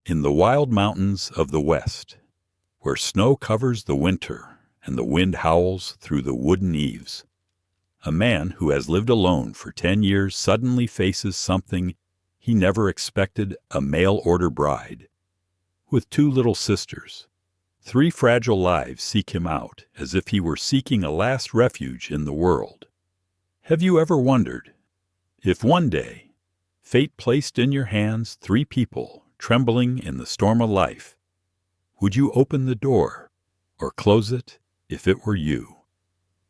In the wild mountains of the West, where snow covers the winter and the wind howls through the wooden eaves, a man who has lived alone for 10 years suddenly faces something he never expected: a mail-order bride. With 2 little sisters, 3 fragile lives seek him out as if he were seeking a last refuge in the world. Have you ever wondered if one day fate placed in your hands 3 people trembling in the storm of life, would you open the door or close it if it were you?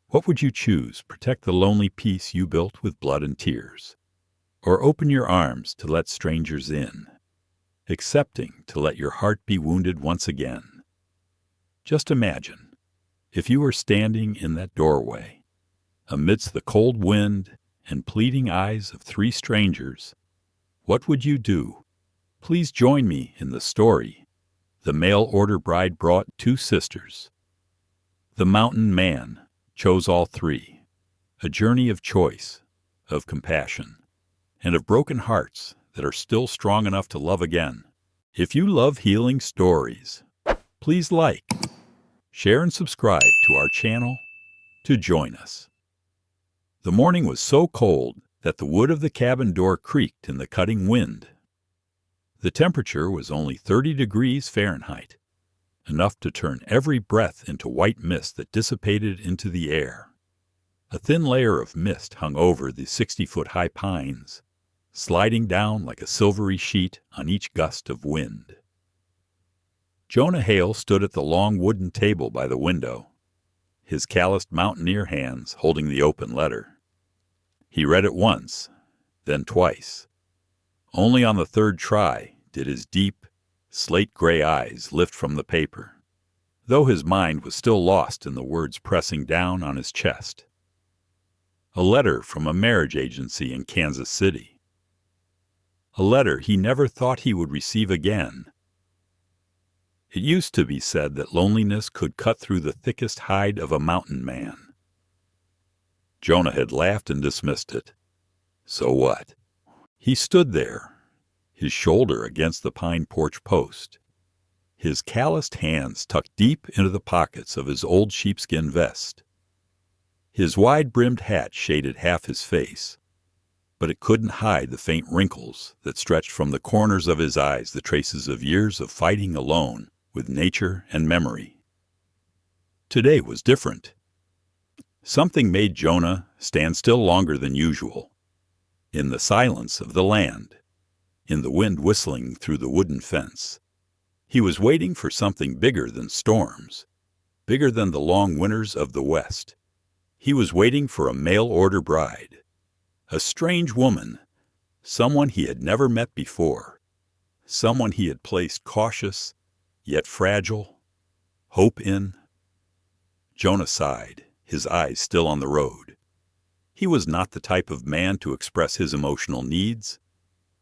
What would you choose: protect the lonely peace you built with blood and tears, or open your arms to let strangers in, accepting to let your heart be wounded once again? Just imagine if you were standing in that doorway, amidst the cold wind and pleading eyes of 3 strangers. What would you do? Please join me in the story the mail-order bride brought 2 sisters. The mountain man chose all 3, a journey of choice, of compassion, and of broken hearts that are still strong enough to love again. If you love healing stories, please like, share, and subscribe to our channel to join us. The morning was so cold that the wood of the cabin door creaked in the cutting wind. The temperature was only 30 degrees Fahrenheit, enough to turn every breath into white mist that dissipated into the air. A thin layer of mist hung over the 60-foot-high pines, sliding down like a silvery sheet on each gust of wind. Jonah Hale stood at the long wooden table by the window, his calloused mountaineer hands holding the open letter. He read it once, then twice. Only on the 3rd try did his deep, slate-gray eyes lift from the paper, though his mind was still lost in the words pressing down on his chest. A letter from a marriage agency in Kansas City. A letter he never thought he would receive again. It used to be said that loneliness could cut through the thickest hide of a mountain man. Jonah had laughed and dismissed it. So what? He stood there, his shoulder against the pine porch post, his calloused hands tucked deep into the pockets of his old sheepskin vest. His wide-brimmed hat shaded half his face, but it couldn't hide the faint wrinkles that stretched from the corners of his eyes, the traces of years of fighting alone with nature and memory. Today was different. Something made Jonah stand still longer than usual. In the silence of the land, in the wind whistling through the wooden fence, he was waiting for something bigger than storms, bigger than the long winters of the West. He was waiting for a mail-order bride, a strange woman, someone he had never met before, someone he had placed cautious, yet fragile, hope in. Jonah sighed, his eyes still on the road. He was not the type of man to express his emotional needs.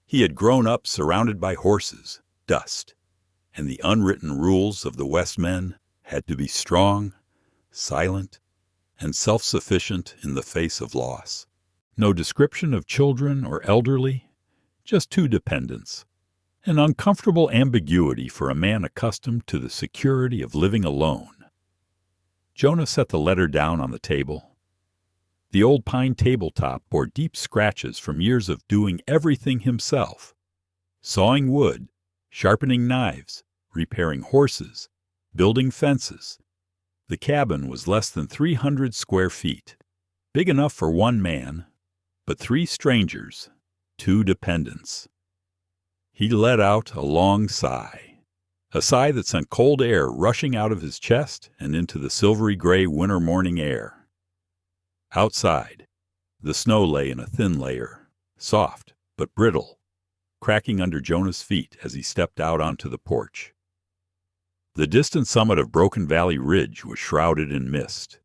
He had grown up surrounded by horses, dust, and the unwritten rules of the West men had to be strong, silent, and self-sufficient in the face of loss. No description of children or elderly, just 2 dependents. An uncomfortable ambiguity for a man accustomed to the security of living alone. Jonah set the letter down on the table. The old pine tabletop bore deep scratches from years of doing everything himself: sawing wood, sharpening knives, repairing horses, building fences. The cabin was less than 300 square feet, big enough for 1 man, but 3 strangers, 2 dependents. He let out a long sigh, a sigh that sent cold air rushing out of his chest and into the silvery-gray winter morning air. Outside, the snow lay in a thin layer, soft but brittle, cracking under Jonah's feet as he stepped out onto the porch. The distant summit of Broken Valley Ridge was shrouded in mist,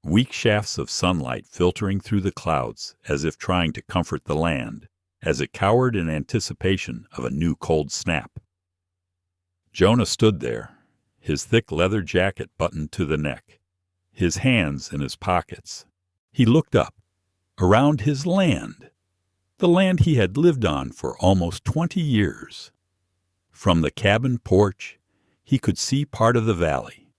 weak shafts of sunlight filtering through the clouds as if trying to comfort the land, as it cowered in anticipation of a new cold snap. Jonah stood there, his thick leather jacket buttoned to the neck, his hands in his pockets. He looked up, around his land, the land he had lived on for almost 20 years. From the cabin porch, he could see part of the valley,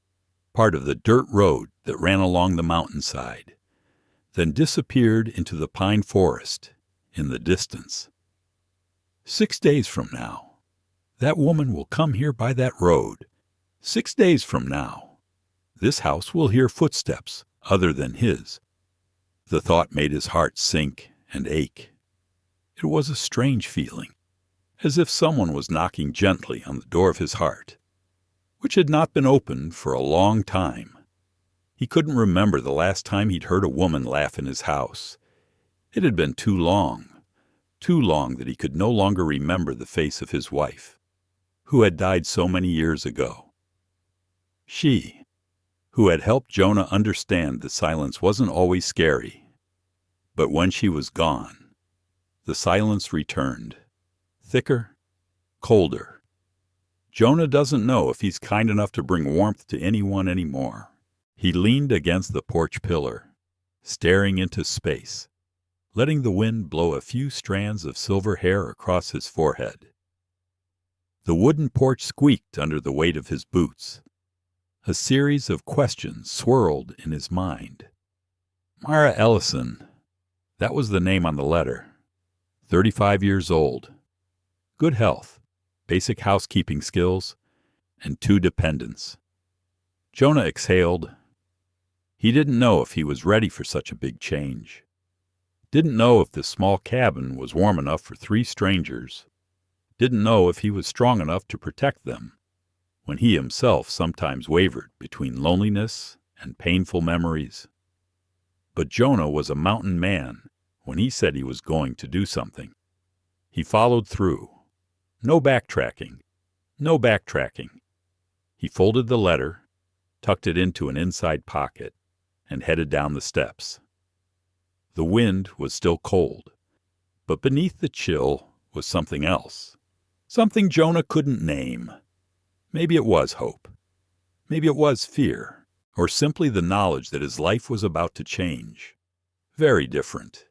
part of the dirt road that ran along the mountainside, then disappeared into the pine forest in the distance. 6 days from now, that woman will come here by that road. 6 days from now, this house will hear footsteps other than his. The thought made his heart sink and ache. It was a strange feeling, as if someone was knocking gently on the door of his heart, which had not been opened for a long time. He couldn't remember the last time he'd heard a woman laugh in his house. It had been too long that he could no longer remember the face of his wife, who had died so many years ago. She, who had helped Jonah understand that silence wasn't always scary. But when she was gone, the silence returned, thicker, colder. Jonah doesn't know if he's kind enough to bring warmth to anyone anymore. He leaned against the porch pillar, staring into space, letting the wind blow a few strands of silver hair across his forehead. The wooden porch squeaked under the weight of his boots. A series of questions swirled in his mind. Myra Ellison, that was the name on the letter. 35 years old. Good health, basic housekeeping skills, and 2 dependents. Jonah exhaled. He didn't know if he was ready for such a big change. Didn't know if this small cabin was warm enough for 3 strangers. Didn't know if he was strong enough to protect them, when he himself sometimes wavered between loneliness and painful memories. But Jonah was a mountain man when he said he was going to do something. He followed through. No backtracking. He folded the letter, tucked it into an inside pocket, and headed down the steps. The wind was still cold, but beneath the chill was something else. Something Jonah couldn't name. Maybe it was hope. Maybe it was fear, or simply the knowledge that his life was about to change. Very different.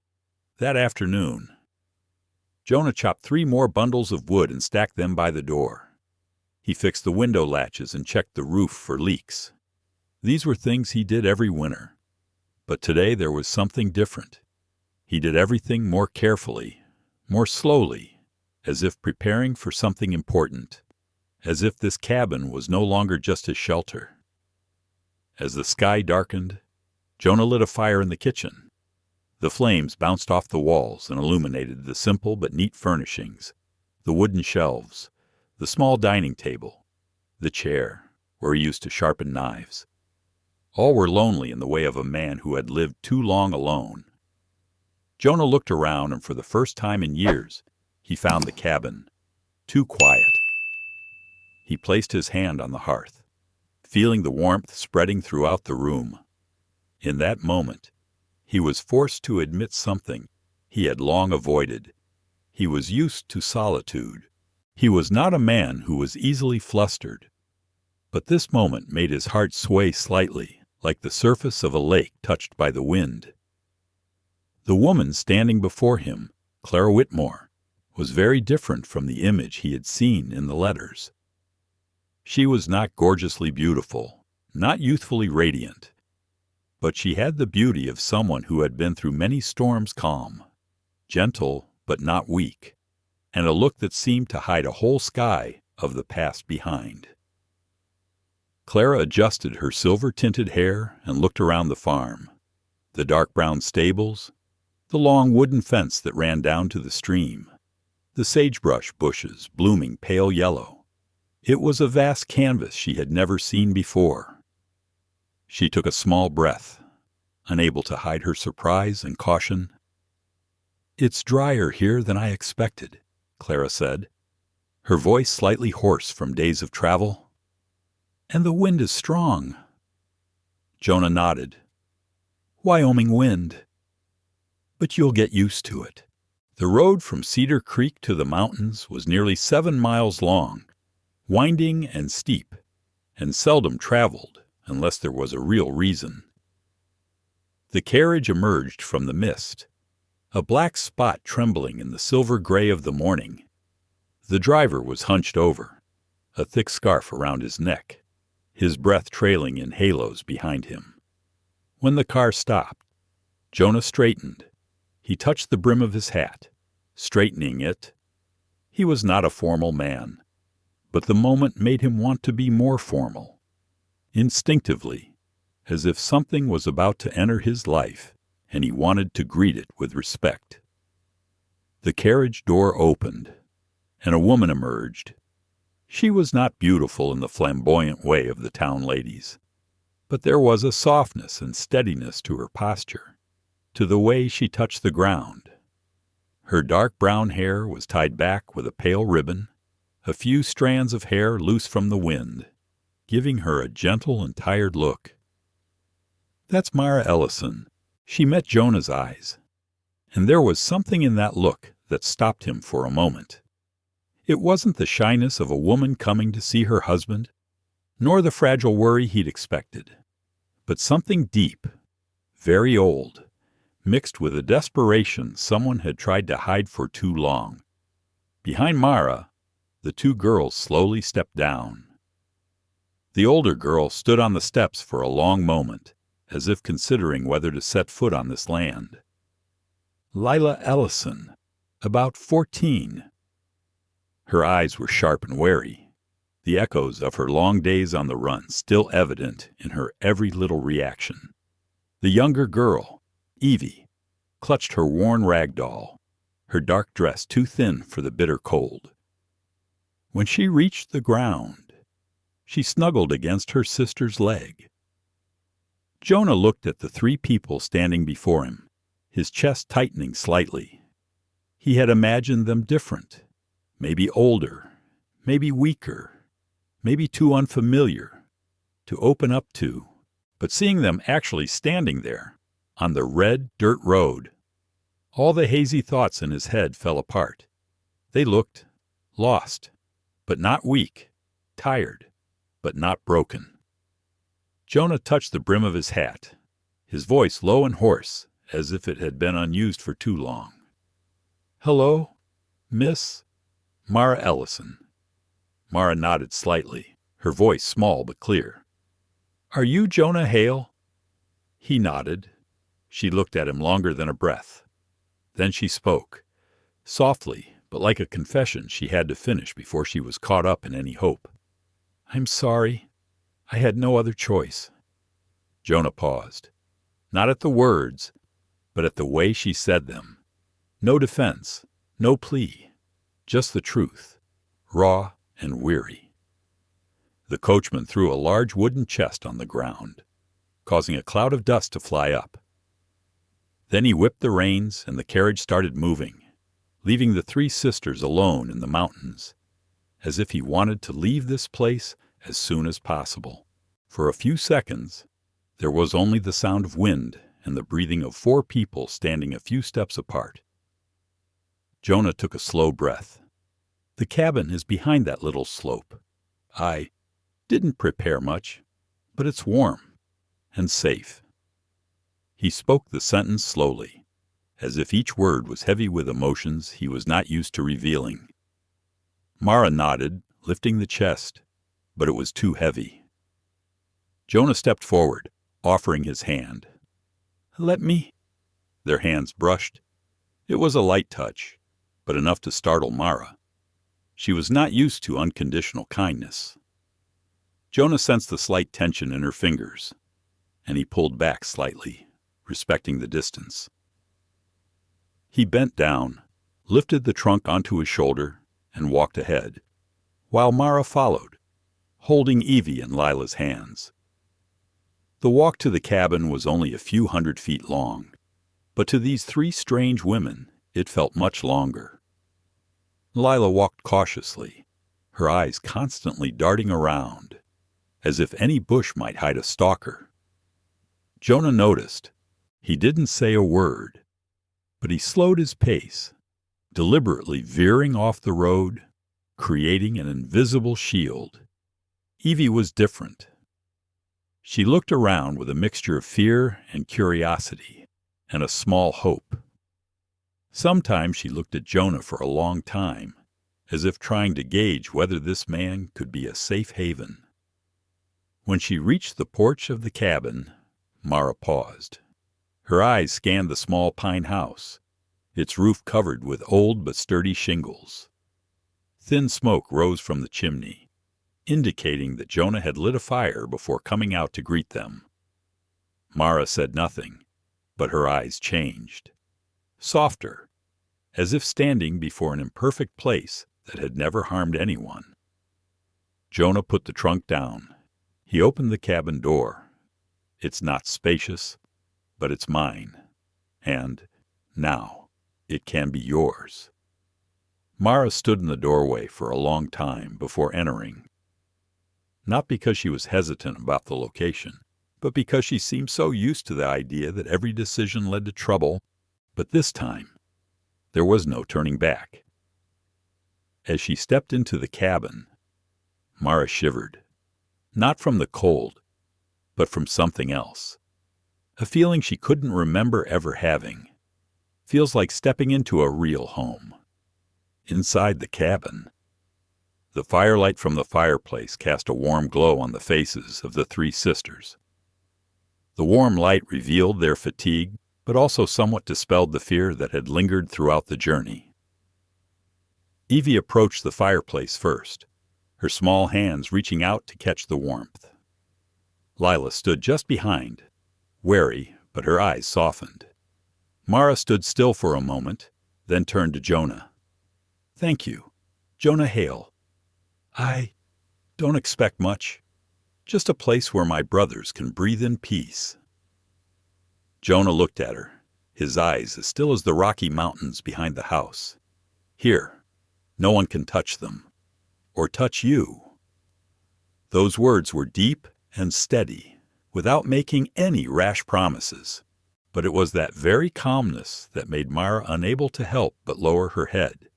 That afternoon, Jonah chopped 3 more bundles of wood and stacked them by the door. He fixed the window latches and checked the roof for leaks. These were things he did every winter. But today there was something different. He did everything more carefully, more slowly, as if preparing for something important, as if this cabin was no longer just his shelter. As the sky darkened, Jonah lit a fire in the kitchen. The flames bounced off the walls and illuminated the simple but neat furnishings, the wooden shelves, the small dining table, the chair where he used to sharpen knives. All were lonely in the way of a man who had lived too long alone. Jonah looked around, and for the first time in years, he found the cabin too quiet. He placed his hand on the hearth, feeling the warmth spreading throughout the room. In that moment, he was forced to admit something he had long avoided. He was used to solitude. He was not a man who was easily flustered. But this moment made his heart sway slightly, like the surface of a lake touched by the wind. The woman standing before him, Clara Whitmore, was very different from the image he had seen in the letters. She was not gorgeously beautiful, not youthfully radiant, but she had the beauty of someone who had been through many storms calm, gentle but not weak, and a look that seemed to hide a whole sky of the past behind. Clara adjusted her silver-tinted hair and looked around the farm, the dark brown stables, the long wooden fence that ran down to the stream, the sagebrush bushes blooming pale yellow. It was a vast canvas she had never seen before. She took a small breath, unable to hide her surprise and caution. "It's drier here than I expected," Clara said, her voice slightly hoarse from days of travel. "And the wind is strong." Jonah nodded. "Wyoming wind. But you'll get used to it." The road from Cedar Creek to the mountains was nearly 7 miles long, winding and steep, and seldom traveled unless there was a real reason. The carriage emerged from the mist, a black spot trembling in the silver gray of the morning. The driver was hunched over, a thick scarf around his neck, his breath trailing in halos behind him. When the car stopped, Jonah straightened. He touched the brim of his hat, straightening it. He was not a formal man, but the moment made him want to be more formal. Instinctively, as if something was about to enter his life, and he wanted to greet it with respect. The carriage door opened, and a woman emerged. She was not beautiful in the flamboyant way of the town ladies, but there was a softness and steadiness to her posture, to the way she touched the ground. Her dark brown hair was tied back with a pale ribbon, a few strands of hair loose from the wind, giving her a gentle and tired look. "That's Mara Ellison." She met Jonah's eyes, and there was something in that look that stopped him for a moment. It wasn't the shyness of a woman coming to see her husband, nor the fragile worry he'd expected, but something deep, very old, mixed with a desperation someone had tried to hide for too long. Behind Mara, the two girls slowly stepped down. The older girl stood on the steps for a long moment, as if considering whether to set foot on this land. Lila Ellison, about 14. Her eyes were sharp and wary, the echoes of her long days on the run still evident in her every little reaction. The younger girl, Evie, clutched her worn rag doll, her dark dress too thin for the bitter cold. When she reached the ground, she snuggled against her sister's leg. Jonah looked at the three people standing before him, his chest tightening slightly. He had imagined them different, maybe older, maybe weaker, maybe too unfamiliar to open up to, but seeing them actually standing there, on the red dirt road, all the hazy thoughts in his head fell apart. They looked lost, but not weak, tired, but not broken. Jonah touched the brim of his hat, his voice low and hoarse, as if it had been unused for too long. "Hello, Miss Mara Ellison." Mara nodded slightly, her voice small but clear. "Are you Jonah Hale?" He nodded. She looked at him longer than a breath. Then she spoke, softly, but like a confession she had to finish before she was caught up in any hope. "I'm sorry. I had no other choice." Jonah paused, not at the words, but at the way she said them. No defense, no plea, just the truth, raw and weary. The coachman threw a large wooden chest on the ground, causing a cloud of dust to fly up. Then he whipped the reins and the carriage started moving, leaving the three sisters alone in the mountains, as if he wanted to leave this place as soon as possible. For a few seconds, there was only the sound of wind and the breathing of four people standing a few steps apart. Jonah took a slow breath. "The cabin is behind that little slope. I didn't prepare much, but it's warm and safe." He spoke the sentence slowly, as if each word was heavy with emotions he was not used to revealing. Mara nodded, lifting the chest, but it was too heavy. Jonah stepped forward, offering his hand. "Let me." Their hands brushed. It was a light touch, but enough to startle Mara. She was not used to unconditional kindness. Jonah sensed the slight tension in her fingers, and he pulled back slightly, respecting the distance. He bent down, lifted the trunk onto his shoulder, and walked ahead, while Mara followed, holding Evie in Lila's hands. The walk to the cabin was only a few 100 feet long, but to these three strange women it felt much longer. Lila walked cautiously, her eyes constantly darting around, as if any bush might hide a stalker. Jonah noticed. He didn't say a word, but he slowed his pace, deliberately veering off the road, creating an invisible shield. Evie was different. She looked around with a mixture of fear and curiosity, and a small hope. Sometimes she looked at Jonah for a long time, as if trying to gauge whether this man could be a safe haven. When she reached the porch of the cabin, Mara paused. Her eyes scanned the small pine house, its roof covered with old but sturdy shingles. Thin smoke rose from the chimney, indicating that Jonah had lit a fire before coming out to greet them. Mara said nothing, but her eyes changed. Softer, as if standing before an imperfect place that had never harmed anyone. Jonah put the trunk down. He opened the cabin door. It's not spacious, but it's mine. And now it can be yours. Mara stood in the doorway for a long time before entering. Not because she was hesitant about the location, but because she seemed so used to the idea that every decision led to trouble. But this time, there was no turning back. As she stepped into the cabin, Mara shivered. Not from the cold, but from something else. A feeling she couldn't remember ever having. Feels like stepping into a real home. Inside the cabin, the firelight from the fireplace cast a warm glow on the faces of the three sisters. The warm light revealed their fatigue, but also somewhat dispelled the fear that had lingered throughout the journey. Evie approached the fireplace first, her small hands reaching out to catch the warmth. Lila stood just behind, wary, but her eyes softened. Mara stood still for a moment, then turned to Jonah. "Thank you, Jonah Hale. I don't expect much. Just a place where my brothers can breathe in peace." Jonah looked at her, his eyes as still as the Rocky Mountains behind the house. "Here, no one can touch them. Or touch you." Those words were deep and steady, without making any rash promises. But it was that very calmness that made Mara unable to help but lower her head,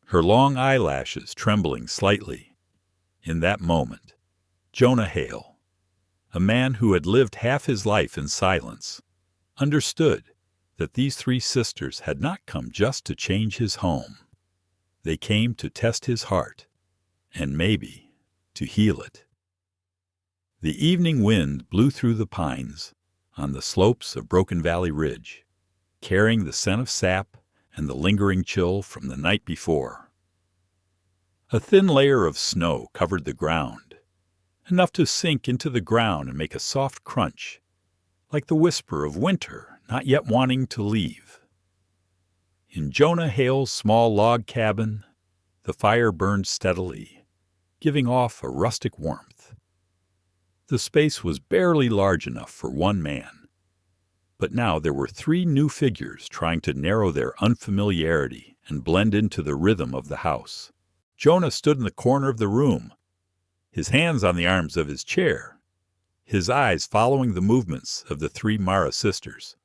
her long eyelashes trembling slightly. In that moment, Jonah Hale, a man who had lived half his life in silence, understood that these three sisters had not come just to change his home. They came to test his heart, and maybe to heal it. The evening wind blew through the pines on the slopes of Broken Valley Ridge, carrying the scent of sap and the lingering chill from the night before. A thin layer of snow covered the ground, enough to sink into the ground and make a soft crunch, like the whisper of winter not yet wanting to leave. In Jonah Hale's small log cabin, the fire burned steadily, giving off a rustic warmth. The space was barely large enough for one man, but now there were three new figures trying to narrow their unfamiliarity and blend into the rhythm of the house. Jonah stood in the corner of the room, his hands on the arms of his chair, his eyes following the movements of the three Mara sisters.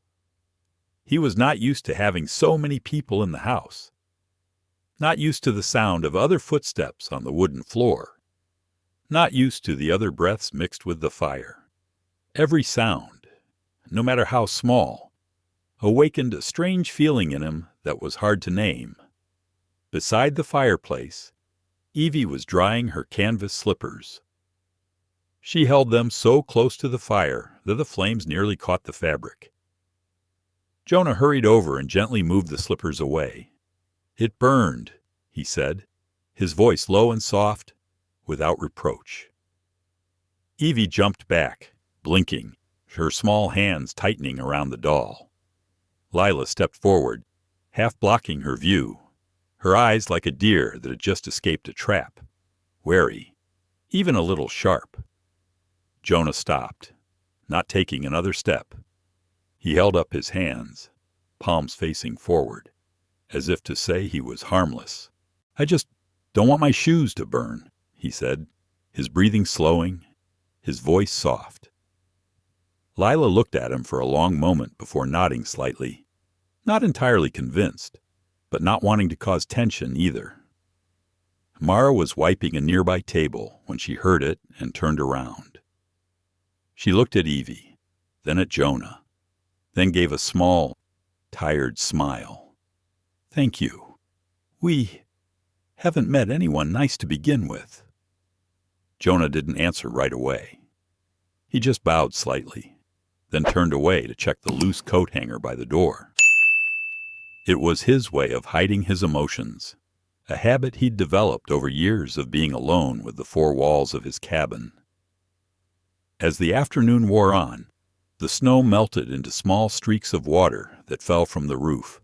He was not used to having so many people in the house, not used to the sound of other footsteps on the wooden floor, not used to the other breaths mixed with the fire. Every sound, no matter how small, awakened a strange feeling in him that was hard to name. Beside the fireplace, Evie was drying her canvas slippers. She held them so close to the fire that the flames nearly caught the fabric. Jonah hurried over and gently moved the slippers away. "It burned," he said, his voice low and soft, without reproach. Evie jumped back, blinking, her small hands tightening around the doll. Lila stepped forward, half blocking her view, her eyes like a deer that had just escaped a trap, wary, even a little sharp. Jonah stopped, not taking another step. He held up his hands, palms facing forward, as if to say he was harmless. "I just don't want my shoes to burn," he said, his breathing slowing, his voice soft. Lila looked at him for a long moment before nodding slightly, not entirely convinced, but not wanting to cause tension either. Mara was wiping a nearby table when she heard it and turned around. She looked at Evie, then at Jonah, then gave a small, tired smile. "Thank you. We Haven't met anyone nice to begin with." Jonah didn't answer right away. He just bowed slightly, then turned away to check the loose coat hanger by the door. It was his way of hiding his emotions, a habit he'd developed over years of being alone with the four walls of his cabin. As the afternoon wore on, the snow melted into small streaks of water that fell from the roof.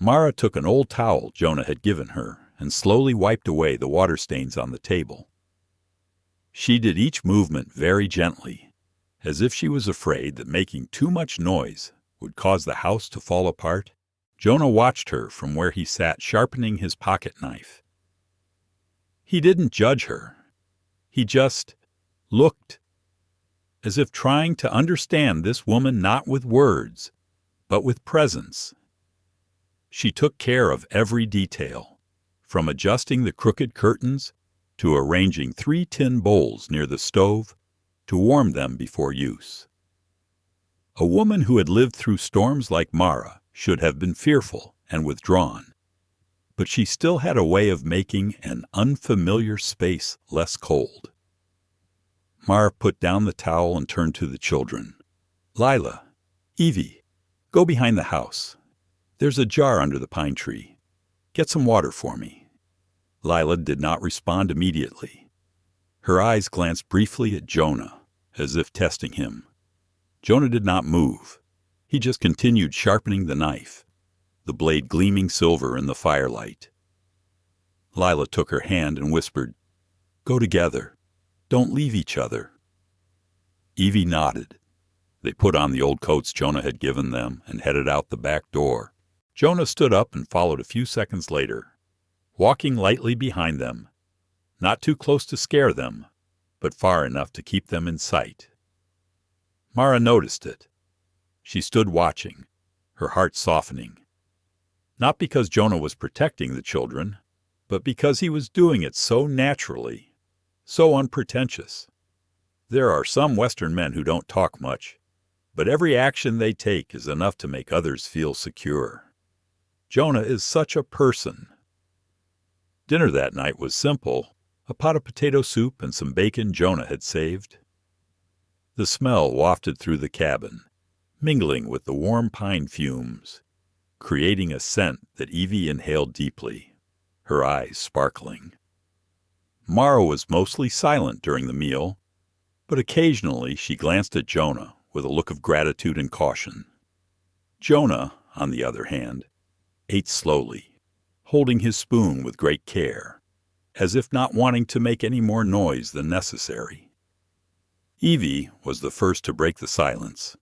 Mara took an old towel Jonah had given her and slowly wiped away the water stains on the table. She did each movement very gently, as if she was afraid that making too much noise would cause the house to fall apart. Jonah watched her from where he sat sharpening his pocket knife. He didn't judge her. He just looked, as if trying to understand this woman not with words, but with presence. She took care of every detail, from adjusting the crooked curtains to arranging 3 tin bowls near the stove to warm them before use. A woman who had lived through storms like Mara should have been fearful and withdrawn, but she still had a way of making an unfamiliar space less cold. Mara put down the towel and turned to the children. "Lila, Evie, go behind the house. There's a jar under the pine tree. Get some water for me." Lila did not respond immediately. Her eyes glanced briefly at Jonah, as if testing him. Jonah did not move. He just continued sharpening the knife, the blade gleaming silver in the firelight. Lila took her hand and whispered, "Go together. Don't leave each other." Evie nodded. They put on the old coats Jonah had given them and headed out the back door. Jonah stood up and followed a few seconds later, walking lightly behind them, not too close to scare them, but far enough to keep them in sight. Mara noticed it. She stood watching, her heart softening. Not because Jonah was protecting the children, but because he was doing it so naturally, so unpretentious. There are some Western men who don't talk much, but every action they take is enough to make others feel secure. Jonah is such a person. Dinner that night was simple, a pot of potato soup and some bacon Jonah had saved. The smell wafted through the cabin, mingling with the warm pine fumes, creating a scent that Evie inhaled deeply, her eyes sparkling. Mara was mostly silent during the meal, but occasionally she glanced at Jonah with a look of gratitude and caution. Jonah, on the other hand, ate slowly, holding his spoon with great care, as if not wanting to make any more noise than necessary. Evie was the first to break the silence.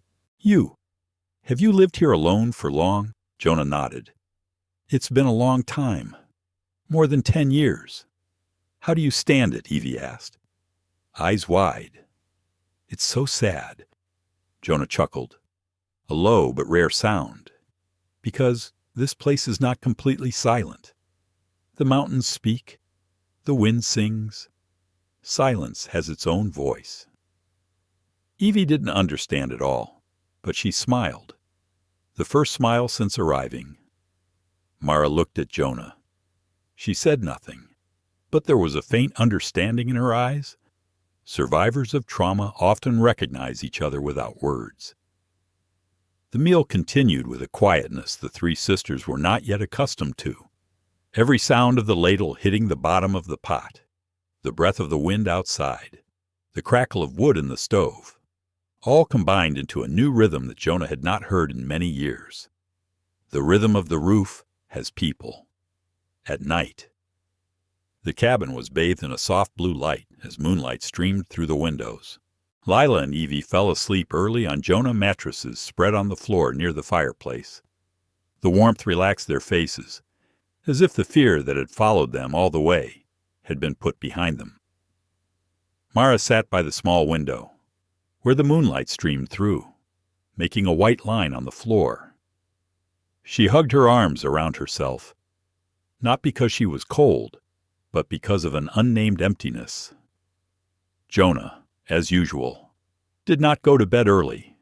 Have you lived here alone for long?" Jonah nodded. "It's been a long time. More than 10 years. How do you stand it?" Evie asked, eyes wide. "It's so sad." Jonah chuckled, a low but rare sound, "because this place is not completely silent. The mountains speak, the wind sings. Silence has its own voice." Evie didn't understand it all, but she smiled, the first smile since arriving. Mara looked at Jonah. She said nothing, but there was a faint understanding in her eyes. Survivors of trauma often recognize each other without words. The meal continued with a quietness the 3 sisters were not yet accustomed to. Every sound of the ladle hitting the bottom of the pot, the breath of the wind outside, the crackle of wood in the stove, all combined into a new rhythm that Jonah had not heard in many years. The rhythm of the roof has people. At night. The cabin was bathed in a soft blue light as moonlight streamed through the windows. Lila and Evie fell asleep early on Jonah mattresses spread on the floor near the fireplace. The warmth relaxed their faces, as if the fear that had followed them all the way had been put behind them. Mara sat by the small window, where the moonlight streamed through, making a white line on the floor. She hugged her arms around herself, not because she was cold, but because of an unnamed emptiness. Jonah, as usual, did not go to bed early.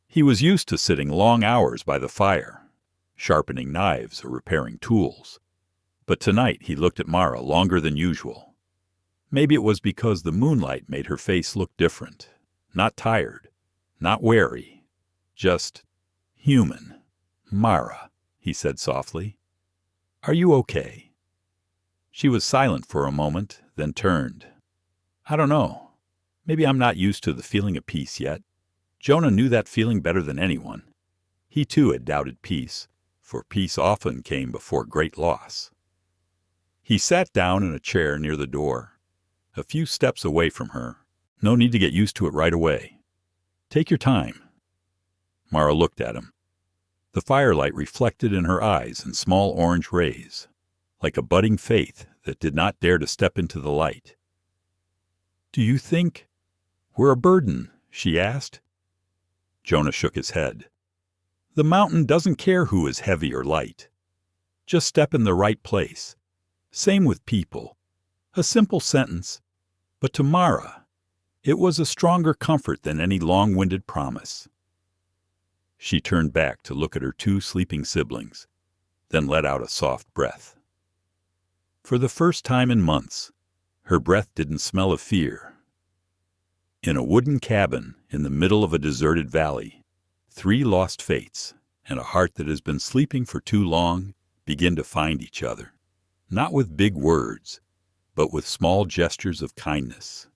He was used to sitting long hours by the fire, sharpening knives or repairing tools. But tonight he looked at Mara longer than usual. Maybe it was because the moonlight made her face look different. Not tired, not wary, just human. "Mara," he said softly, "are you okay?" She was silent for a moment, then turned. "I don't know. Maybe I'm not used to the feeling of peace yet." Jonah knew that feeling better than anyone. He too had doubted peace, for peace often came before great loss. He sat down in a chair near the door, a few steps away from her. No need to get used to it right away. Take your time. Mara looked at him. The firelight reflected in her eyes in small orange rays, like a budding faith that did not dare to step into the light. "Do you think we're a burden?" she asked. Jonah shook his head. "The mountain doesn't care who is heavy or light. Just step in the right place. Same with people. A simple sentence, but to Mara, it was a stronger comfort than any long-winded promise." She turned back to look at her two sleeping siblings, then let out a soft breath. For the first time in months, her breath didn't smell of fear. In a wooden cabin in the middle of a deserted valley, 3 lost fates and a heart that has been sleeping for too long begin to find each other, not with big words, but with small gestures of kindness.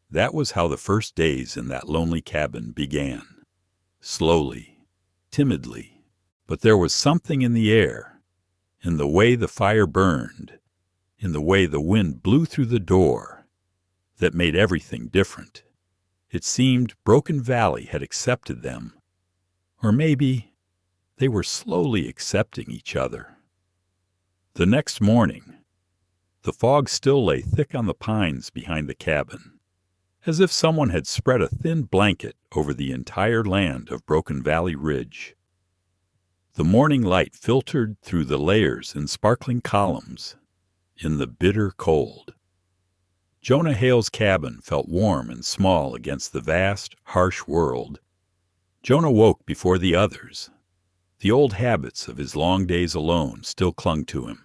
That was how the first days in that lonely cabin began. Slowly, timidly, but there was something in the air, in the way the fire burned, in the way the wind blew through the door, that made everything different. It seemed Broken Valley had accepted them, or maybe they were slowly accepting each other. The next morning, the fog still lay thick on the pines behind the cabin, as if someone had spread a thin blanket over the entire land of Broken Valley Ridge. The morning light filtered through the layers in sparkling columns in the bitter cold. Jonah Hale's cabin felt warm and small against the vast, harsh world. Jonah woke before the others. The old habits of his long days alone still clung to him.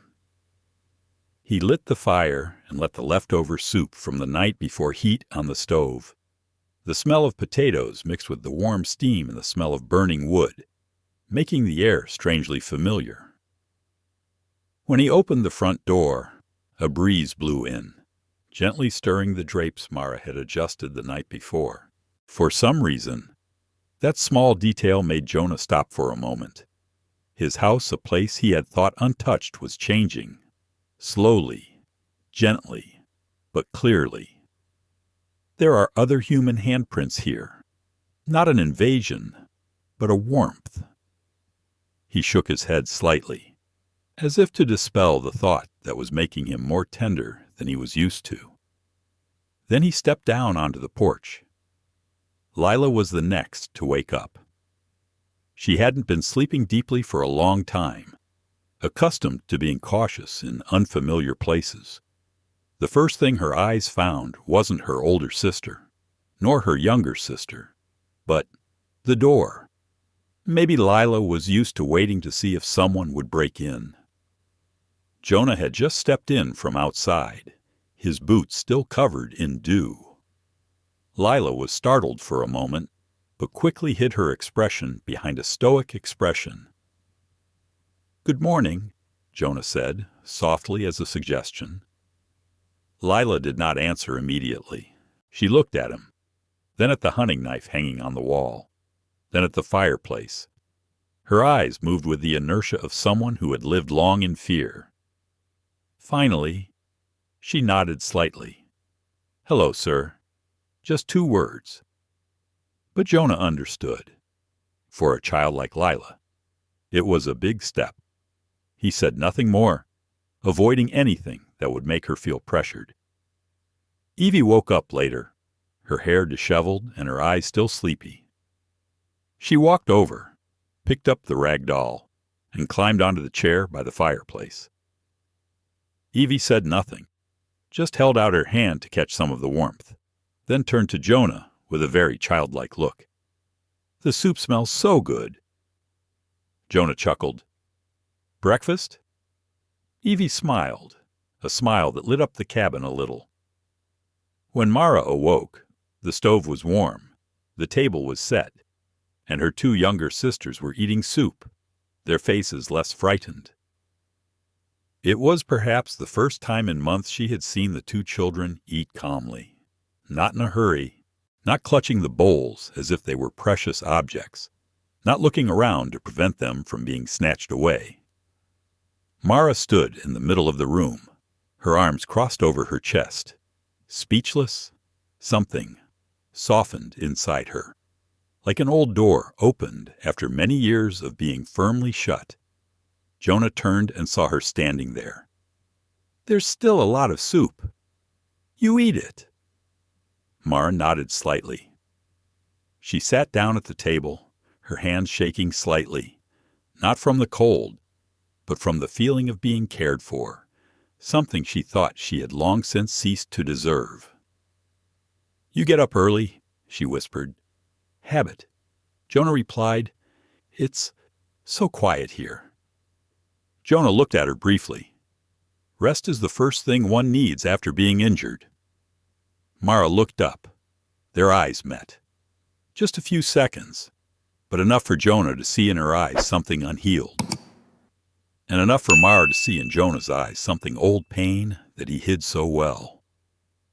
He lit the fire and let the leftover soup from the night before heat on the stove. The smell of potatoes mixed with the warm steam and the smell of burning wood, making the air strangely familiar. When he opened the front door, a breeze blew in, gently stirring the drapes Mara had adjusted the night before. For some reason, that small detail made Jonah stop for a moment. His house, a place he had thought untouched, was changing. Slowly, gently, but clearly. There are other human handprints here. Not an invasion, but a warmth. He shook his head slightly, as if to dispel the thought that was making him more tender than he was used to. Then he stepped down onto the porch. Lila was the next to wake up. She hadn't been sleeping deeply for a long time, accustomed to being cautious in unfamiliar places. The first thing her eyes found wasn't her older sister, nor her younger sister, but the door. Maybe Lila was used to waiting to see if someone would break in. Jonah had just stepped in from outside, his boots still covered in dew. Lila was startled for a moment, but quickly hid her expression behind a stoic expression. "Good morning," Jonah said, softly as a suggestion. Lila did not answer immediately. She looked at him, then at the hunting knife hanging on the wall, then at the fireplace. Her eyes moved with the inertia of someone who had lived long in fear. Finally, she nodded slightly. "Hello, sir." Just 2 words. But Jonah understood. For a child like Lila, it was a big step. He said nothing more, avoiding anything that would make her feel pressured. Evie woke up later, her hair disheveled and her eyes still sleepy. She walked over, picked up the rag doll, and climbed onto the chair by the fireplace. Evie said nothing, just held out her hand to catch some of the warmth, then turned to Jonah with a very childlike look. "The soup smells so good." Jonah chuckled. "Breakfast?" Evie smiled, a smile that lit up the cabin a little. When Mara awoke, the stove was warm, the table was set, and her two younger sisters were eating soup, their faces less frightened. It was perhaps the first time in months she had seen the two children eat calmly, not in a hurry, not clutching the bowls as if they were precious objects, not looking around to prevent them from being snatched away. Mara stood in the middle of the room, her arms crossed over her chest. Speechless, something softened inside her, like an old door opened after many years of being firmly shut. Jonah turned and saw her standing there. "There's still a lot of soup. You eat it." Mara nodded slightly. She sat down at the table, her hands shaking slightly, not from the cold, but from the feeling of being cared for, something she thought she had long since ceased to deserve. "You get up early," she whispered. "Habit." Jonah replied, "It's so quiet here." Jonah looked at her briefly. Rest is the first thing one needs after being injured. Mara looked up. Their eyes met. Just a few seconds, but enough for Jonah to see in her eyes something unhealed, and enough for Mara to see in Jonah's eyes something old pain that he hid so well.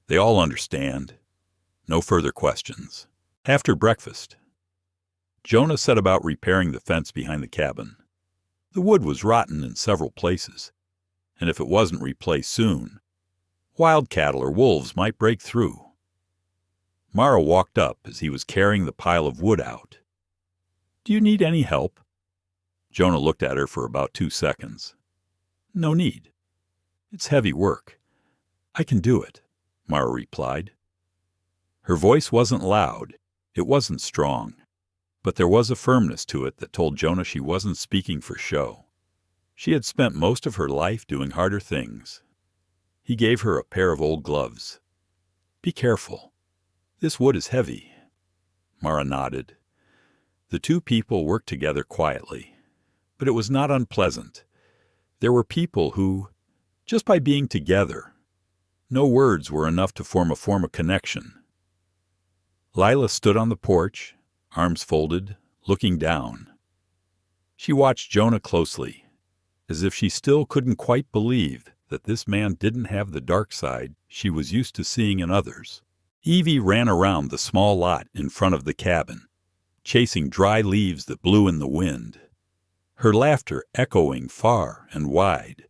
They all understand. No further questions. After breakfast, Jonah set about repairing the fence behind the cabin. The wood was rotten in several places, and if it wasn't replaced soon, wild cattle or wolves might break through. Mara walked up as he was carrying the pile of wood out. "Do you need any help?" Jonah looked at her for about 2 seconds. "No need. It's heavy work. I can do it," Mara replied. Her voice wasn't loud, it wasn't strong, but there was a firmness to it that told Jonah she wasn't speaking for show. She had spent most of her life doing harder things. He gave her a pair of old gloves. "Be careful. This wood is heavy." Mara nodded. The two people worked together quietly, but it was not unpleasant. There were people who, just by being together, no words were enough to form a connection. Lila stood on the porch, arms folded, looking down. She watched Jonah closely, as if she still couldn't quite believe that this man didn't have the dark side she was used to seeing in others. Evie ran around the small lot in front of the cabin, chasing dry leaves that blew in the wind, her laughter echoing far and wide,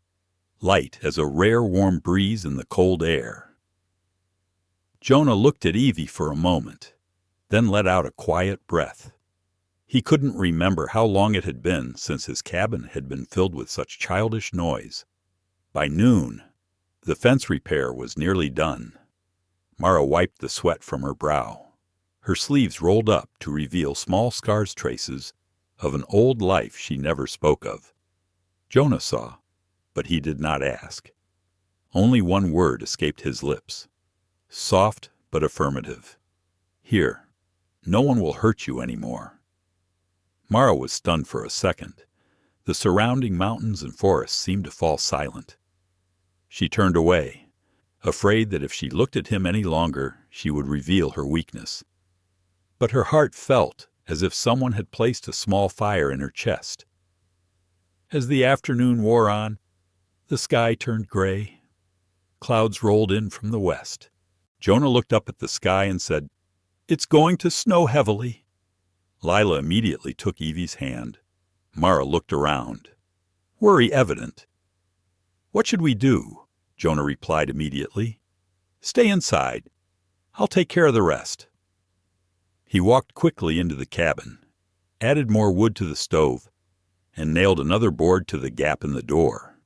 light as a rare warm breeze in the cold air. Jonah looked at Evie for a moment, then let out a quiet breath. He couldn't remember how long it had been since his cabin had been filled with such childish noise. By noon, the fence repair was nearly done. Mara wiped the sweat from her brow. Her sleeves rolled up to reveal small scars, traces of an old life she never spoke of. Jonah saw, but he did not ask. Only one word escaped his lips, soft but affirmative. "Here. No one will hurt you anymore." Mara was stunned for a second. The surrounding mountains and forests seemed to fall silent. She turned away, afraid that if she looked at him any longer, she would reveal her weakness. But her heart felt as if someone had placed a small fire in her chest. As the afternoon wore on, the sky turned gray. Clouds rolled in from the west. Jonah looked up at the sky and said, "It's going to snow heavily." Lila immediately took Evie's hand. Mara looked around, worry evident. "What should we do?" Jonah replied immediately. "Stay inside. I'll take care of the rest." He walked quickly into the cabin, added more wood to the stove, and nailed another board to the gap in the door.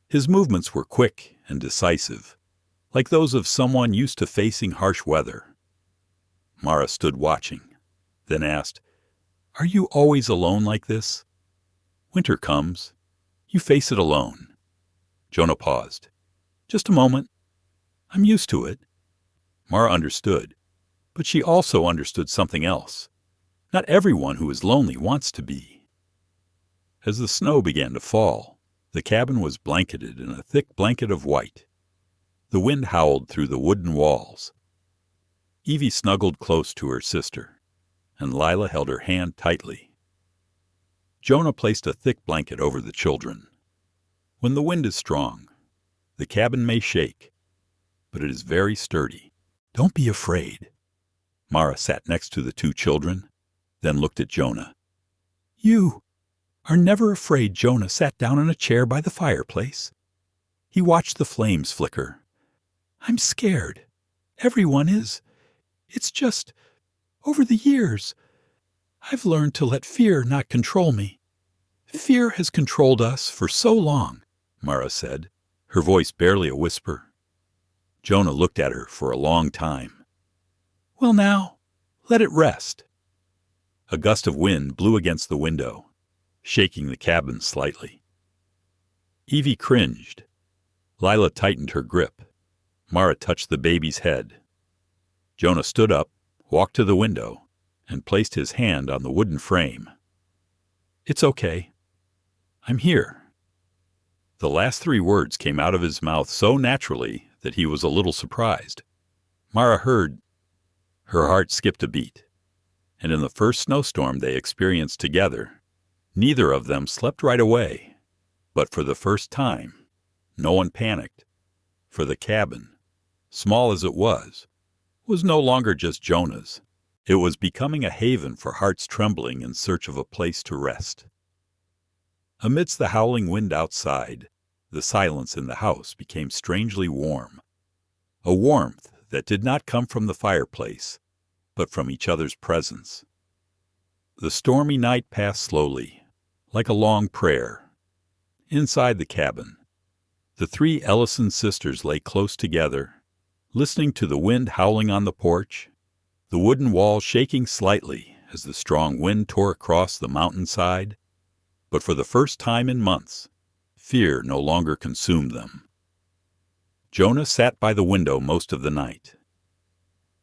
His movements were quick and decisive, like those of someone used to facing harsh weather. Mara stood watching, then asked, "Are you always alone like this? Winter comes. You face it alone." Jonah paused. "Just a moment. I'm used to it." Mara understood, but she also understood something else. Not everyone who is lonely wants to be. As the snow began to fall, The cabin was blanketed in a thick blanket of white. The wind howled through the wooden walls. Evie snuggled close to her sister, and Lila held her hand tightly. Jonah placed a thick blanket over the children. When the wind is strong, the cabin may shake, but it is very sturdy. Don't be afraid. Mara sat next to the two children, then looked at Jonah. You are never afraid. Jonah sat down in a chair by the fireplace. He watched the flames flicker. I'm scared. Everyone is. It's just, over the years, I've learned to let fear not control me. Fear has controlled us for so long, Mara said, her voice barely a whisper. Jonah looked at her for a long time. Well now, let it rest. A gust of wind blew against the window, shaking the cabin slightly. Evie cringed. Lila tightened her grip. Mara touched the baby's head. Jonah stood up, walked to the window, and placed his hand on the wooden frame. It's okay. I'm here. The last three words came out of his mouth so naturally that he was a little surprised. Mara heard. Her heart skipped a beat. And in the first snowstorm they experienced together, neither of them slept right away. But for the first time, no one panicked. For the cabin, small as it was no longer just Jonah's. It was becoming a haven for hearts trembling in search of a place to rest. Amidst the howling wind outside, the silence in the house became strangely warm. A warmth that did not come from the fireplace, but from each other's presence. The stormy night passed slowly, like a long prayer. Inside the cabin, the three Ellison sisters lay close together, listening to the wind howling on the porch, the wooden walls shaking slightly as the strong wind tore across the mountainside. But for the first time in months, fear no longer consumed them. Jonah sat by the window most of the night.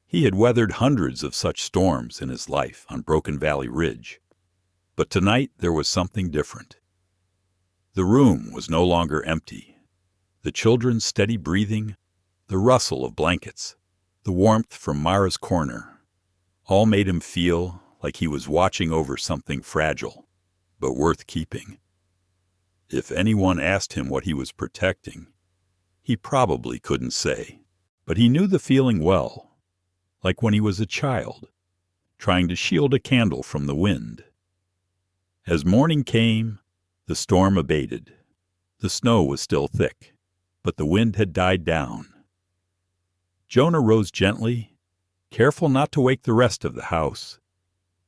He had weathered hundreds of such storms in his life on Broken Valley Ridge, but tonight there was something different. The room was no longer empty. The children's steady breathing, the rustle of blankets, the warmth from Mara's corner, all made him feel like he was watching over something fragile, but worth keeping. If anyone asked him what he was protecting, he probably couldn't say, but he knew the feeling well, like when he was a child, trying to shield a candle from the wind. As morning came, the storm abated. The snow was still thick, but the wind had died down. Jonah rose gently, careful not to wake the rest of the house.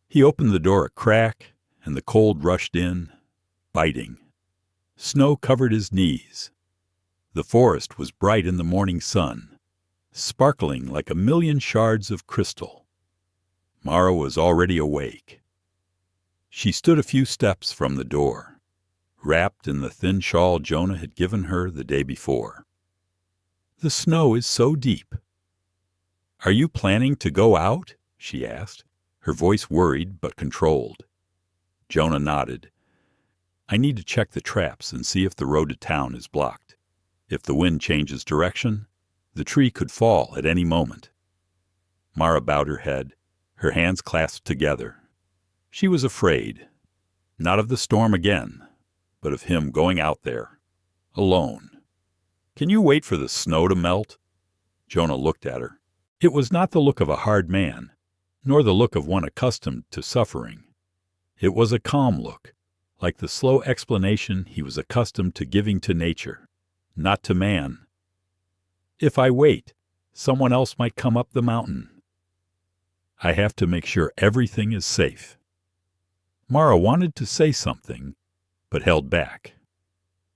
He opened the door a crack, and the cold rushed in, biting. Snow covered his knees. The forest was bright in the morning sun, sparkling like a million shards of crystal. Mara was already awake. She stood a few steps from the door, wrapped in the thin shawl Jonah had given her the day before. The snow is so deep. Are you planning to go out? She asked, her voice worried but controlled. Jonah nodded. I need to check the traps and see if the road to town is blocked. If the wind changes direction, the tree could fall at any moment. Mara bowed her head, her hands clasped together. She was afraid, not of the storm again, but of him going out there, alone. Can you wait for the snow to melt? Jonah looked at her. It was not the look of a hard man, nor the look of one accustomed to suffering. It was a calm look, like the slow explanation he was accustomed to giving to nature, not to man. If I wait, someone else might come up the mountain. I have to make sure everything is safe. Mara wanted to say something, but held back.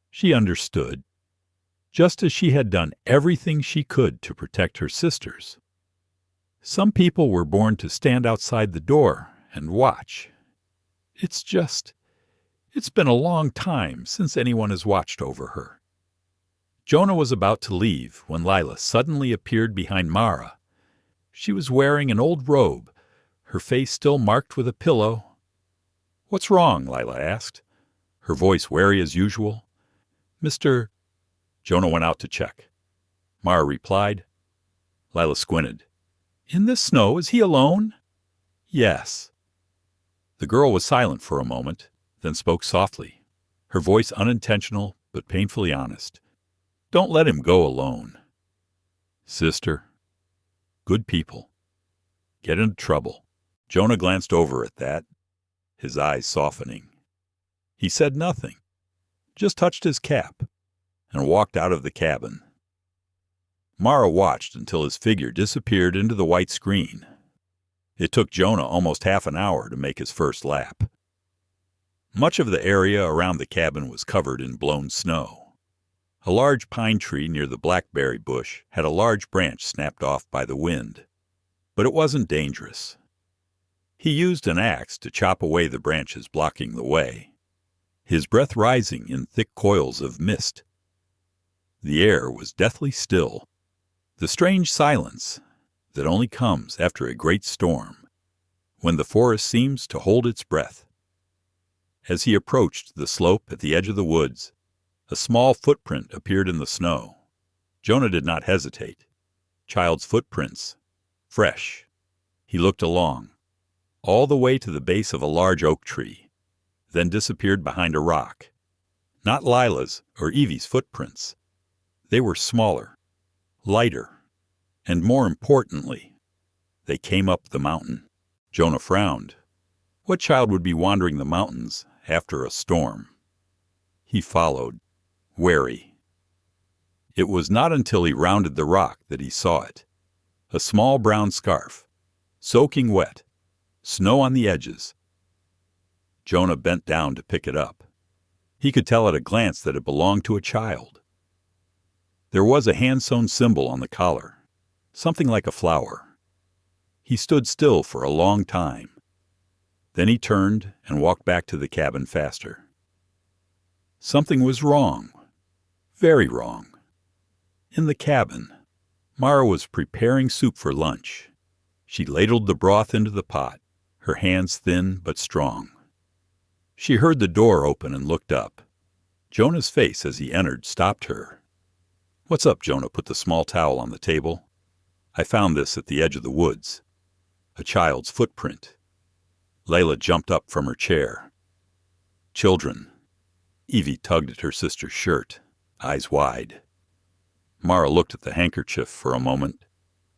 She understood, just as she had done everything she could to protect her sisters. Some people were born to stand outside the door and watch. It's been a long time since anyone has watched over her. Jonah was about to leave when Lila suddenly appeared behind Mara. She was wearing an old robe, her face still marked with a pillow. What's wrong? Lila asked, her voice wary as usual. Mr. Jonah went out to check. Mara replied. Lila squinted. In this snow, is he alone? Yes. The girl was silent for a moment, then spoke softly, her voice unintentional but painfully honest. Don't let him go alone. Sister, good people, get into trouble. Jonah glanced over at that, his eyes softening. He said nothing, just touched his cap, and walked out of the cabin. Mara watched until his figure disappeared into the white screen. It took Jonah almost half an hour to make his first lap. Much of the area around the cabin was covered in blown snow. A large pine tree near the blackberry bush had a large branch snapped off by the wind, but it wasn't dangerous. He used an axe to chop away the branches blocking the way, his breath rising in thick coils of mist. The air was deathly still, the strange silence that only comes after a great storm, when the forest seems to hold its breath. As he approached the slope at the edge of the woods, a small footprint appeared in the snow. Jonah did not hesitate. Child's footprints, fresh. He looked along, all the way to the base of a large oak tree, then disappeared behind a rock. Not Lila's or Evie's footprints. They were smaller, lighter, and more importantly, they came up the mountain. Jonah frowned. What child would be wandering the mountains after a storm? He followed, wary. It was not until he rounded the rock that he saw it. A small brown scarf, soaking wet, snow on the edges. Jonah bent down to pick it up. He could tell at a glance that it belonged to a child. There was a hand-sewn symbol on the collar, something like a flower. He stood still for a long time. Then he turned and walked back to the cabin faster. Something was wrong. Very wrong. In the cabin, Mara was preparing soup for lunch. She ladled the broth into the pot, her hands thin but strong. She heard the door open and looked up. Jonah's face as he entered stopped her. What's up? Jonah put the small towel on the table. I found this at the edge of the woods. A child's footprint. Layla jumped up from her chair. Children. Evie tugged at her sister's shirt, eyes wide. Mara looked at the handkerchief for a moment,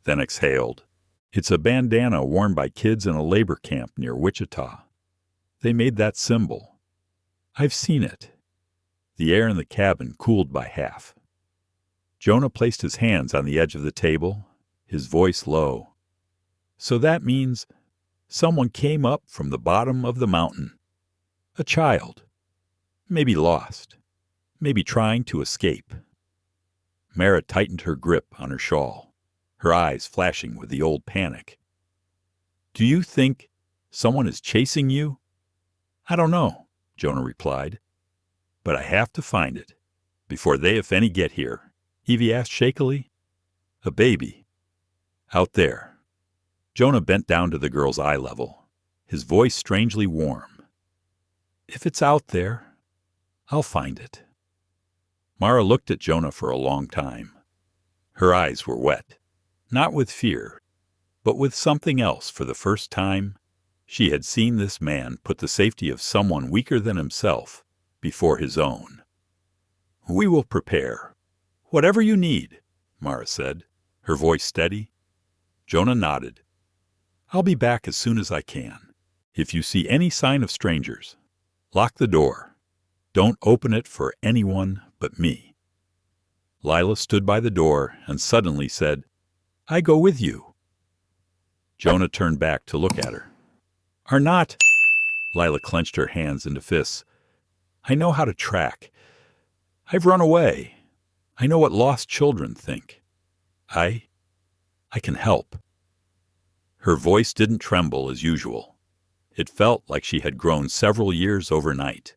then exhaled. It's a bandana worn by kids in a labor camp near Wichita. They made that symbol. I've seen it. The air in the cabin cooled by half. Jonah placed his hands on the edge of the table, his voice low. So that means someone came up from the bottom of the mountain. A child. Maybe lost. Maybe trying to escape. Mara tightened her grip on her shawl, her eyes flashing with the old panic. Do you think someone is chasing you? I don't know, Jonah replied. But I have to find it, before they, if any, get here. Evie asked shakily. A baby. Out there. Jonah bent down to the girl's eye level, his voice strangely warm. If it's out there, I'll find it. Mara looked at Jonah for a long time. Her eyes were wet, not with fear, but with something else. For the first time, she had seen this man put the safety of someone weaker than himself before his own. We will prepare. Whatever you need, Mara said, her voice steady. Jonah nodded. I'll be back as soon as I can. If you see any sign of strangers, lock the door. Don't open it for anyone but me. Lila stood by the door and suddenly said, I go with you. Jonah turned back to look at her. Are not... Lila clenched her hands into fists. I know how to track. I've run away. I know what lost children think. I can help. Her voice didn't tremble as usual. It felt like she had grown several years overnight.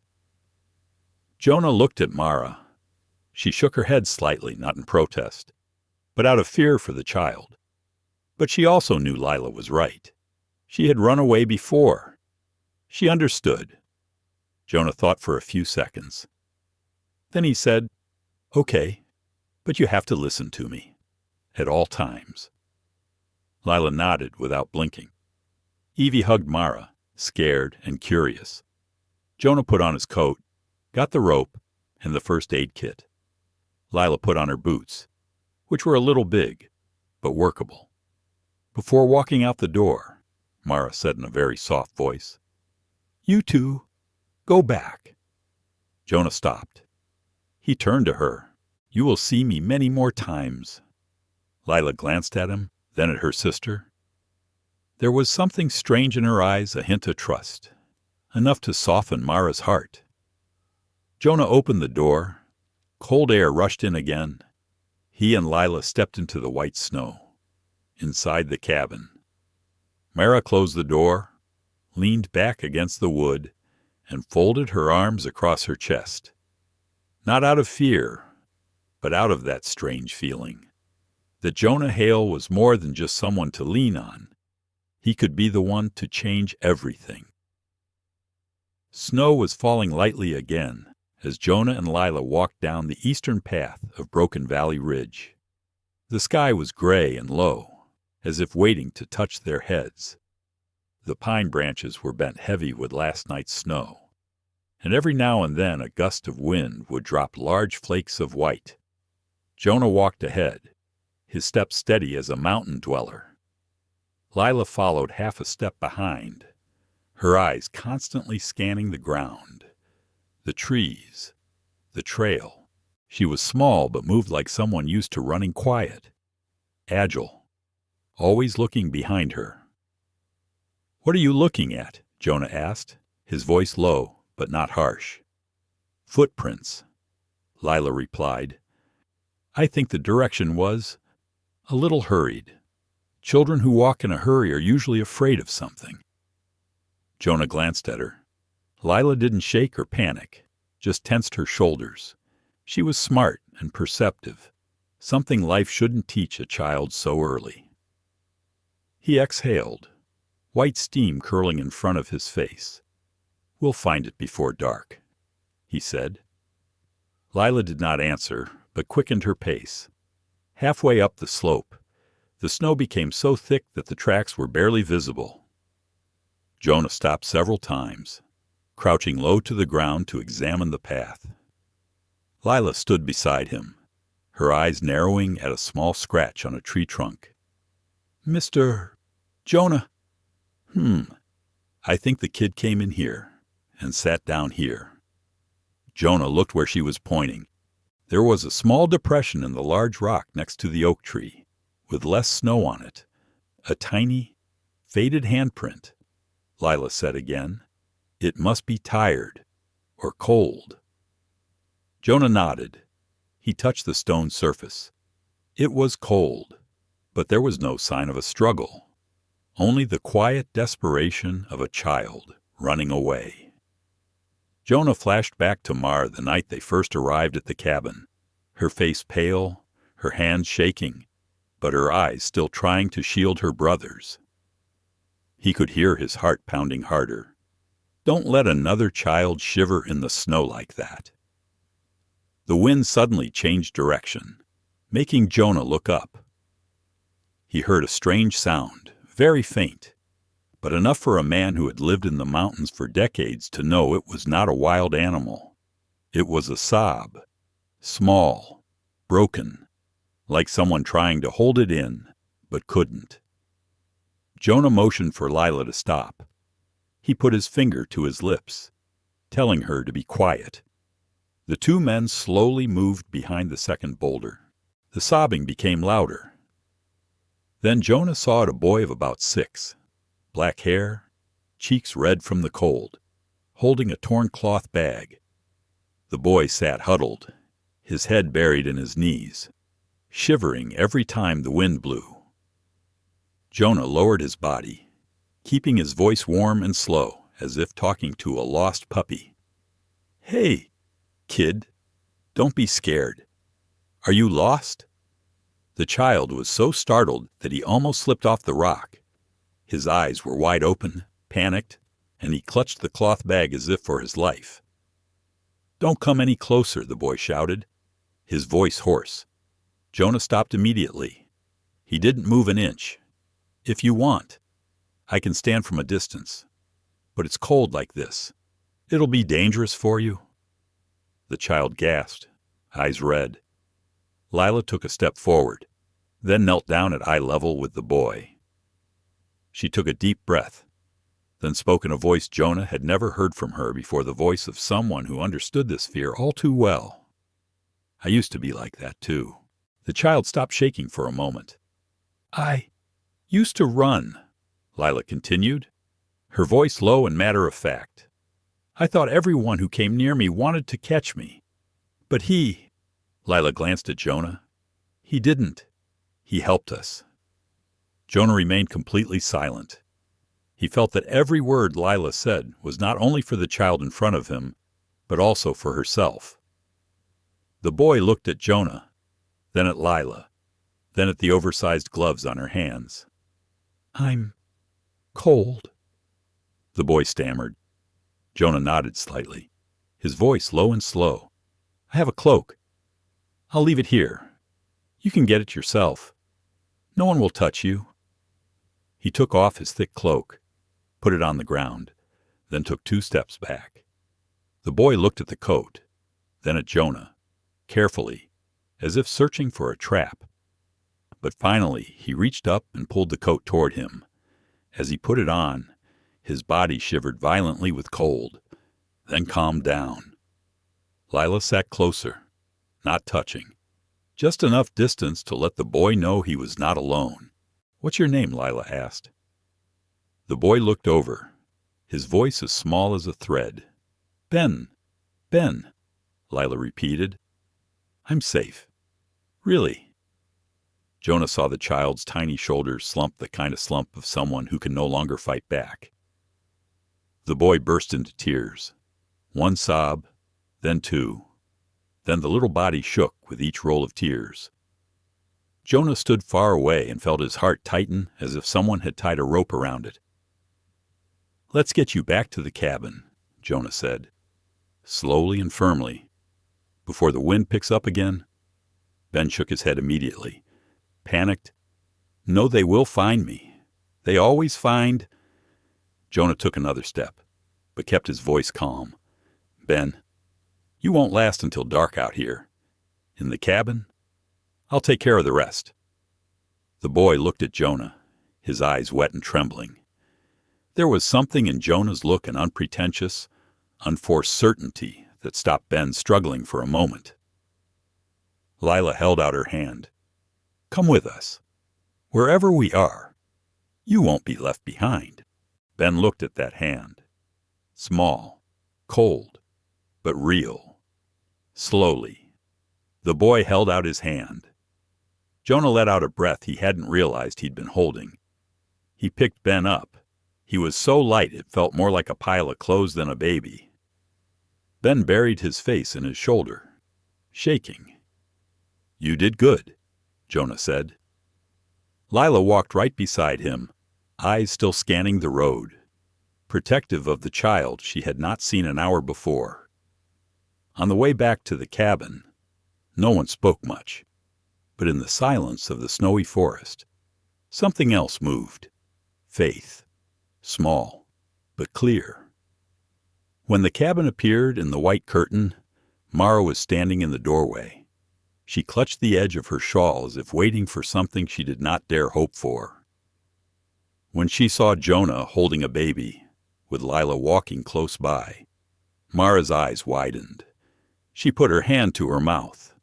Jonah looked at Mara. She shook her head slightly, not in protest, but out of fear for the child. But she also knew Lila was right. She had run away before. She understood. Jonah thought for a few seconds. Then he said, "Okay, but you have to listen to me. At all times." Lila nodded without blinking. Evie hugged Mara, scared and curious. Jonah put on his coat, got the rope, and the first aid kit. Lila put on her boots, which were a little big, but workable. Before walking out the door, Mara said in a very soft voice, "You two, go back." Jonah stopped. He turned to her. "You will see me many more times." Lila glanced at him, then at her sister. There was something strange in her eyes, a hint of trust, enough to soften Mara's heart. Jonah opened the door. Cold air rushed in again. He and Lila stepped into the white snow. Inside the cabin, Mara closed the door, leaned back against the wood, and folded her arms across her chest. Not out of fear, but out of that strange feeling that Jonah Hale was more than just someone to lean on. He could be the one to change everything. Snow was falling lightly again as Jonah and Lila walked down the eastern path of Broken Valley Ridge. The sky was gray and low, as if waiting to touch their heads. The pine branches were bent heavy with last night's snow, and every now and then a gust of wind would drop large flakes of white. Jonah walked ahead, his step steady as a mountain dweller. Lila followed half a step behind, her eyes constantly scanning the ground, the trees, the trail. She was small but moved like someone used to running quiet, agile, always looking behind her. "What are you looking at?" Jonah asked, his voice low but not harsh. "Footprints," Lila replied. "I think the direction was a little hurried. Children who walk in a hurry are usually afraid of something." Jonah glanced at her. Lila didn't shake or panic, just tensed her shoulders. She was smart and perceptive, something life shouldn't teach a child so early. He exhaled, white steam curling in front of his face. "We'll find it before dark," he said. Lila did not answer, but quickened her pace. Halfway up the slope, the snow became so thick that the tracks were barely visible. Jonah stopped several times, crouching low to the ground to examine the path. Lila stood beside him, her eyes narrowing at a small scratch on a tree trunk. "Mr. Jonah." "I think the kid came in here and sat down here." Jonah looked where she was pointing. There was a small depression in the large rock next to the oak tree, with less snow on it. A tiny, faded handprint. Lila said again, "It must be tired or cold." Jonah nodded. He touched the stone surface. It was cold, but there was no sign of a struggle, only the quiet desperation of a child running away. Jonah flashed back to Mara the night they first arrived at the cabin, her face pale, her hands shaking, but her eyes still trying to shield her brother's. He could hear his heart pounding harder. Don't let another child shiver in the snow like that. The wind suddenly changed direction, making Jonah look up. He heard a strange sound, very faint, but enough for a man who had lived in the mountains for decades to know it was not a wild animal. It was a sob, small, broken, like someone trying to hold it in, but couldn't. Jonah motioned for Lila to stop. He put his finger to his lips, telling her to be quiet. The two men slowly moved behind the second boulder. The sobbing became louder. Then Jonah saw a boy of about 6, black hair, cheeks red from the cold, holding a torn cloth bag. The boy sat huddled, his head buried in his knees, shivering every time the wind blew. Jonah lowered his body, keeping his voice warm and slow, as if talking to a lost puppy. "Hey, kid, don't be scared. Are you lost?" The child was so startled that he almost slipped off the rock. His eyes were wide open, panicked, and he clutched the cloth bag as if for his life. "Don't come any closer," the boy shouted, his voice hoarse. Jonah stopped immediately. He didn't move an inch. "If you want, I can stand from a distance. But it's cold like this. It'll be dangerous for you." The child gasped, eyes red. Lila took a step forward, then knelt down at eye level with the boy. She took a deep breath, then spoke in a voice Jonah had never heard from her before, the voice of someone who understood this fear all too well. "I used to be like that, too." The child stopped shaking for a moment. "I used to run," Lila continued, her voice low and matter-of-fact. "I thought everyone who came near me wanted to catch me. But he," Lila glanced at Jonah, "he didn't. He helped us." Jonah remained completely silent. He felt that every word Lila said was not only for the child in front of him, but also for herself. The boy looked at Jonah, then at Lila, then at the oversized gloves on her hands. "I'm cold," the boy stammered. Jonah nodded slightly, his voice low and slow. "I have a cloak. I'll leave it here. You can get it yourself. No one will touch you." He took off his thick cloak, put it on the ground, then took 2 steps back. The boy looked at the coat, then at Jonah, carefully, as if searching for a trap. But finally he reached up and pulled the coat toward him. As he put it on, his body shivered violently with cold, then calmed down. Lila sat closer, not touching, just enough distance to let the boy know he was not alone. "What's your name?" Lila asked. The boy looked over, his voice as small as a thread. Ben, Lila repeated. "I'm safe. Really." Jonah saw the child's tiny shoulders slump, the kind of slump of someone who can no longer fight back. The boy burst into tears. 1 sob, then 2. Then the little body shook with each roll of tears. Jonah stood far away and felt his heart tighten as if someone had tied a rope around it. "Let's get you back to the cabin," Jonah said, slowly and firmly. "Before the wind picks up again." Ben shook his head immediately, panicked. "No, they will find me. They always find—" Jonah took another step, but kept his voice calm. "Ben, you won't last until dark out here. In the cabin, I'll take care of the rest." The boy looked at Jonah, his eyes wet and trembling. There was something in Jonah's look, an unpretentious, unforced certainty that stopped Ben struggling for a moment. Lila held out her hand. "Come with us. Wherever we are, you won't be left behind." Ben looked at that hand. Small, cold, but real. Slowly, the boy held out his hand. Jonah let out a breath he hadn't realized he'd been holding. He picked Ben up. He was so light it felt more like a pile of clothes than a baby. Ben buried his face in his shoulder, shaking. "You did good," Jonah said. Lila walked right beside him, eyes still scanning the road, protective of the child she had not seen an hour before. On the way back to the cabin, no one spoke much, but in the silence of the snowy forest, something else moved. Faith. Small, but clear. When the cabin appeared in the white curtain, Mara was standing in the doorway. She clutched the edge of her shawl as if waiting for something she did not dare hope for. When she saw Jonah holding a baby, with Lila walking close by, Mara's eyes widened. She put her hand to her mouth.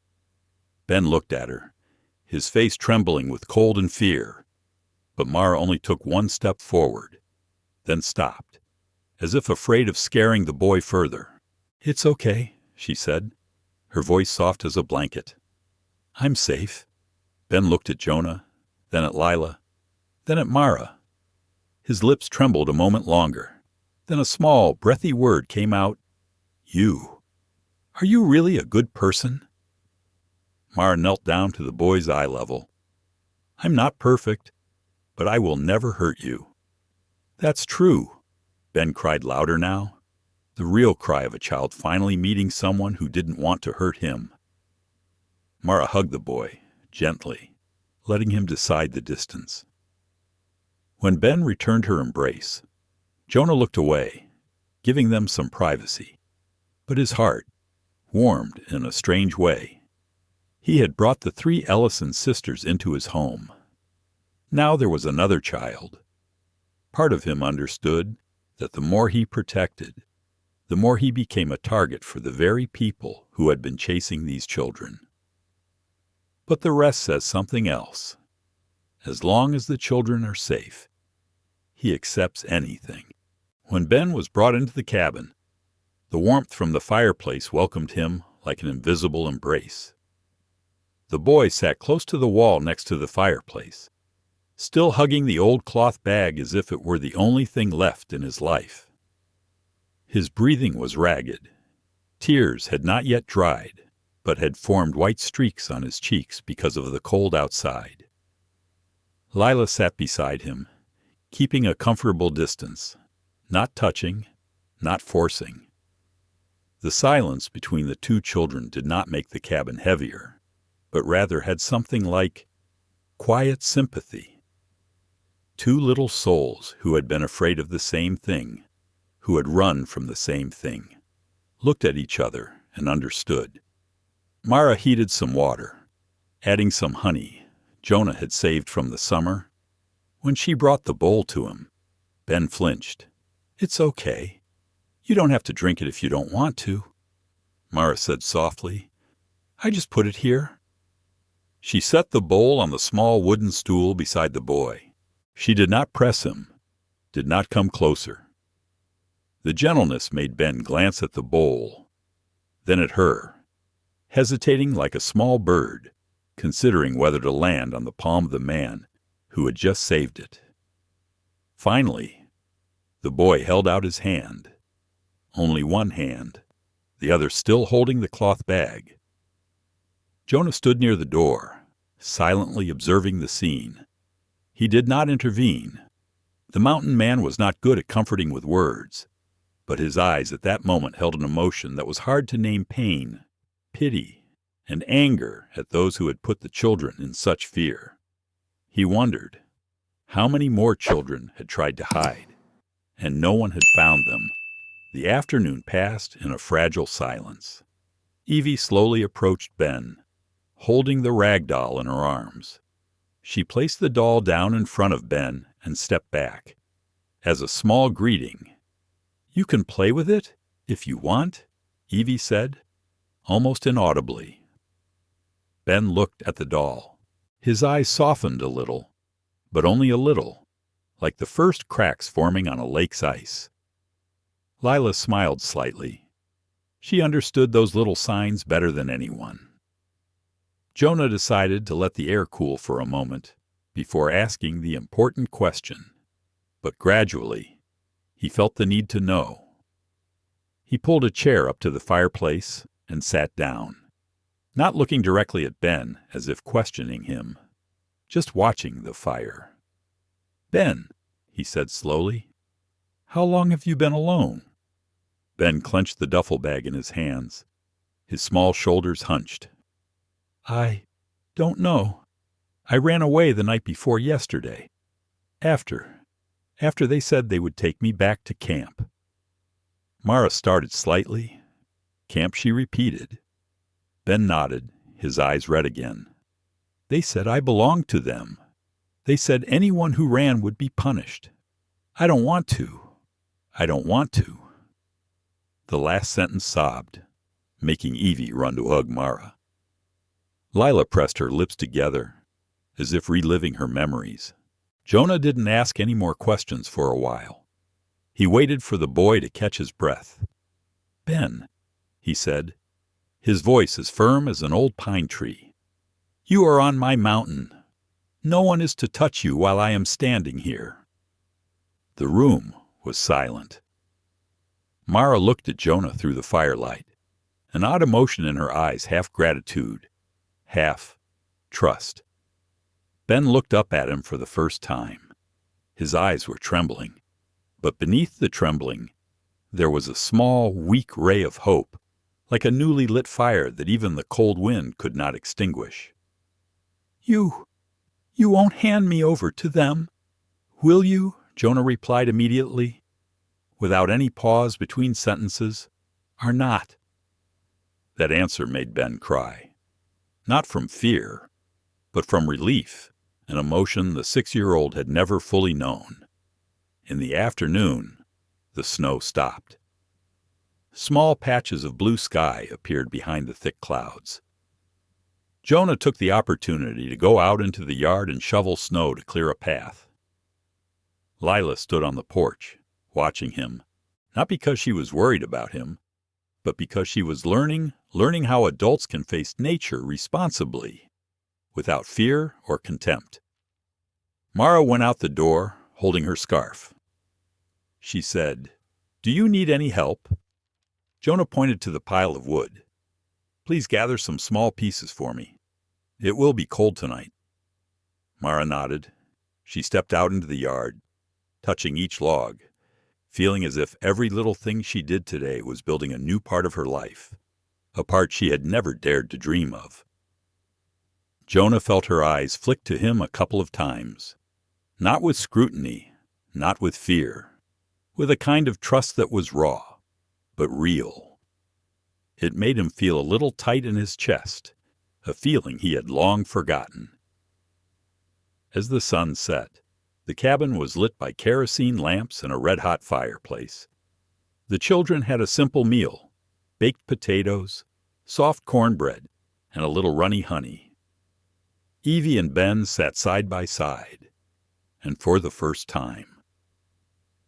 Ben looked at her, his face trembling with cold and fear, but Mara only took 1 step forward, then stopped, as if afraid of scaring the boy further. "It's okay," she said, her voice soft as a blanket. "I'm safe." Ben looked at Jonah, then at Lila, then at Mara. His lips trembled a moment longer. Then a small, breathy word came out. "You. Are you really a good person?" Mara knelt down to the boy's eye level. "I'm not perfect, but I will never hurt you." "That's true," Ben cried louder now. the real cry of a child finally meeting someone who didn't want to hurt him. Mara hugged the boy, gently, letting him decide the distance. When Ben returned her embrace, Jonah looked away, giving them some privacy. But his heart warmed in a strange way. He had brought the 3 Ellison sisters into his home. Now there was another child. Part of him understood that the more he protected, the more he became a target for the very people who had been chasing these children. But the rest says something else. As long as the children are safe, he accepts anything. When Ben was brought into the cabin, the warmth from the fireplace welcomed him like an invisible embrace. The boy sat close to the wall next to the fireplace, still hugging the old cloth bag as if it were the only thing left in his life. His breathing was ragged. Tears had not yet dried, but had formed white streaks on his cheeks because of the cold outside. Lila sat beside him, keeping a comfortable distance, not touching, not forcing. The silence between the 2 children did not make the cabin heavier, but rather had something like quiet sympathy. 2 little souls who had been afraid of the same thing, who had run from the same thing, looked at each other and understood. Mara heated some water, adding some honey Jonah had saved from the summer. When she brought the bowl to him, Ben flinched. "It's okay. You don't have to drink it if you don't want to," Mara said softly. "I just put it here." She set the bowl on the small wooden stool beside the boy. She did not press him, did not come closer. The gentleness made Ben glance at the bowl, then at her, hesitating like a small bird, considering whether to land on the palm of the man who had just saved it. Finally, the boy held out his hand, only one hand, the other still holding the cloth bag. Jonah stood near the door, silently observing the scene. He did not intervene. The mountain man was not good at comforting with words, but his eyes at that moment held an emotion that was hard to name: pain, pity, and anger at those who had put the children in such fear. He wondered how many more children had tried to hide, and no one had found them. The afternoon passed in a fragile silence. Evie slowly approached Ben, holding the rag doll in her arms. She placed the doll down in front of Ben and stepped back. As a small greeting, "You can play with it if you want," Evie said, almost inaudibly. Ben looked at the doll. His eyes softened a little, but only a little, like the first cracks forming on a lake's ice. Lila smiled slightly. She understood those little signs better than anyone. Jonah decided to let the air cool for a moment before asking the important question, but gradually he felt the need to know. He pulled a chair up to the fireplace and sat down, not looking directly at Ben as if questioning him, just watching the fire. "Ben," he said slowly, "how long have you been alone?" Ben clenched the duffel bag in his hands, his small shoulders hunched. "I don't know. I ran away the night before yesterday, after they said they would take me back to camp." Mara started slightly. "Camp," she repeated. Ben nodded, his eyes red again. "They said I belonged to them. They said anyone who ran would be punished. I don't want to. I don't want to." The last sentence sobbed, making Evie run to hug Mara. Lila pressed her lips together, as if reliving her memories. Jonah didn't ask any more questions for a while. He waited for the boy to catch his breath. "Ben," he said, his voice as firm as an old pine tree, "you are on my mountain. No one is to touch you while I am standing here." The room was silent. Mara looked at Jonah through the firelight, an odd emotion in her eyes, half gratitude, half trust. Ben looked up at him for the first time. His eyes were trembling, but beneath the trembling, There was a small, weak ray of hope, like a newly lit fire that even the cold wind could not extinguish. You won't hand me over to them, will you? Jonah replied immediately, without any pause between sentences. Are not. That answer made Ben cry. Not from fear, but from relief, an emotion the 6-year-old had never fully known. In the afternoon, the snow stopped. Small patches of blue sky appeared behind the thick clouds. Jonah took the opportunity to go out into the yard and shovel snow to clear a path. Lila stood on the porch, watching him, not because she was worried about him, but because she was learning how adults can face nature responsibly, without fear or contempt. Mara went out the door, holding her scarf. She said, "Do you need any help?" Jonah pointed to the pile of wood. "Please gather some small pieces for me. It will be cold tonight." Mara nodded. She stepped out into the yard, touching each log, feeling as if every little thing she did today was building a new part of her life, a part she had never dared to dream of. Jonah felt her eyes flick to him a couple of times, not with scrutiny, not with fear, with a kind of trust that was raw, but real. It made him feel a little tight in his chest, a feeling he had long forgotten. As the sun set, the cabin was lit by kerosene lamps and a red-hot fireplace. The children had a simple meal, baked potatoes, soft cornbread, and a little runny honey. Evie and Ben sat side by side, and for the first time.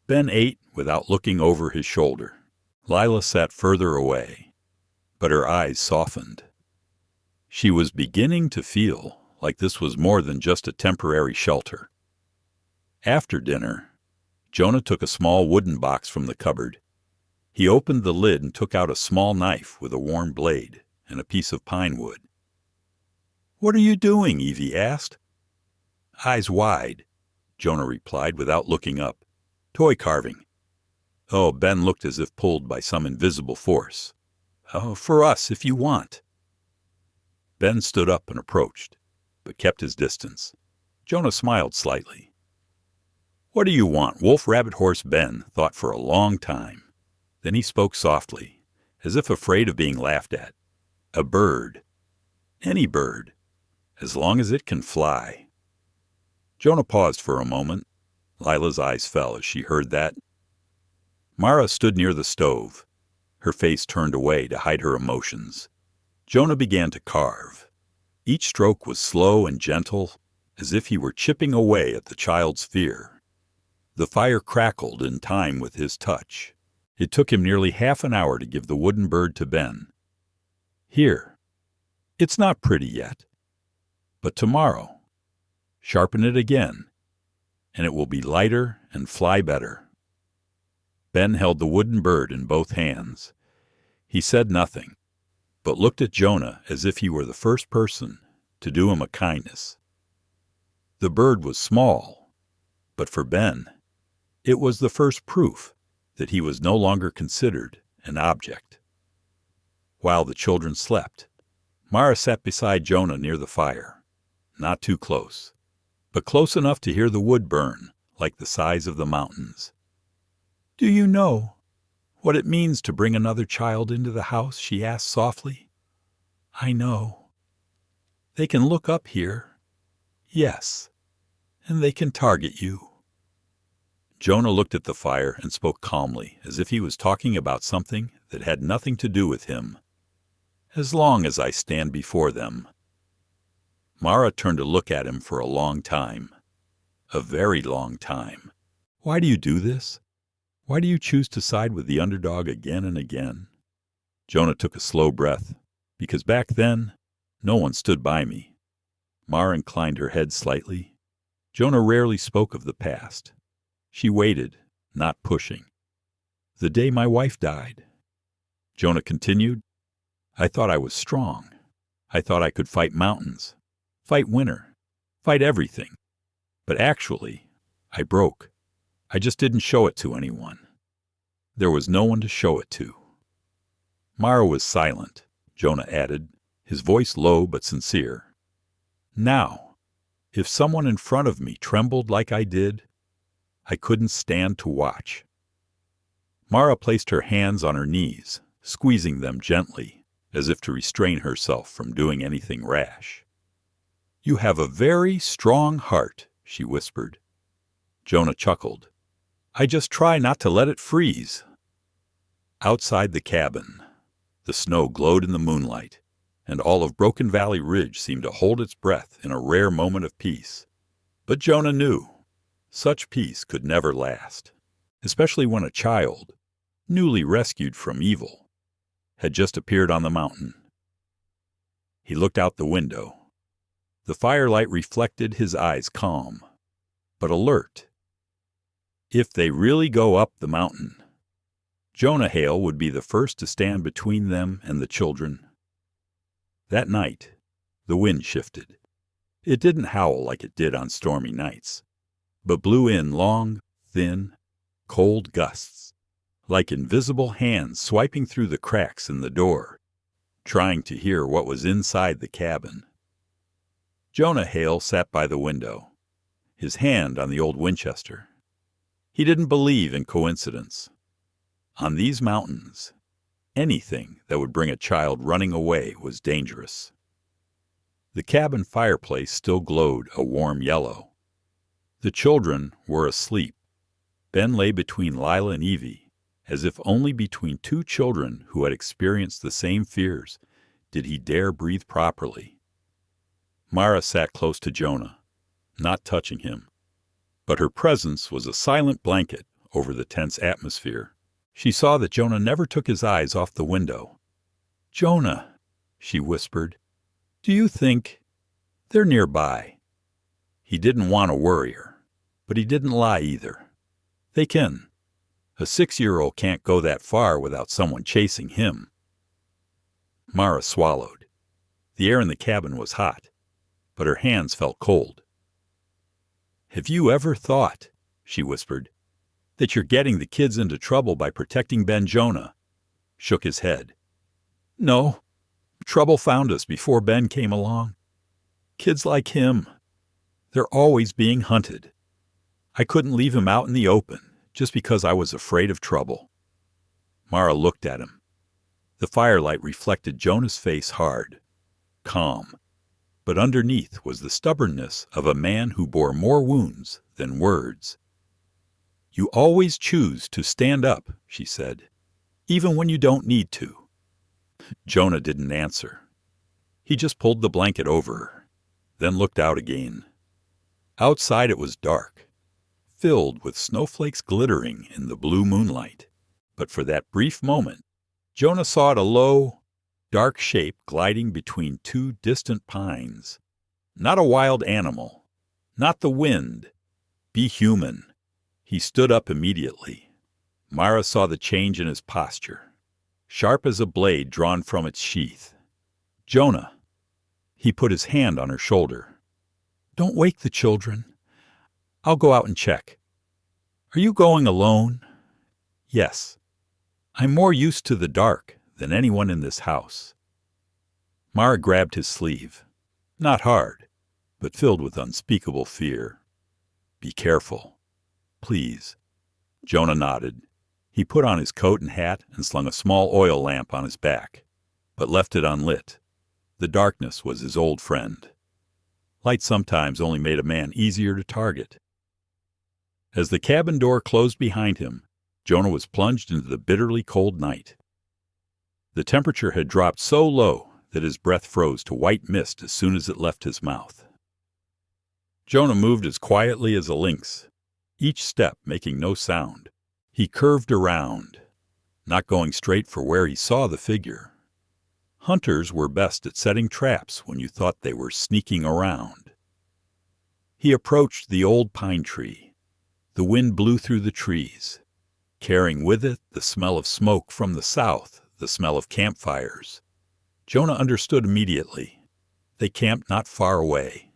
Ben ate without looking over his shoulder. Lila sat further away, but her eyes softened. She was beginning to feel like this was more than just a temporary shelter. After dinner, Jonah took a small wooden box from the cupboard. He opened the lid and took out a small knife with a worn blade and a piece of pine wood. "What are you doing?" Evie asked. "Eyes wide," Jonah replied without looking up. "Toy carving." Oh, Ben looked as if pulled by some invisible force. "Oh, for us, if you want." Ben stood up and approached, but kept his distance. Jonah smiled slightly. "What do you want, Wolf Rabbit Horse?" Ben thought for a long time. Then he spoke softly, as if afraid of being laughed at. "A bird. Any bird, as long as it can fly." Jonah paused for a moment. Lila's eyes fell as she heard that. Mara stood near the stove, her face turned away to hide her emotions. Jonah began to carve. Each stroke was slow and gentle, as if he were chipping away at the child's fear. The fire crackled in time with his touch. It took him nearly half an hour to give the wooden bird to Ben. "Here. It's not pretty yet. But tomorrow, sharpen it again, and it will be lighter and fly better." Ben held the wooden bird in both hands. He said nothing, but looked at Jonah as if he were the first person to do him a kindness. The bird was small, but for Ben, it was the first proof that he was no longer considered an object. While the children slept, Mara sat beside Jonah near the fire, not too close, but close enough to hear the wood burn like the size of the mountains. "Do you know what it means to bring another child into the house?" she asked softly. "I know. They can look up here. Yes, and they can target you." Jonah looked at the fire and spoke calmly, as if he was talking about something that had nothing to do with him. "As long as I stand before them." Mara turned to look at him for a long time. A very long time. "Why do you do this? Why do you choose to side with the underdog again and again?" Jonah took a slow breath. "Because back then, no one stood by me." Mara inclined her head slightly. Jonah rarely spoke of the past. She waited, not pushing. "The day my wife died," Jonah continued, "I thought I was strong. I thought I could fight mountains, fight winter, fight everything. But actually, I broke. I just didn't show it to anyone." There was no one to show it to. Mara was silent, Jonah added, his voice low but sincere. Now, if someone in front of me trembled like I did, I couldn't stand to watch. Mara placed her hands on her knees, squeezing them gently, as if to restrain herself from doing anything rash. "You have a very strong heart," she whispered. Jonah chuckled. "I just try not to let it freeze." Outside the cabin, the snow glowed in the moonlight, and all of Broken Valley Ridge seemed to hold its breath in a rare moment of peace. But Jonah knew such peace could never last, especially when a child, newly rescued from evil, had just appeared on the mountain. He looked out the window. The firelight reflected his eyes calm, but alert. If they really go up the mountain, Jonah Hale would be the first to stand between them and the children. That night, the wind shifted. It didn't howl like it did on stormy nights, but blew in long, thin, cold gusts, like invisible hands swiping through the cracks in the door, trying to hear what was inside the cabin. Jonah Hale sat by the window, his hand on the old Winchester. He didn't believe in coincidence. On these mountains, anything that would bring a child running away was dangerous. The cabin fireplace still glowed a warm yellow. The children were asleep. Ben lay between Lila and Evie, as if only between two children who had experienced the same fears did he dare breathe properly. Mara sat close to Jonah, not touching him, but her presence was a silent blanket over the tense atmosphere. She saw that Jonah never took his eyes off the window. "Jonah," she whispered, "do you think they're nearby?" He didn't want to worry her, but he didn't lie either. They can. A 6-year-old can't go that far without someone chasing him. Mara swallowed. The air in the cabin was hot, but her hands felt cold. "Have you ever thought," she whispered, "that you're getting the kids into trouble by protecting Ben?" Jonah shook his head. "No. Trouble found us before Ben came along. Kids like him, they're always being hunted. I couldn't leave him out in the open just because I was afraid of trouble." Mara looked at him. The firelight reflected Jonah's face hard, calm, but underneath was the stubbornness of a man who bore more wounds than words. "You always choose to stand up," she said, "even when you don't need to." Jonah didn't answer. He just pulled the blanket over her, then looked out again. Outside it was dark, filled with snowflakes glittering in the blue moonlight. But for that brief moment, Jonah saw a low, dark shape gliding between two distant pines. Not a wild animal, not the wind. Be human. He stood up immediately. Mara saw the change in his posture, sharp as a blade drawn from its sheath. "Jonah." He put his hand on her shoulder. "Don't wake the children. I'll go out and check." "Are you going alone?" "Yes. I'm more used to the dark than anyone in this house." Mara grabbed his sleeve. Not hard, but filled with unspeakable fear. "Be careful. Please." Jonah nodded. He put on his coat and hat and slung a small oil lamp on his back, but left it unlit. The darkness was his old friend. Light sometimes only made a man easier to target. As the cabin door closed behind him, Jonah was plunged into the bitterly cold night. The temperature had dropped so low that his breath froze to white mist as soon as it left his mouth. Jonah moved as quietly as a lynx, each step making no sound. He curved around, not going straight for where he saw the figure. Hunters were best at setting traps when you thought they were sneaking around. He approached the old pine tree. The wind blew through the trees, carrying with it the smell of smoke from the south, the smell of campfires. Jonah understood immediately. They camped not far away.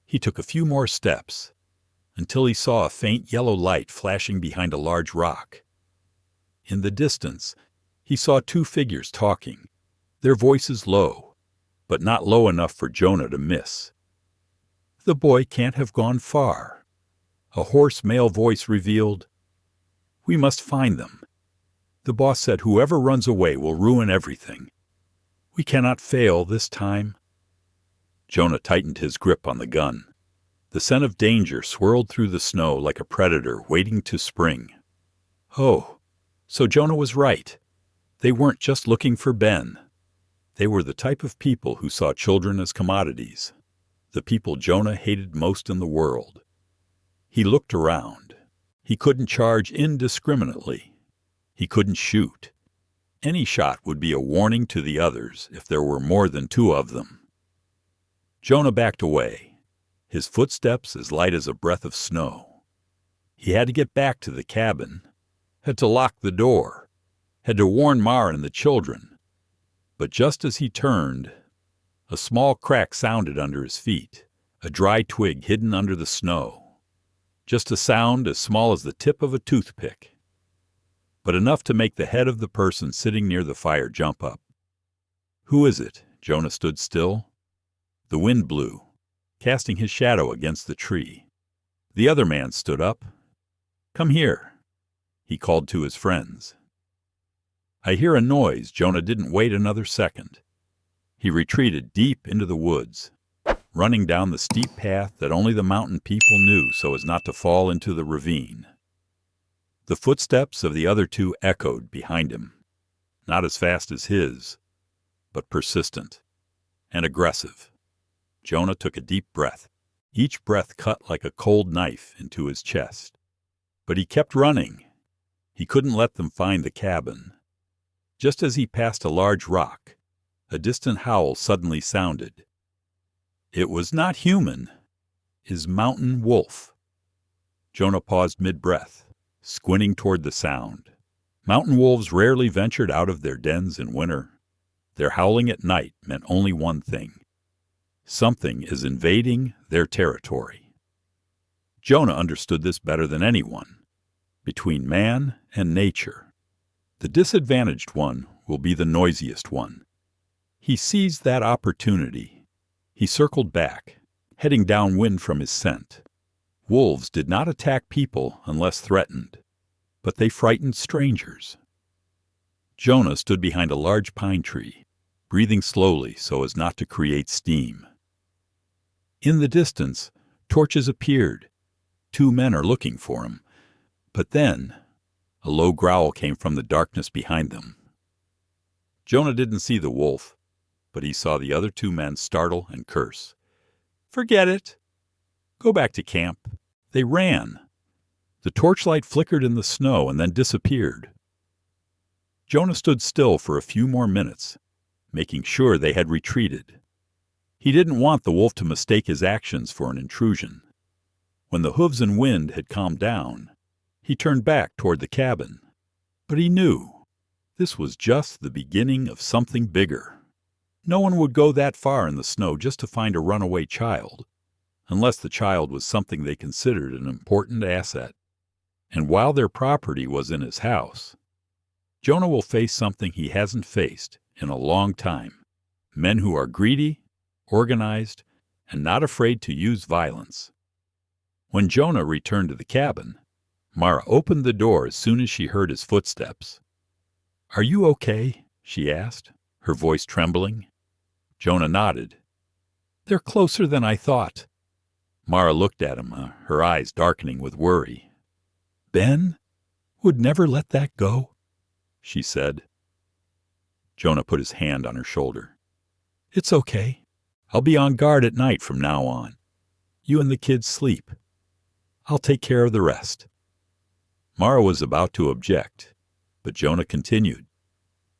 He took a few more steps, until he saw a faint yellow light flashing behind a large rock. In the distance, he saw two figures talking, their voices low, but not low enough for Jonah to miss. "The boy can't have gone far," a hoarse male voice revealed. "We must find them. The boss said whoever runs away will ruin everything. We cannot fail this time." Jonah tightened his grip on the gun. The scent of danger swirled through the snow like a predator waiting to spring. Oh, so Jonah was right. They weren't just looking for Ben. They were the type of people who saw children as commodities, the people Jonah hated most in the world. He looked around. He couldn't charge indiscriminately. He couldn't shoot. Any shot would be a warning to the others if there were more than two of them. Jonah backed away, his footsteps as light as a breath of snow. He had to get back to the cabin, had to lock the door, had to warn Mara and the children. But just as he turned, a small crack sounded under his feet, a dry twig hidden under the snow. Just a sound as small as the tip of a toothpick, but enough to make the head of the person sitting near the fire jump up. "Who is it?" Jonah stood still. The wind blew, casting his shadow against the tree. The other man stood up. "Come here," he called to his friends. "I hear a noise." Jonah didn't wait another second. He retreated deep into the woods, running down the steep path that only the mountain people knew so as not to fall into the ravine. The footsteps of the other two echoed behind him, not as fast as his, but persistent and aggressive. Jonah took a deep breath. Each breath cut like a cold knife into his chest. But he kept running. He couldn't let them find the cabin. Just as he passed a large rock, a distant howl suddenly sounded. It was not human. His mountain wolf. Jonah paused mid-breath, squinting toward the sound. Mountain wolves rarely ventured out of their dens in winter. Their howling at night meant only one thing. Something is invading their territory. Jonah understood this better than anyone. Between man and nature, the disadvantaged one will be the noisiest one. He seized that opportunity. He circled back, heading downwind from his scent. Wolves did not attack people unless threatened, but they frightened strangers. Jonah stood behind a large pine tree, breathing slowly so as not to create steam. In the distance, torches appeared. Two men are looking for him. But then, a low growl came from the darkness behind them. Jonah didn't see the wolf, but he saw the other two men startle and curse. "Forget it. Go back to camp." They ran. The torchlight flickered in the snow and then disappeared. Jonah stood still for a few more minutes, making sure they had retreated. He didn't want the wolf to mistake his actions for an intrusion. When the hooves and wind had calmed down, he turned back toward the cabin. But he knew this was just the beginning of something bigger. No one would go that far in the snow just to find a runaway child, unless the child was something they considered an important asset. And while their property was in his house, Jonah will face something he hasn't faced in a long time. Men who are greedy, organized, and not afraid to use violence. When Jonah returned to the cabin, Mara opened the door as soon as she heard his footsteps. "Are you okay?" she asked, her voice trembling. Jonah nodded. "They're closer than I thought." Mara looked at him, her eyes darkening with worry. "Ben would never let that go," she said. Jonah put his hand on her shoulder. "It's okay. I'll be on guard at night from now on. You and the kids sleep. I'll take care of the rest." Mara was about to object, but Jonah continued.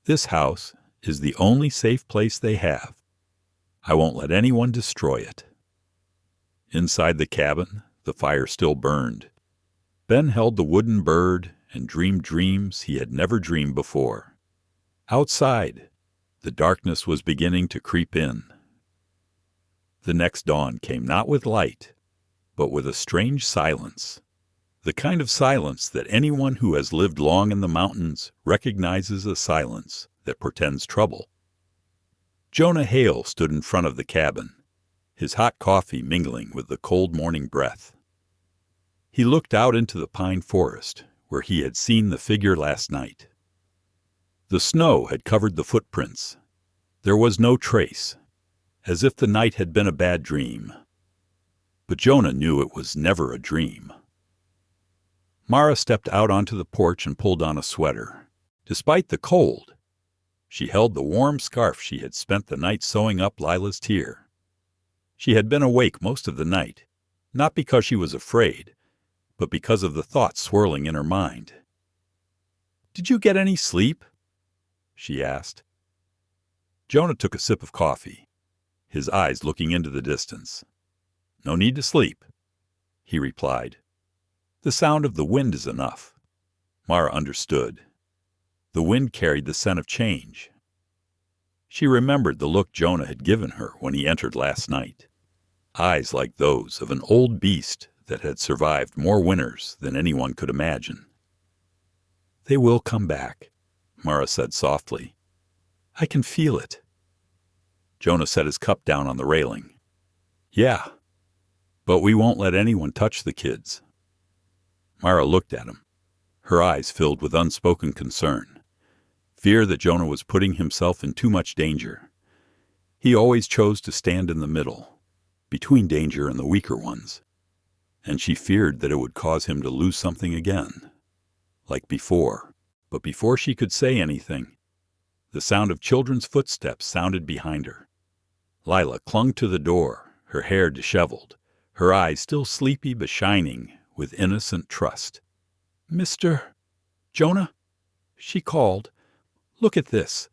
"This house is the only safe place they have. I won't let anyone destroy it." Inside the cabin, the fire still burned. Ben held the wooden bird and dreamed dreams he had never dreamed before. Outside, the darkness was beginning to creep in. The next dawn came not with light, but with a strange silence. The kind of silence that anyone who has lived long in the mountains recognizes, a silence that portends trouble. Jonah Hale stood in front of the cabin, his hot coffee mingling with the cold morning breath. He looked out into the pine forest, where he had seen the figure last night. The snow had covered the footprints. There was no trace, as if the night had been a bad dream. But Jonah knew it was never a dream. Mara stepped out onto the porch and pulled on a sweater. Despite the cold, she held the warm scarf she had spent the night sewing up Lila's tear. She had been awake most of the night, not because she was afraid, but because of the thoughts swirling in her mind. "Did you get any sleep?" she asked. Jonah took a sip of coffee, his eyes looking into the distance. "No need to sleep," he replied. "The sound of the wind is enough." Mara understood. The wind carried the scent of change. She remembered the look Jonah had given her when he entered last night. Eyes like those of an old beast that had survived more winters than anyone could imagine. "They will come back," Mara said softly. "I can feel it." Jonah set his cup down on the railing. "Yeah, but we won't let anyone touch the kids." Mara looked at him, her eyes filled with unspoken concern, fear that Jonah was putting himself in too much danger. He always chose to stand in the middle, between danger and the weaker ones, and she feared that it would cause him to lose something again, like before. But before she could say anything, the sound of children's footsteps sounded behind her. Lila clung to the door, her hair disheveled, her eyes still sleepy but shining with innocent trust. "Mr. Jonah?" she called. "Look at this."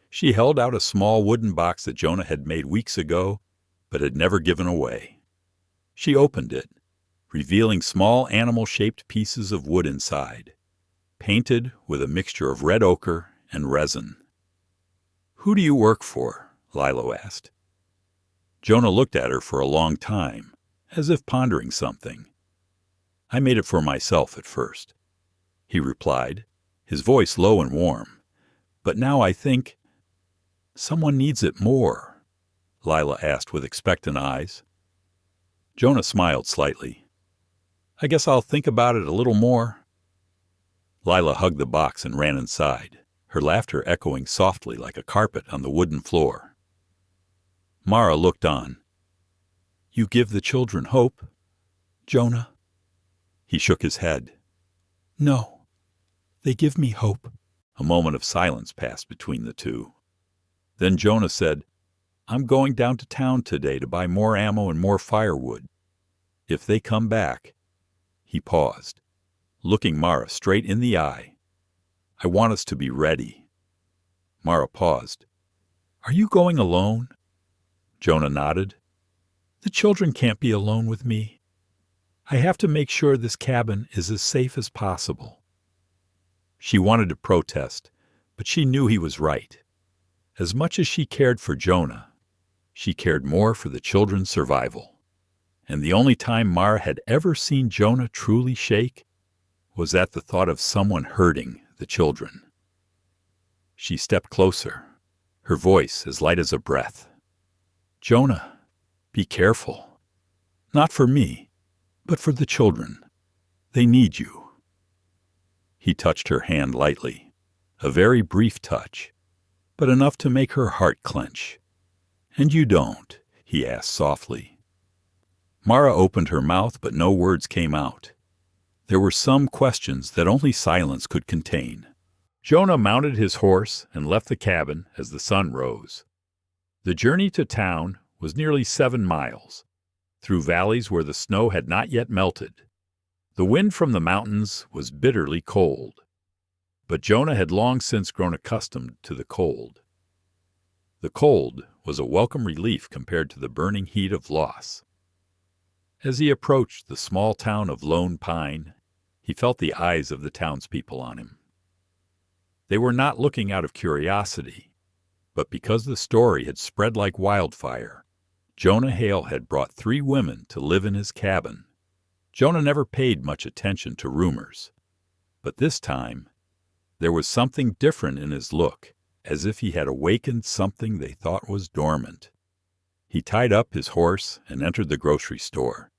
She held out a small wooden box that Jonah had made weeks ago, but had never given away. She opened it, revealing small animal-shaped pieces of wood inside, painted with a mixture of red ochre and resin. "Who do you work for?" Lila asked. Jonah looked at her for a long time, as if pondering something. "I made it for myself at first," he replied, his voice low and warm. "But now I think—" "Someone needs it more?" Lila asked with expectant eyes. Jonah smiled slightly. "I guess I'll think about it a little more." Lila hugged the box and ran inside, her laughter echoing softly like a carpet on the wooden floor. Mara looked on. "You give the children hope, Jonah?" He shook his head. "No, they give me hope." A moment of silence passed between the two. Then Jonah said, "I'm going down to town today to buy more ammo and more firewood. If they come back—" He paused, looking Mara straight in the eye. "I want us to be ready." Mara paused. "Are you going alone?" Jonah nodded. "The children can't be alone with me. I have to make sure this cabin is as safe as possible." She wanted to protest, but she knew he was right. As much as she cared for Jonah, she cared more for the children's survival. And the only time Mara had ever seen Jonah truly shake was at the thought of someone hurting the children. She stepped closer, her voice as light as a breath. "Jonah, be careful. Not for me, but for the children. They need you." He touched her hand lightly, a very brief touch, but enough to make her heart clench. "And you don't?" he asked softly. Mara opened her mouth, but no words came out. There were some questions that only silence could contain. Jonah mounted his horse and left the cabin as the sun rose. The journey to town was nearly 7 miles, through valleys where the snow had not yet melted. The wind from the mountains was bitterly cold, but Jonah had long since grown accustomed to the cold. The cold was a welcome relief compared to the burning heat of loss. As he approached the small town of Lone Pine, he felt the eyes of the townspeople on him. They were not looking out of curiosity, but because the story had spread like wildfire. Jonah Hale had brought 3 women to live in his cabin, Jonah never paid much attention to rumors, but this time there was something different in his look, as if he had awakened something they thought was dormant. He tied up his horse and entered the grocery store.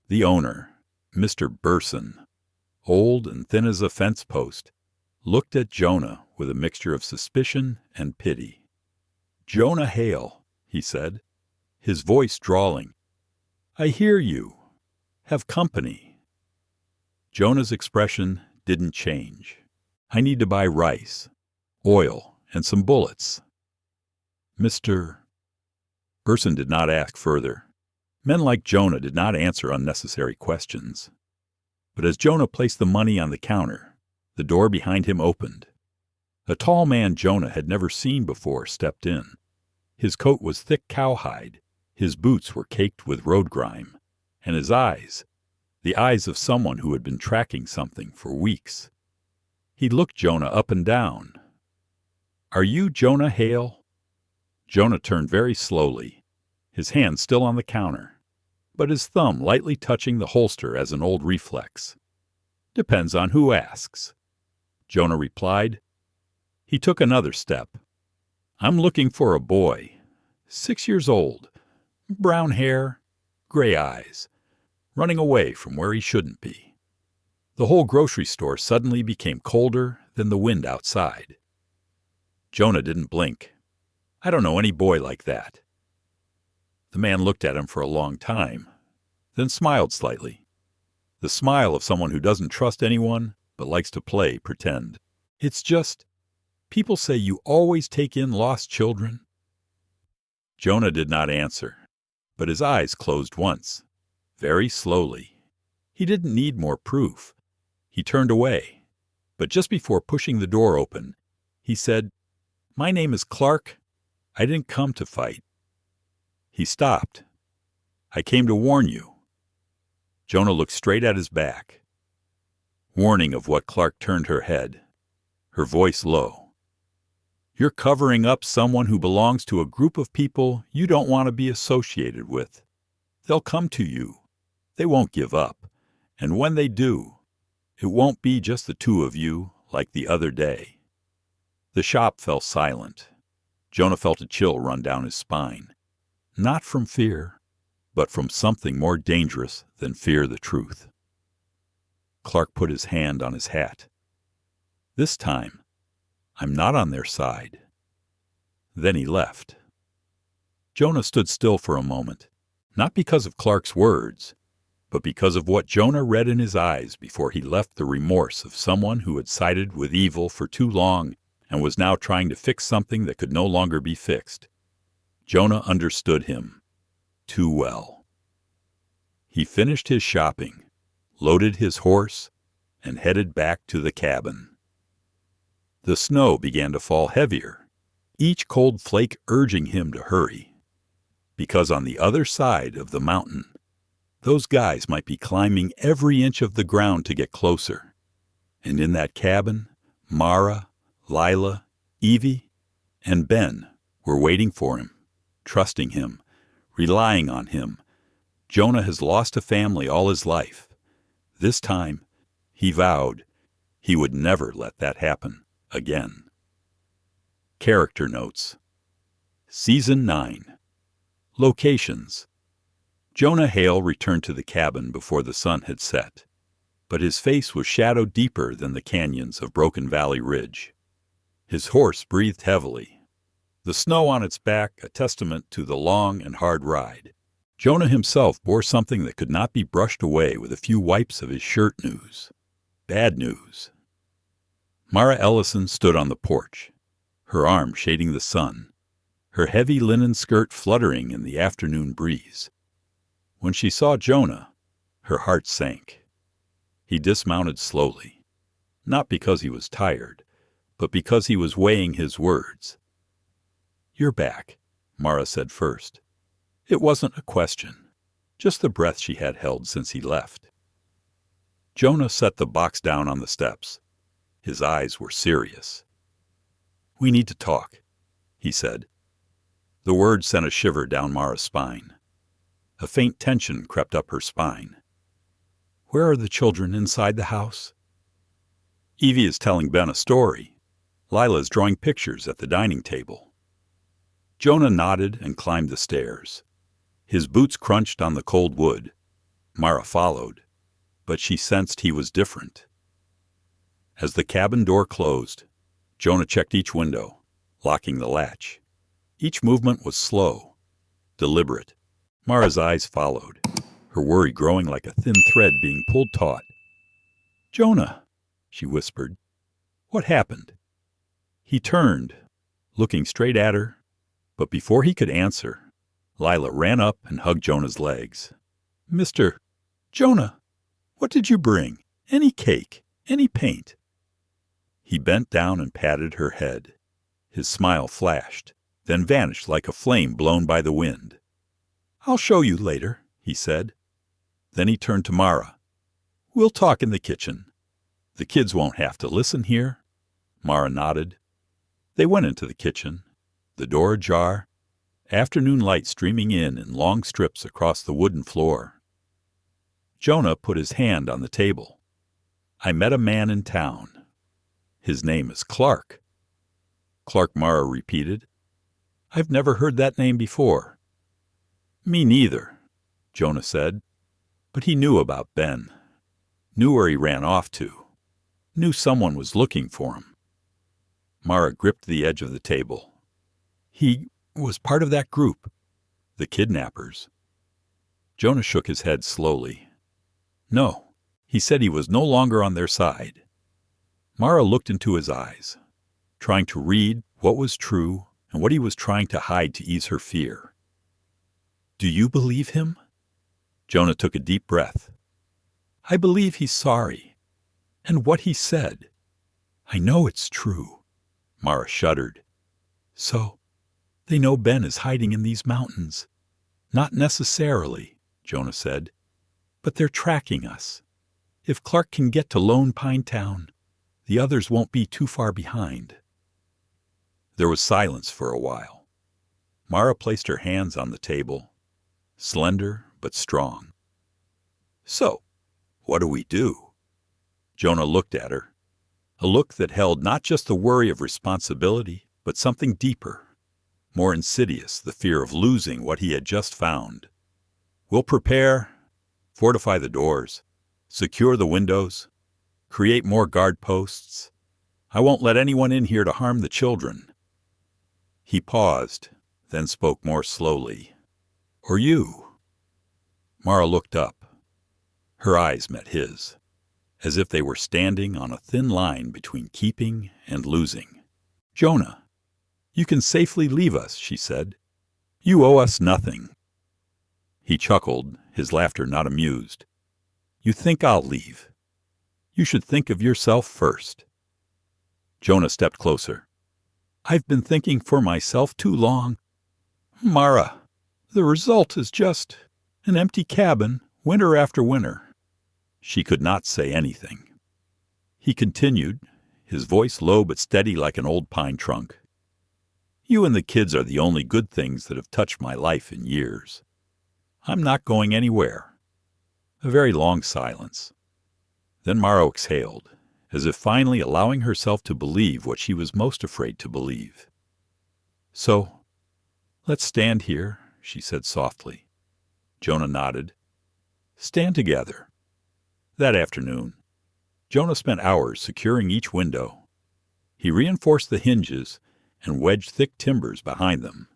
The owner, Mr. Burson, old and thin as a fence post, looked at Jonah with a mixture of suspicion and pity. "Jonah Hale," he said, his voice drawling. "I hear you. Have company." Jonah's expression didn't change. "I need to buy rice, oil, and some bullets." Mr. Burson did not ask further. Men like Jonah did not answer unnecessary questions. But as Jonah placed the money on the counter, the door behind him opened. A tall man Jonah had never seen before stepped in. His coat was thick cowhide, his boots were caked with road grime, and his eyes, the eyes of someone who had been tracking something for weeks. He looked Jonah up and down. "Are you Jonah Hale?" Jonah turned very slowly, his hand still on the counter, but his thumb lightly touching the holster as an old reflex. "Depends on who asks," Jonah replied. He took another step. "I'm looking for a boy, 6 years old, brown hair, gray eyes, running away from where he shouldn't be." The whole grocery store suddenly became colder than the wind outside. Jonah didn't blink. "I don't know any boy like that." The man looked at him for a long time, then smiled slightly. The smile of someone who doesn't trust anyone but likes to play pretend. "It's just, people say you always take in lost children." Jonah did not answer, but his eyes closed once, very slowly. He didn't need more proof. He turned away, but just before pushing the door open, he said, "My name is Clark. I didn't come to fight." He stopped. "I came to warn you." Jonah looked straight at his back. Warning of what Clark turned her head, her voice low. "You're covering up someone who belongs to a group of people you don't want to be associated with. They'll come to you. They won't give up. And when they do, it won't be just the two of you like the other day." The shop fell silent. Jonah felt a chill run down his spine. Not from fear, but from something more dangerous than fear the truth. Clark put his hand on his hat. "This time, I'm not on their side." Then he left. Jonah stood still for a moment, not because of Clark's words, but because of what Jonah read in his eyes before he left the remorse of someone who had sided with evil for too long and was now trying to fix something that could no longer be fixed. Jonah understood him too well. He finished his shopping, loaded his horse, and headed back to the cabin. The snow began to fall heavier, each cold flake urging him to hurry, because on the other side of the mountain, those guys might be climbing every inch of the ground to get closer. And in that cabin, Mara, Lila, Evie, and Ben were waiting for him, trusting him, relying on him. Jonah has lost a family all his life. This time, he vowed he would never let that happen again. Character Notes. Season 9. Locations. Jonah Hale returned to the cabin before the sun had set, but his face was shadowed deeper than the canyons of Broken Valley Ridge. His horse breathed heavily, the snow on its back a testament to the long and hard ride. Jonah himself bore something that could not be brushed away with a few wipes of his shirt news. Bad news. Mara Ellison stood on the porch, her arm shading the sun, her heavy linen skirt fluttering in the afternoon breeze. When she saw Jonah, her heart sank. He dismounted slowly, not because he was tired, but because he was weighing his words. "You're back," Mara said first. It wasn't a question, just the breath she had held since he left. Jonah set the box down on the steps. His eyes were serious. "We need to talk," he said. The words sent a shiver down Mara's spine. A faint tension crept up her spine. Where are the children inside the house? Evie is telling Ben a story. Lila is drawing pictures at the dining table. Jonah nodded and climbed the stairs. His boots crunched on the cold wood. Mara followed, but she sensed he was different. As the cabin door closed, Jonah checked each window, locking the latch. Each movement was slow, deliberate. Mara's eyes followed, her worry growing like a thin thread being pulled taut. "Jonah," she whispered, "what happened?" He turned, looking straight at her, but before he could answer, Lila ran up and hugged Jonah's legs. "Mr. Jonah, what did you bring? Any cake? Any paint?" He bent down and patted her head. His smile flashed, then vanished like a flame blown by the wind. "I'll show you later," he said. Then he turned to Mara. "We'll talk in the kitchen. The kids won't have to listen here." Mara nodded. They went into the kitchen, the door ajar, afternoon light streaming in long strips across the wooden floor. Jonah put his hand on the table. "I met a man in town. His name is Clark." "Clark," Mara repeated. "I've never heard that name before." "Me neither," Jonah said. But he knew about Ben. Knew where he ran off to. Knew someone was looking for him. Mara gripped the edge of the table. "He was part of that group, the kidnappers." Jonah shook his head slowly. "No, he said he was no longer on their side." Mara looked into his eyes, trying to read what was true and what he was trying to hide to ease her fear. "Do you believe him?" Jonah took a deep breath. "I believe he's sorry. And what he said. I know it's true." Mara shuddered. "So, they know Ben is hiding in these mountains." "Not necessarily," Jonah said. "But they're tracking us. If Clark can get to Lone Pine Town, the others won't be too far behind." There was silence for a while. Mara placed her hands on the table, slender but strong. "So, what do we do?" Jonah looked at her, a look that held not just the worry of responsibility, but something deeper, more insidious, the fear of losing what he had just found. "We'll prepare, fortify the doors, secure the windows, create more guard posts. I won't let anyone in here to harm the children." He paused, then spoke more slowly. "Or you?" Mara looked up. Her eyes met his, as if they were standing on a thin line between keeping and losing. "Jonah, you can safely leave us," she said. "You owe us nothing." He chuckled, his laughter not amused. "You think I'll leave? You should think of yourself first." Jonah stepped closer. "I've been thinking for myself too long. Mara, the result is just an empty cabin, winter after winter." She could not say anything. He continued, his voice low but steady like an old pine trunk. "You and the kids are the only good things that have touched my life in years. I'm not going anywhere." A very long silence. Then Mara exhaled, as if finally allowing herself to believe what she was most afraid to believe. "So, let's stand here," she said softly. Jonah nodded. "Stand together." That afternoon, Jonah spent hours securing each window. He reinforced the hinges and wedged thick timbers behind them.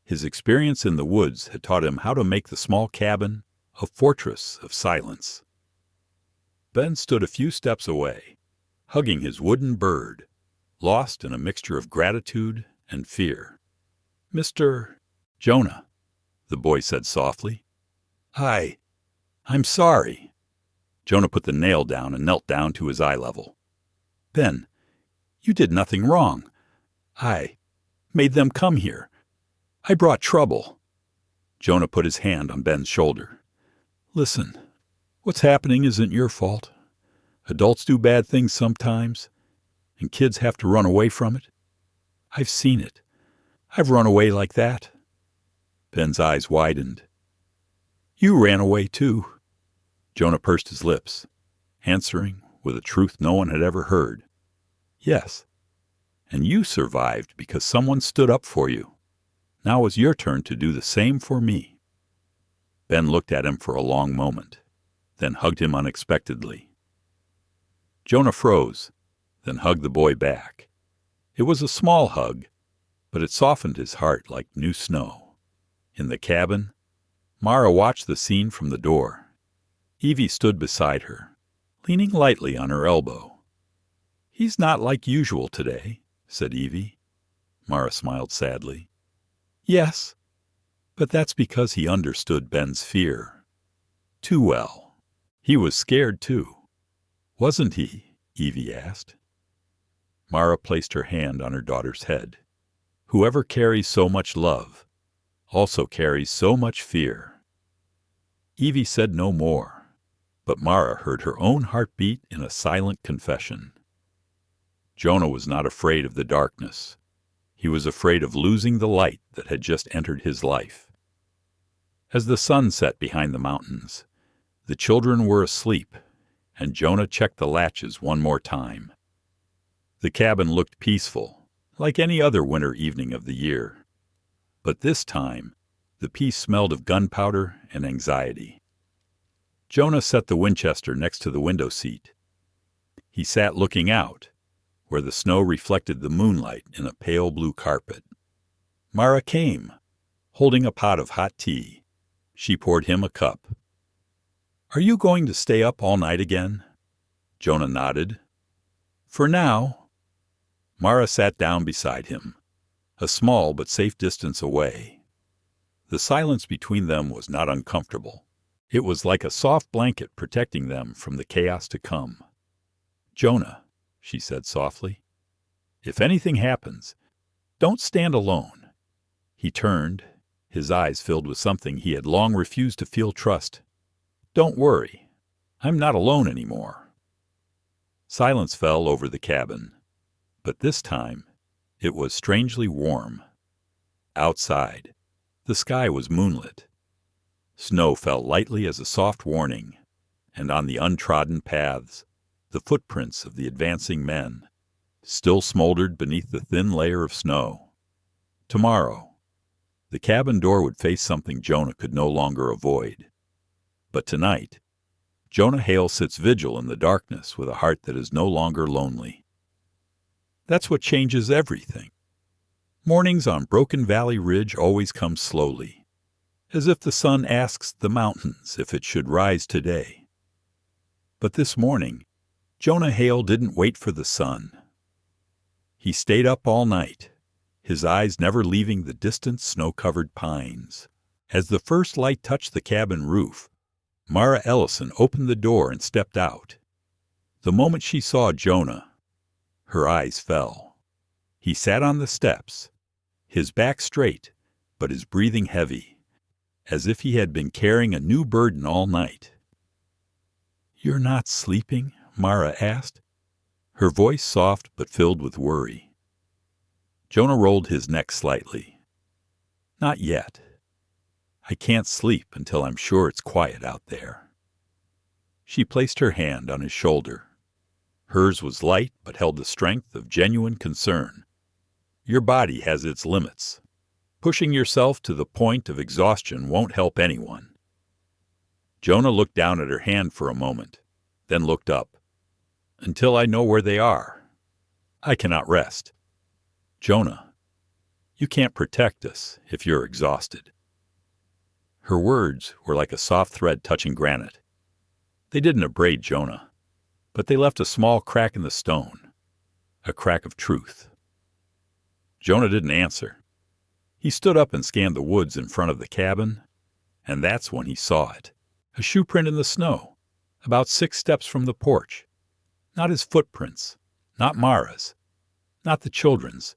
His experience in the woods had taught him how to make the small cabin a fortress of silence. Ben stood a few steps away, hugging his wooden bird, lost in a mixture of gratitude and fear. "Mr. Jonah," the boy said softly. I'm sorry." Jonah put the nail down and knelt down to his eye level. "Ben, you did nothing wrong. I made them come here. I brought trouble." Jonah put his hand on Ben's shoulder. "Listen, what's happening isn't your fault. Adults do bad things sometimes, and kids have to run away from it. I've seen it. I've run away like that." Ben's eyes widened. "You ran away too." Jonah pursed his lips, answering with a truth no one had ever heard. Yes. And you survived because someone stood up for you. Now it's your turn to do the same for me. Ben looked at him for a long moment, then hugged him unexpectedly. Jonah froze, then hugged the boy back. It was a small hug, but it softened his heart like new snow. In the cabin, Mara watched the scene from the door. Evie stood beside her, leaning lightly on her elbow. "He's not like usual today," said Evie. Mara smiled sadly. "Yes, but that's because he understood Ben's fear. Too well. He was scared too. Wasn't he?" Evie asked. Mara placed her hand on her daughter's head. "Whoever carries so much love also carries so much fear." Evie said no more, but Mara heard her own heartbeat in a silent confession. Jonah was not afraid of the darkness. He was afraid of losing the light that had just entered his life. As the sun set behind the mountains, the children were asleep, and Jonah checked the latches one more time. The cabin looked peaceful, like any other winter evening of the year. But this time, the peace smelled of gunpowder and anxiety. Jonah set the Winchester next to the window seat. He sat looking out, where the snow reflected the moonlight in a pale blue carpet. Mara came, holding a pot of hot tea. She poured him a cup. "Are you going to stay up all night again?" Jonah nodded. "For now." Mara sat down beside him, a small but safe distance away. The silence between them was not uncomfortable. It was like a soft blanket protecting them from the chaos to come. "Jonah," she said softly, "if anything happens, don't stand alone." He turned, his eyes filled with something he had long refused to feel trust. "Don't worry. I'm not alone anymore." Silence fell over the cabin, but this time it was strangely warm. Outside, the sky was moonlit. Snow fell lightly as a soft warning, and on the untrodden paths, the footprints of the advancing men still smoldered beneath the thin layer of snow. Tomorrow, the cabin door would face something Jonah could no longer avoid. But tonight, Jonah Hale sits vigil in the darkness with a heart that is no longer lonely. That's what changes everything. Mornings on Broken Valley Ridge always come slowly, as if the sun asks the mountains if it should rise today. But this morning, Jonah Hale didn't wait for the sun. He stayed up all night, his eyes never leaving the distant snow-covered pines. As the first light touched the cabin roof, Mara Ellison opened the door and stepped out. The moment she saw Jonah, her eyes fell. He sat on the steps, his back straight, but his breathing heavy, as if he had been carrying a new burden all night. "You're not sleeping?" Mara asked, her voice soft but filled with worry. Jonah rolled his neck slightly. "Not yet. I can't sleep until I'm sure it's quiet out there." She placed her hand on his shoulder. Hers was light but held the strength of genuine concern. "Your body has its limits. Pushing yourself to the point of exhaustion won't help anyone." Jonah looked down at her hand for a moment, then looked up. "Until I know where they are, I cannot rest." "Jonah, you can't protect us if you're exhausted." Her words were like a soft thread touching granite. They didn't abrade Jonah, but they left a small crack in the stone, a crack of truth. Jonah didn't answer. He stood up and scanned the woods in front of the cabin, and that's when he saw it. A shoe print in the snow, about 6 steps from the porch. Not his footprints, not Mara's, not the children's.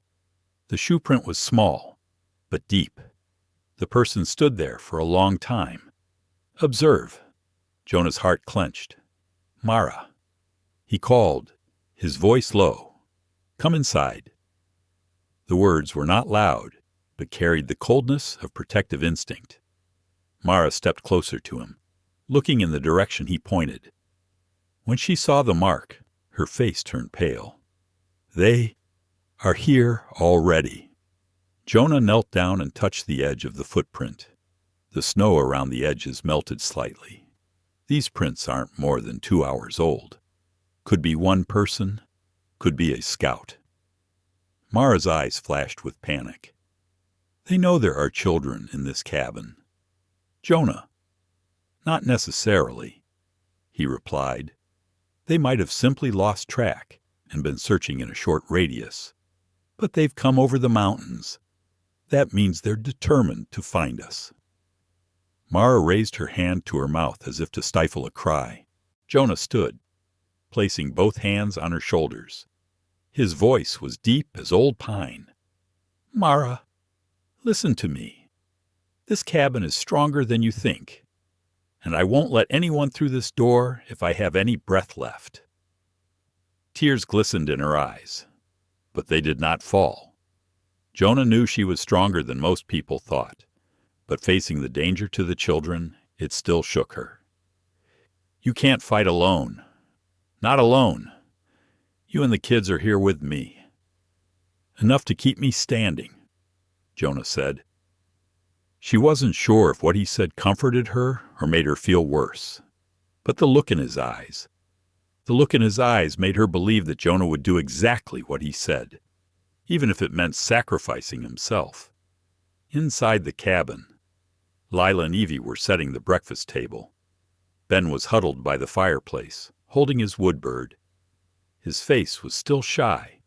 The shoe print was small, but deep. The person stood there for a long time. "Observe." Jonah's heart clenched. "Mara." He called, his voice low. "Come inside." The words were not loud, but carried the coldness of protective instinct. Mara stepped closer to him. looking in the direction he pointed. When she saw the mark, her face turned pale. "They are here already." Jonah knelt down and touched the edge of the footprint. The snow around the edges melted slightly. These prints aren't more than 2 hours old. Could be one person, could be a scout. Mara's eyes flashed with panic. "They know there are children in this cabin." "Jonah, not necessarily," he replied. "They might have simply lost track and been searching in a short radius. But they've come over the mountains. That means they're determined to find us." Mara raised her hand to her mouth as if to stifle a cry. Jonah stood, placing both hands on her shoulders. His voice was deep as old pine. "Mara, listen to me. This cabin is stronger than you think, and I won't let anyone through this door if I have any breath left." Tears glistened in her eyes, but they did not fall. Jonah knew she was stronger than most people thought, but facing the danger to the children, it still shook her. "You can't fight alone. Not alone. You and the kids are here with me. Enough to keep me standing," Jonah said. She wasn't sure if what he said comforted her or made her feel worse. But the look in his eyes made her believe that Jonah would do exactly what he said, even if it meant sacrificing himself. Inside the cabin, Lila and Evie were setting the breakfast table. Ben was huddled by the fireplace, holding his woodbird. His face was still shy,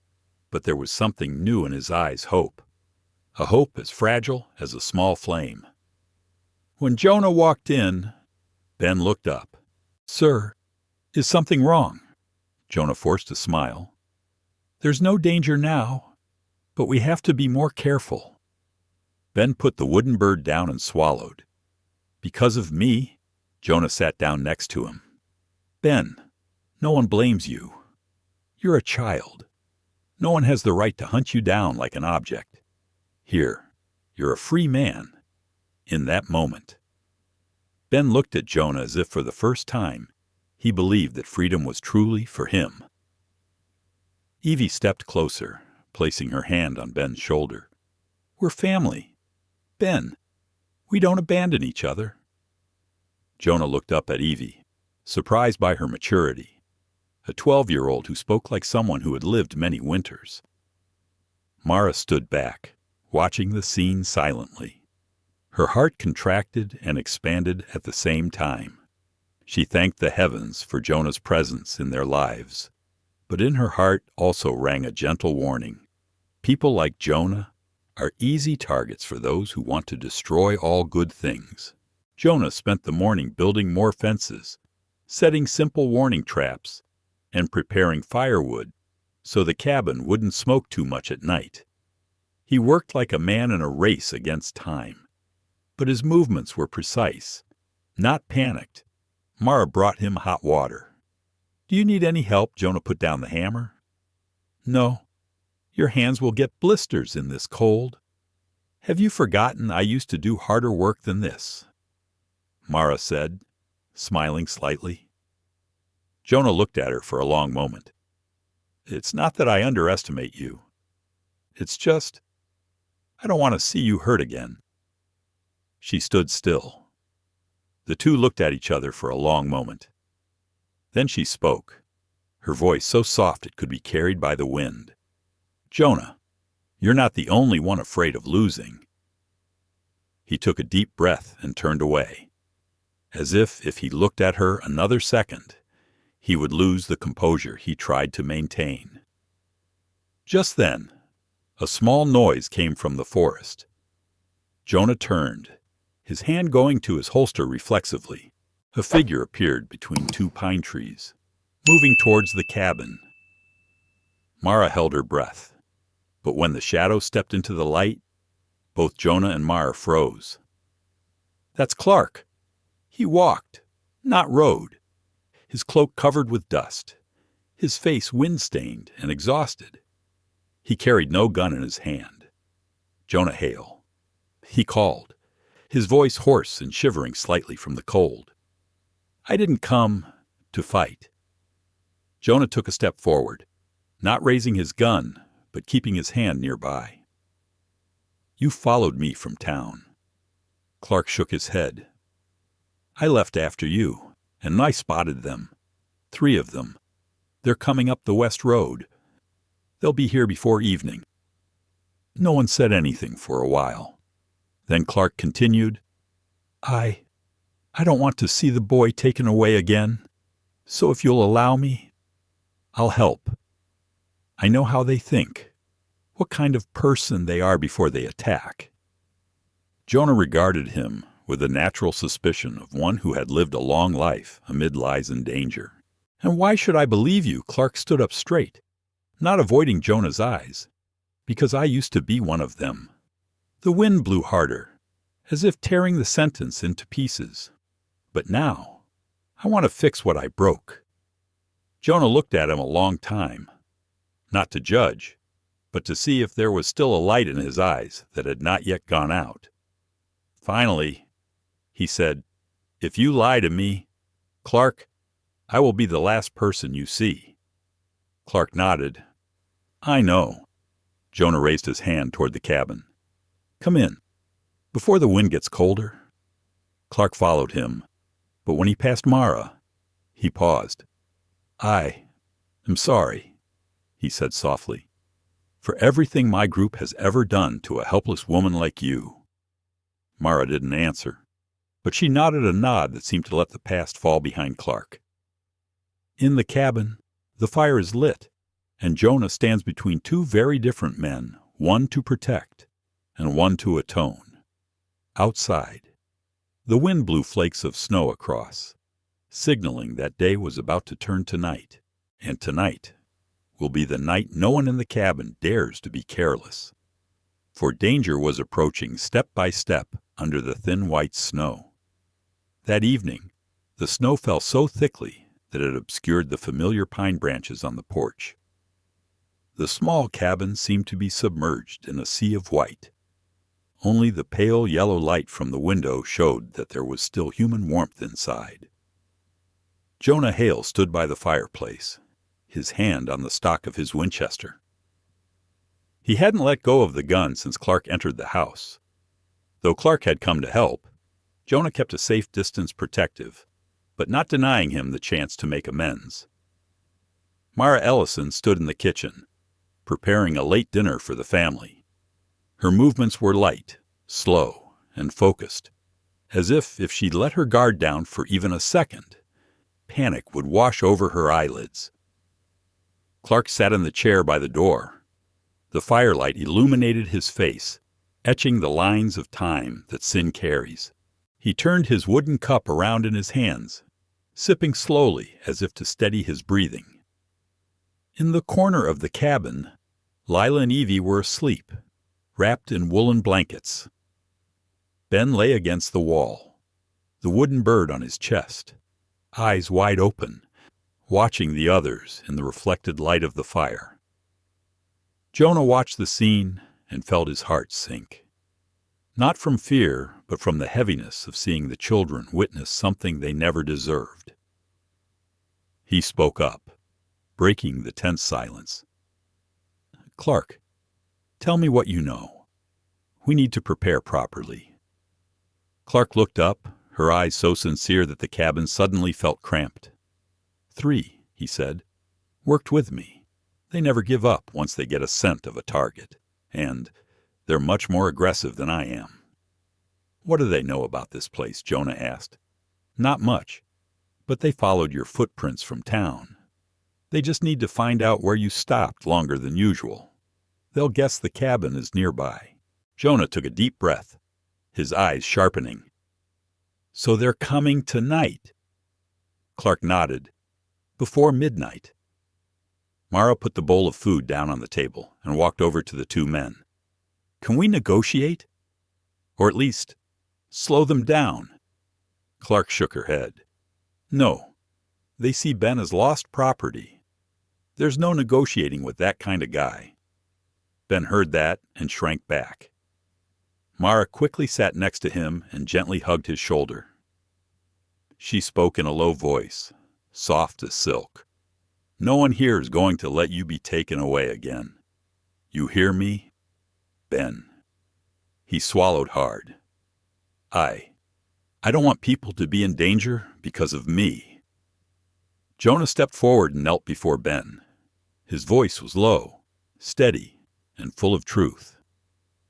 but there was something new in his eyes, hope. A hope as fragile as a small flame. When Jonah walked in, Ben looked up. "Sir, is something wrong?" Jonah forced a smile. "There's no danger now, but we have to be more careful." Ben put the wooden bird down and swallowed. "Because of me?" Jonah sat down next to him. "Ben, no one blames you. You're a child. No one has the right to hunt you down like an object. Here, you're a free man. In that moment." Ben looked at Jonah as if for the first time he believed that freedom was truly for him. Evie stepped closer, placing her hand on Ben's shoulder. "We're family. Ben, we don't abandon each other." Jonah looked up at Evie, surprised by her maturity, a 12-year-old who spoke like someone who had lived many winters. Mara stood back, watching the scene silently. Her heart contracted and expanded at the same time. She thanked the heavens for Jonah's presence in their lives, but in her heart also rang a gentle warning. People like Jonah are easy targets for those who want to destroy all good things. Jonah spent the morning building more fences, setting simple warning traps, and preparing firewood so the cabin wouldn't smoke too much at night. He worked like a man in a race against time, but his movements were precise, not panicked. Mara brought him hot water. "Do you need any help?" Jonah put down the hammer. "No. Your hands will get blisters in this cold. Have you forgotten I used to do harder work than this?" Mara said, smiling slightly. Jonah looked at her for a long moment. "It's not that I underestimate you. It's just, I don't want to see you hurt again." She stood still. The two looked at each other for a long moment. Then she spoke, her voice so soft it could be carried by the wind. "Jonah, you're not the only one afraid of losing." He took a deep breath and turned away, as if he looked at her another second, he would lose the composure he tried to maintain. Just then, a small noise came from the forest. Jonah turned, his hand going to his holster reflexively. A figure appeared between two pine trees, moving towards the cabin. Mara held her breath, but when the shadow stepped into the light, both Jonah and Mara froze. "That's Clark. He walked, not rode, his cloak covered with dust, his face wind-stained and exhausted. He carried no gun in his hand. Jonah Hale. He called, his voice hoarse and shivering slightly from the cold. I didn't come to fight." Jonah took a step forward, not raising his gun, but keeping his hand nearby. "You followed me from town." Clark shook his head. "I left after you, and I spotted them. 3 of them. They're coming up the west road. They'll be here before evening." No one said anything for a while. Then Clark continued, I don't want to see the boy taken away again, so if you'll allow me, I'll help. I know how they think, what kind of person they are before they attack." Jonah regarded him with a natural suspicion of one who had lived a long life amid lies and danger. "And why should I believe you?" Clark stood up straight, not avoiding Jonah's eyes. "Because I used to be one of them." The wind blew harder, as if tearing the sentence into pieces. "But now, I want to fix what I broke." Jonah looked at him a long time, not to judge, but to see if there was still a light in his eyes that had not yet gone out. Finally, he said, "If you lie to me, Clark, I will be the last person you see." Clark nodded. "I know." Jonah raised his hand toward the cabin. "Come in, before the wind gets colder." Clark followed him, but when he passed Mara, he paused. "I am sorry," he said softly, "for everything my group has ever done to a helpless woman like you." Mara didn't answer, but she nodded a nod that seemed to let the past fall behind Clark. In the cabin, the fire is lit, and Jonah stands between 2 very different men, one to protect and one to atone. Outside, the wind blew flakes of snow across, signaling that day was about to turn to night, and tonight will be the night no one in the cabin dares to be careless. For danger was approaching step by step under the thin white snow. That evening, the snow fell so thickly that it obscured the familiar pine branches on the porch. The small cabin seemed to be submerged in a sea of white. Only the pale yellow light from the window showed that there was still human warmth inside. Jonah Hale stood by the fireplace, his hand on the stock of his Winchester. He hadn't let go of the gun since Clark entered the house. Though Clark had come to help, Jonah kept a safe distance protective, but not denying him the chance to make amends. Mara Ellison stood in the kitchen, preparing a late dinner for the family. Her movements were light, slow, and focused, as if she let her guard down for even a second, panic would wash over her eyelids. Clark sat in the chair by the door. The firelight illuminated his face, etching the lines of time that sin carries. He turned his wooden cup around in his hands, sipping slowly as if to steady his breathing. In the corner of the cabin, Lila and Evie were asleep, wrapped in woolen blankets. Ben lay against the wall, the wooden bird on his chest, eyes wide open, watching the others in the reflected light of the fire. Jonah watched the scene and felt his heart sink. Not from fear, but from the heaviness of seeing the children witness something they never deserved. He spoke up, breaking the tense silence. "Clark, tell me what you know. We need to prepare properly." Clark looked up, her eyes so sincere that the cabin suddenly felt cramped. 3, he said, worked with me. They never give up once they get a scent of a target, and they're much more aggressive than I am. "What do they know about this place?" Jonah asked. "Not much, but they followed your footprints from town. They just need to find out where you stopped longer than usual. They'll guess the cabin is nearby." Jonah took a deep breath, his eyes sharpening. "So they're coming tonight?" Clark nodded. "Before midnight." Mara put the bowl of food down on the table and walked over to the 2 men. "Can we negotiate? Or at least, slow them down?" Clark shook her head. "No. They see Ben as lost property. There's no negotiating with that kind of guy." Ben heard that and shrank back. Mara quickly sat next to him and gently hugged his shoulder. She spoke in a low voice, soft as silk. "No one here is going to let you be taken away again. You hear me? Ben." He swallowed hard. I don't want people to be in danger because of me." Jonah stepped forward and knelt before Ben. His voice was low, steady, and full of truth.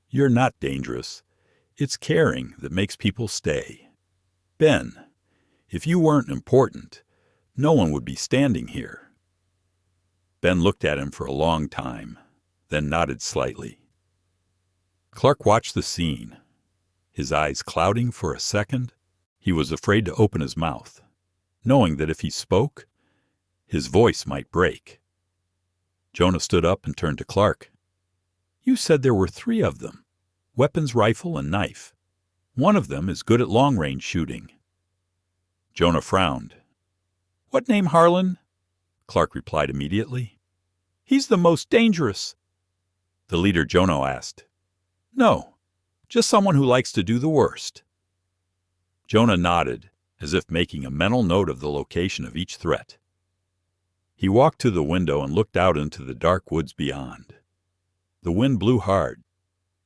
"You're not dangerous. It's caring that makes people stay. Ben, if you weren't important, no one would be standing here." Ben looked at him for a long time, then nodded slightly. Clark watched the scene, his eyes clouding for a second. He was afraid to open his mouth, knowing that if he spoke, his voice might break. Jonah stood up and turned to Clark. "You said there were 3 of them, weapons, rifle, and knife. One of them is good at long-range shooting." Jonah frowned. "What name Harlan?" Clark replied immediately. "He's the most dangerous." The leader Jonah asked. "No, just someone who likes to do the worst." Jonah nodded, as if making a mental note of the location of each threat. He walked to the window and looked out into the dark woods beyond. The wind blew hard,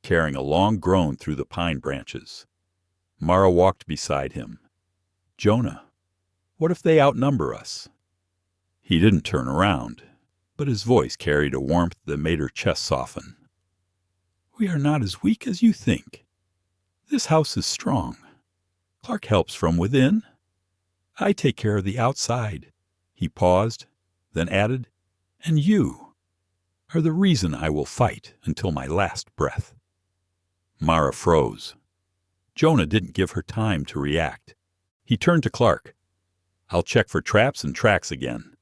carrying a long groan through the pine branches. Mara walked beside him. "Jonah, what if they outnumber us?" He didn't turn around, but his voice carried a warmth that made her chest soften. "We are not as weak as you think. This house is strong. Clark helps from within. I take care of the outside." He paused, then added, "And you are the reason I will fight until my last breath." Mara froze. Jonah didn't give her time to react. He turned to Clark. "I'll check for traps and tracks again.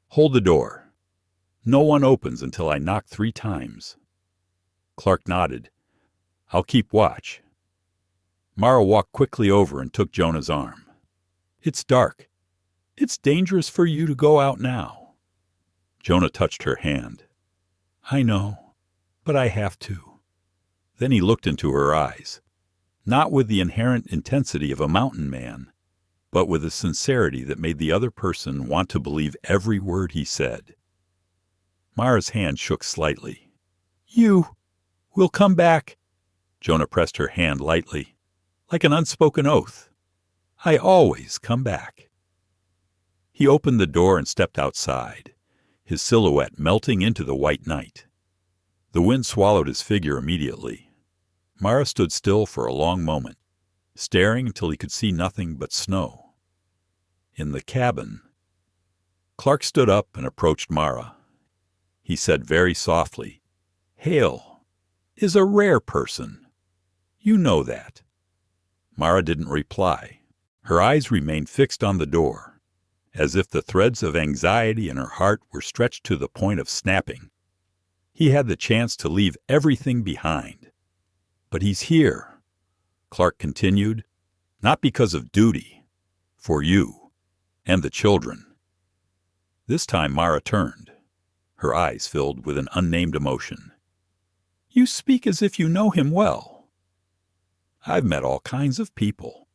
Hold the door. No one opens until I knock 3 times." Clark nodded. "I'll keep watch." Mara walked quickly over and took Jonah's arm. "It's dark. It's dangerous for you to go out now." Jonah touched her hand. "I know, but I have to." Then he looked into her eyes, not with the inherent intensity of a mountain man, but with a sincerity that made the other person want to believe every word he said. Mara's hand shook slightly. "You will come back." Jonah pressed her hand lightly, like an unspoken oath. "I always come back." He opened the door and stepped outside, his silhouette melting into the white night. The wind swallowed his figure immediately. Mara stood still for a long moment, staring until he could see nothing but snow. In the cabin, Clark stood up and approached Mara. He said very softly, "Hale is a rare person. You know that." Mara didn't reply. Her eyes remained fixed on the door, as if the threads of anxiety in her heart were stretched to the point of snapping. He had the chance to leave everything behind. "But he's here," Clark continued, "not because of duty, for you and the children." This time Mara turned, her eyes filled with an unnamed emotion. "You speak as if you know him well." "I've met all kinds of people,"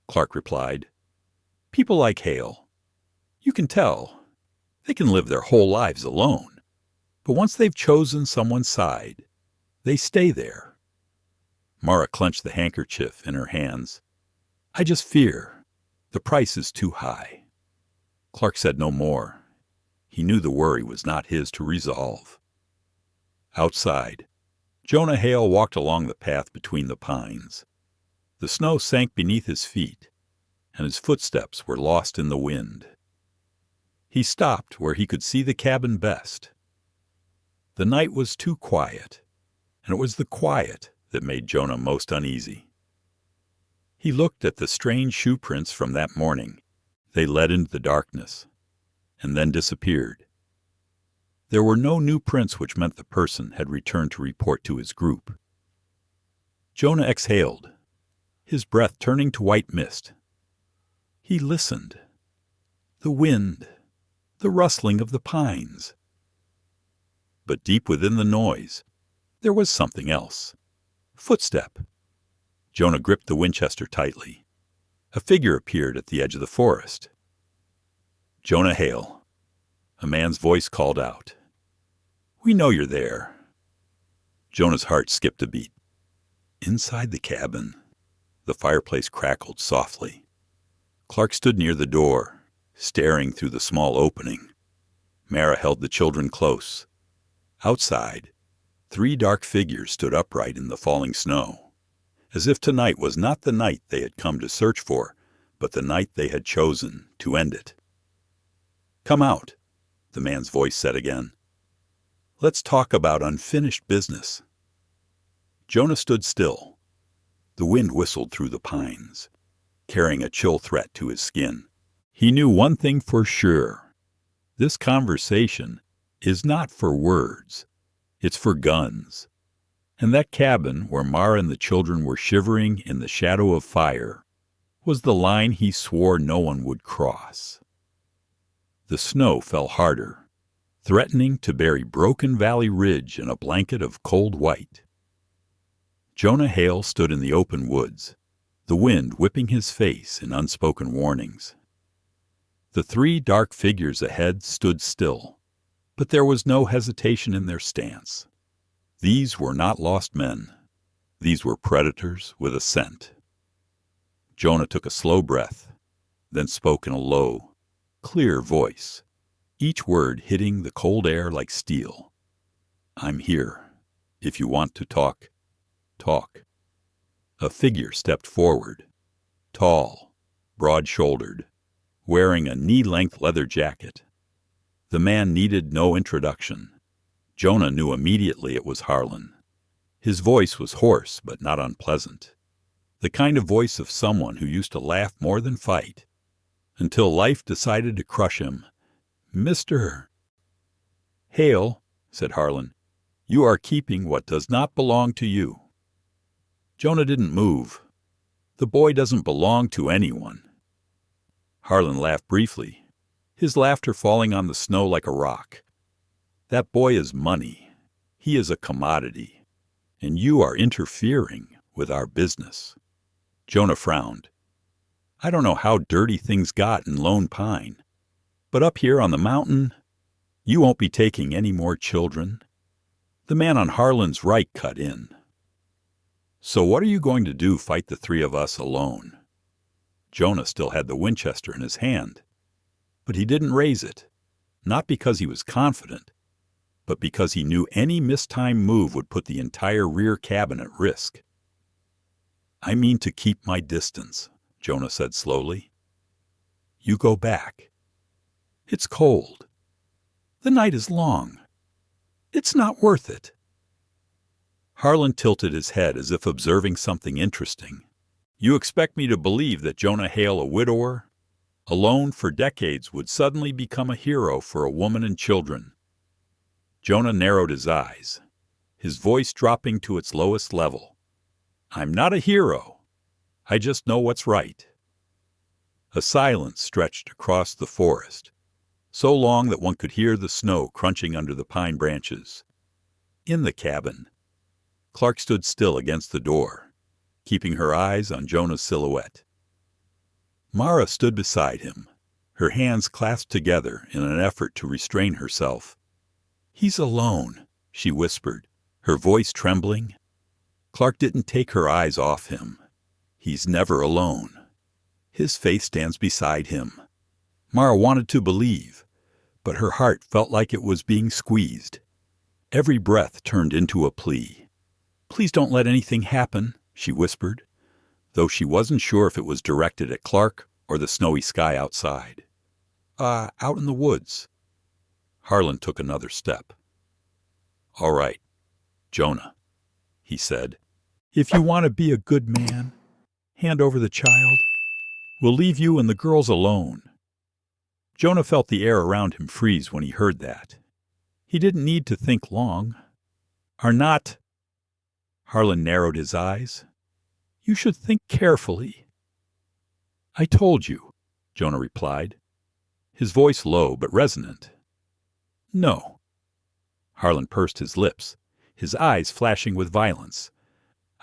Clark replied. "People like Hale. You can tell. They can live their whole lives alone. But once they've chosen someone's side, they stay there." Mara clenched the handkerchief in her hands. "I just fear the price is too high." Clark said no more. He knew the worry was not his to resolve. Outside, Jonah Hale walked along the path between the pines. The snow sank beneath his feet, and his footsteps were lost in the wind. He stopped where he could see the cabin best. The night was too quiet, and it was the quiet that made Jonah most uneasy. He looked at the strange shoe prints from that morning. They led into the darkness, and then disappeared. There were no new prints, which meant the person had returned to report to his group. Jonah exhaled, his breath turning to white mist. He listened. The wind, the rustling of the pines. But deep within the noise, there was something else. Footstep. Jonah gripped the Winchester tightly. A figure appeared at the edge of the forest. "Jonah Hale," a man's voice called out. "We know you're there." Jonah's heart skipped a beat. Inside the cabin, the fireplace crackled softly. Clark stood near the door, staring through the small opening. Mara held the children close. Outside, 3 dark figures stood upright in the falling snow, as if tonight was not the night they had come to search for, but the night they had chosen to end it. "Come out," the man's voice said again. "Let's talk about unfinished business." Jonah stood still. The wind whistled through the pines, carrying a chill threat to his skin. He knew one thing for sure. This conversation is not for words. It's for guns. And that cabin where Mara and the children were shivering in the shadow of fire was the line he swore no one would cross. The snow fell harder, threatening to bury Broken Valley Ridge in a blanket of cold white. Jonah Hale stood in the open woods, the wind whipping his face in unspoken warnings. The 3 dark figures ahead stood still, but there was no hesitation in their stance. These were not lost men. These were predators with a scent. Jonah took a slow breath, then spoke in a low, clear voice, each word hitting the cold air like steel. "I'm here. If you want to talk, talk." A figure stepped forward, tall, broad-shouldered, wearing a knee-length leather jacket. The man needed no introduction. Jonah knew immediately it was Harlan. His voice was hoarse but not unpleasant, the kind of voice of someone who used to laugh more than fight, until life decided to crush him. "Mr. Hale," said Harlan, "you are keeping what does not belong to you." Jonah didn't move. The boy doesn't belong to anyone. Harlan laughed briefly, his laughter falling on the snow like a rock. "That boy is money. He is a commodity. And you are interfering with our business." Jonah frowned. "I don't know how dirty things got in Lone Pine, but up here on the mountain, you won't be taking any more children." The man on Harlan's right cut in. "So what are you going to do, fight the 3 of us alone?" Jonah still had the Winchester in his hand, but he didn't raise it, not because he was confident, but because he knew any mistimed move would put the entire rear cabin at risk. "I mean to keep my distance," Jonah said slowly. "You go back. It's cold. The night is long. It's not worth it." Harlan tilted his head as if observing something interesting. "You expect me to believe that Jonah Hale, a widower, alone for decades, would suddenly become a hero for a woman and children?" Jonah narrowed his eyes, his voice dropping to its lowest level. "I'm not a hero. I just know what's right." A silence stretched across the forest, so long that one could hear the snow crunching under the pine branches. In the cabin, Clark stood still against the door, keeping her eyes on Jonah's silhouette. Mara stood beside him, her hands clasped together in an effort to restrain herself. "He's alone," she whispered, her voice trembling. Clark didn't take her eyes off him. "He's never alone. His faith stands beside him." Mara wanted to believe, but her heart felt like it was being squeezed. Every breath turned into a plea. "Please don't let anything happen," she whispered, though she wasn't sure if it was directed at Clark or the snowy sky outside. Out in the woods." Harlan took another step. "All right, Jonah," he said. "If you want to be a good man, hand over the child. We'll leave you and the girls alone." Jonah felt the air around him freeze when he heard that. He didn't need to think long. "Are not—" Harlan narrowed his eyes. "You should think carefully." "I told you," Jonah replied, his voice low but resonant. "No." Harlan pursed his lips, his eyes flashing with violence.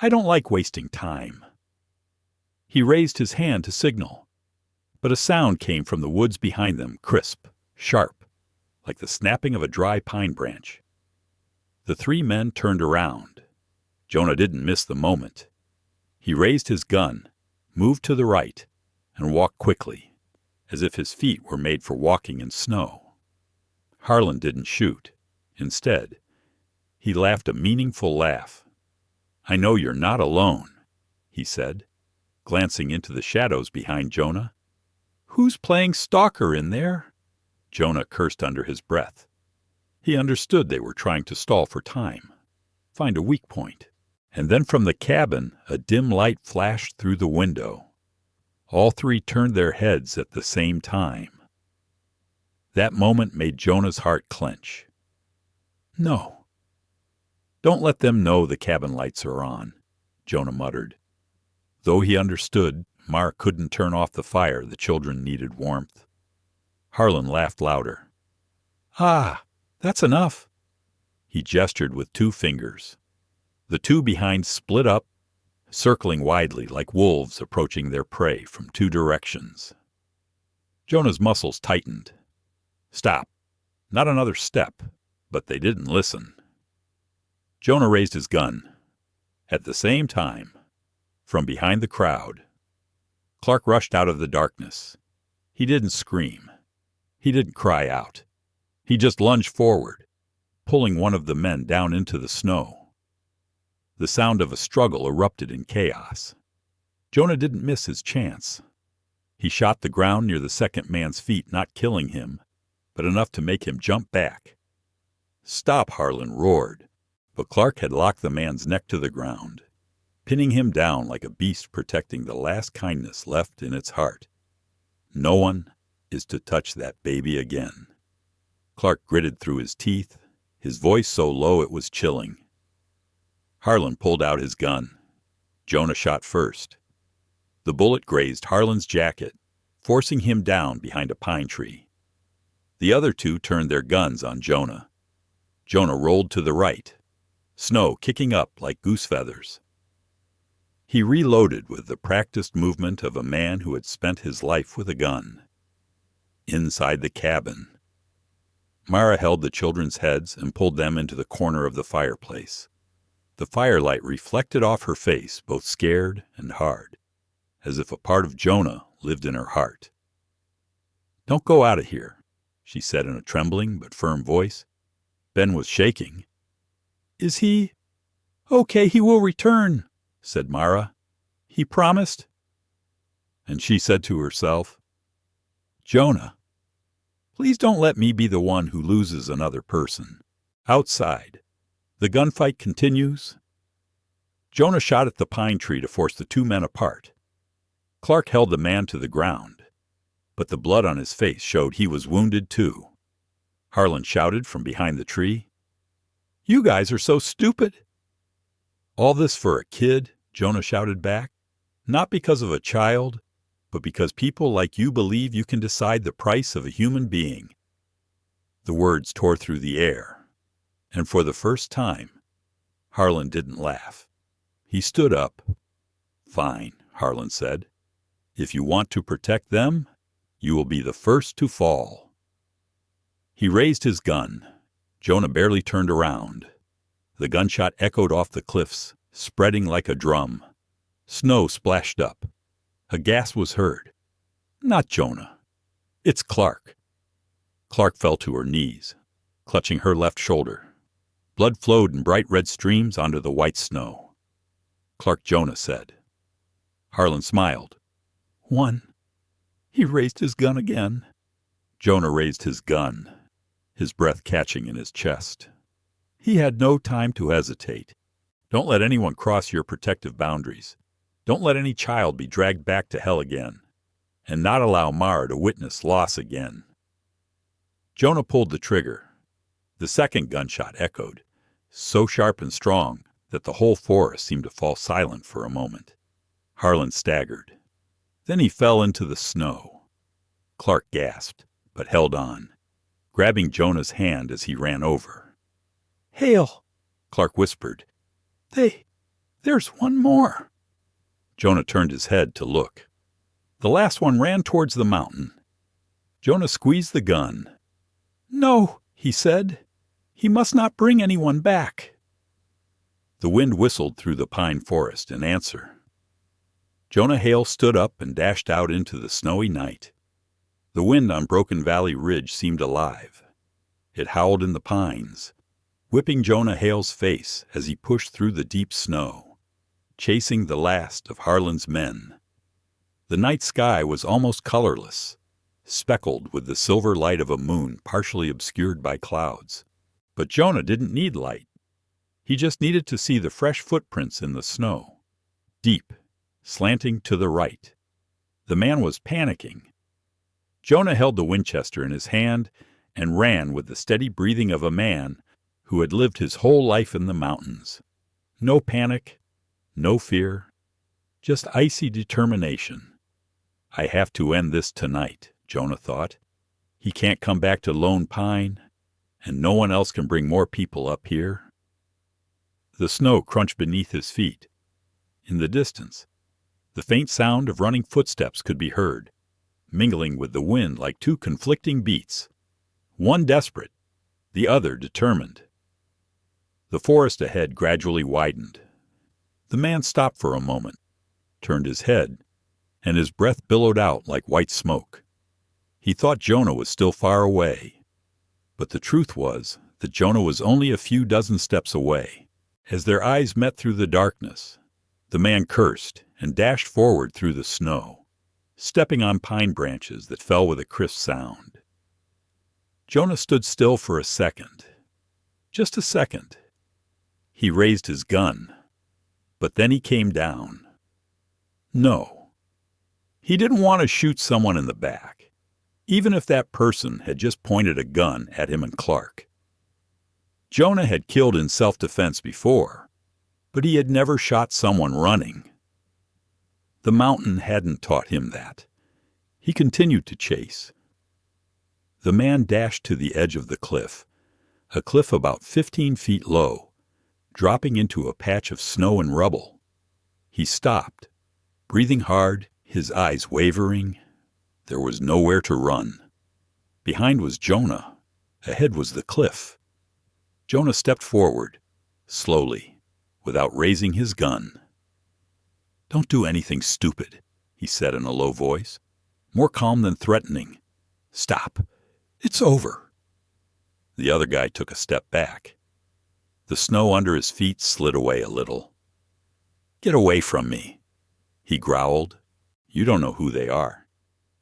"I don't like wasting time." He raised his hand to signal, but a sound came from the woods behind them, crisp, sharp, like the snapping of a dry pine branch. The three men turned around. Jonah didn't miss the moment. He raised his gun, moved to the right, and walked quickly, as if his feet were made for walking in snow. Harlan didn't shoot. Instead, he laughed a meaningful laugh. "I know you're not alone," he said, glancing into the shadows behind Jonah. "Who's playing stalker in there?" Jonah cursed under his breath. He understood they were trying to stall for time, find a weak point. And then from the cabin, a dim light flashed through the window. All three turned their heads at the same time. That moment made Jonah's heart clench. "No. Don't let them know the cabin lights are on," Jonah muttered. Though he understood, Mara couldn't turn off the fire. The children needed warmth. Harlan laughed louder. "Ah, that's enough." He gestured with 2 fingers. The two behind split up, circling widely like wolves approaching their prey from 2 directions. Jonah's muscles tightened. "Stop. Not another step." But they didn't listen. Jonah raised his gun. At the same time, from behind the crowd, Clark rushed out of the darkness. He didn't scream. He didn't cry out. He just lunged forward, pulling one of the men down into the snow. The sound of a struggle erupted in chaos. Jonah didn't miss his chance. He shot the ground near the second man's feet, not killing him, but enough to make him jump back. "Stop!" Harlan roared, but Clark had locked the man's neck to the ground, pinning him down like a beast protecting the last kindness left in its heart. "No one is to touch that baby again." Clark gritted through his teeth, his voice so low it was chilling. Harlan pulled out his gun. Jonah shot first. The bullet grazed Harlan's jacket, forcing him down behind a pine tree. The other 2 turned their guns on Jonah. Jonah rolled to the right, snow kicking up like goose feathers. He reloaded with the practiced movement of a man who had spent his life with a gun. Inside the cabin, Mara held the children's heads and pulled them into the corner of the fireplace. The firelight reflected off her face, both scared and hard, as if a part of Jonah lived in her heart. "Don't go out of here," she said in a trembling but firm voice. Ben was shaking. "Is he? Okay, he will return," said Mara. "He promised." And she said to herself, "Jonah, please don't let me be the one who loses another person." Outside, the gunfight continues. Jonah shot at the pine tree to force the 2 men apart. Clark held the man to the ground, but the blood on his face showed he was wounded too. Harlan shouted from behind the tree, "You guys are so stupid." "All this for a kid," Jonah shouted back. "Not because of a child, but because people like you believe you can decide the price of a human being." The words tore through the air, and for the first time, Harlan didn't laugh. He stood up. "Fine," Harlan said. "If you want to protect them, you will be the first to fall." He raised his gun. Jonah barely turned around. The gunshot echoed off the cliffs, spreading like a drum. Snow splashed up. A gasp was heard. "Not Jonah. It's Clark." Clark fell to her knees, clutching her left shoulder. Blood flowed in bright red streams onto the white snow. "Clark," Jonah said. Harlan smiled. "One." He raised his gun again. Jonah raised his gun, his breath catching in his chest. He had no time to hesitate. "Don't let anyone cross your protective boundaries. Don't let any child be dragged back to hell again. And not allow Mara to witness loss again." Jonah pulled the trigger. The second gunshot echoed, so sharp and strong that the whole forest seemed to fall silent for a moment. Harlan staggered. Then he fell into the snow. Clark gasped, but held on, grabbing Jonah's hand as he ran over. "Hale," Clark whispered. There's one more." Jonah turned his head to look. The last one ran towards the mountain. Jonah squeezed the gun. "No," he said. "He must not bring anyone back." The wind whistled through the pine forest in answer. Jonah Hale stood up and dashed out into the snowy night. The wind on Broken Valley Ridge seemed alive. It howled in the pines, whipping Jonah Hale's face as he pushed through the deep snow, chasing the last of Harlan's men. The night sky was almost colorless, speckled with the silver light of a moon partially obscured by clouds. But Jonah didn't need light. He just needed to see the fresh footprints in the snow, deep, slanting to the right. The man was panicking. Jonah held the Winchester in his hand and ran with the steady breathing of a man who had lived his whole life in the mountains. No panic, no fear, just icy determination. I have to end this tonight, Jonah thought. He can't come back to Lone Pine, and no one else can bring more people up here. The snow crunched beneath his feet. In the distance, the faint sound of running footsteps could be heard, mingling with the wind like two conflicting beats, one desperate, the other determined. The forest ahead gradually widened. The man stopped for a moment, turned his head, and his breath billowed out like white smoke. He thought Jonah was still far away, but the truth was that Jonah was only a few dozen steps away. As their eyes met through the darkness, the man cursed and dashed forward through the snow, stepping on pine branches that fell with a crisp sound. Jonah stood still for a second. Just a second. He raised his gun, but then he came down. No. He didn't want to shoot someone in the back, even if that person had just pointed a gun at him and Clark. Jonah had killed in self-defense before, but he had never shot someone running. The mountain hadn't taught him that. He continued to chase. The man dashed to the edge of the cliff, a cliff about 15 feet low, dropping into a patch of snow and rubble. He stopped, breathing hard, his eyes wavering. There was nowhere to run. Behind was Jonah. Ahead was the cliff. Jonah stepped forward, slowly, without raising his gun. "Don't do anything stupid," he said in a low voice, more calm than threatening. "Stop. It's over." The other guy took a step back. The snow under his feet slid away a little. "Get away from me," he growled. "You don't know who they are.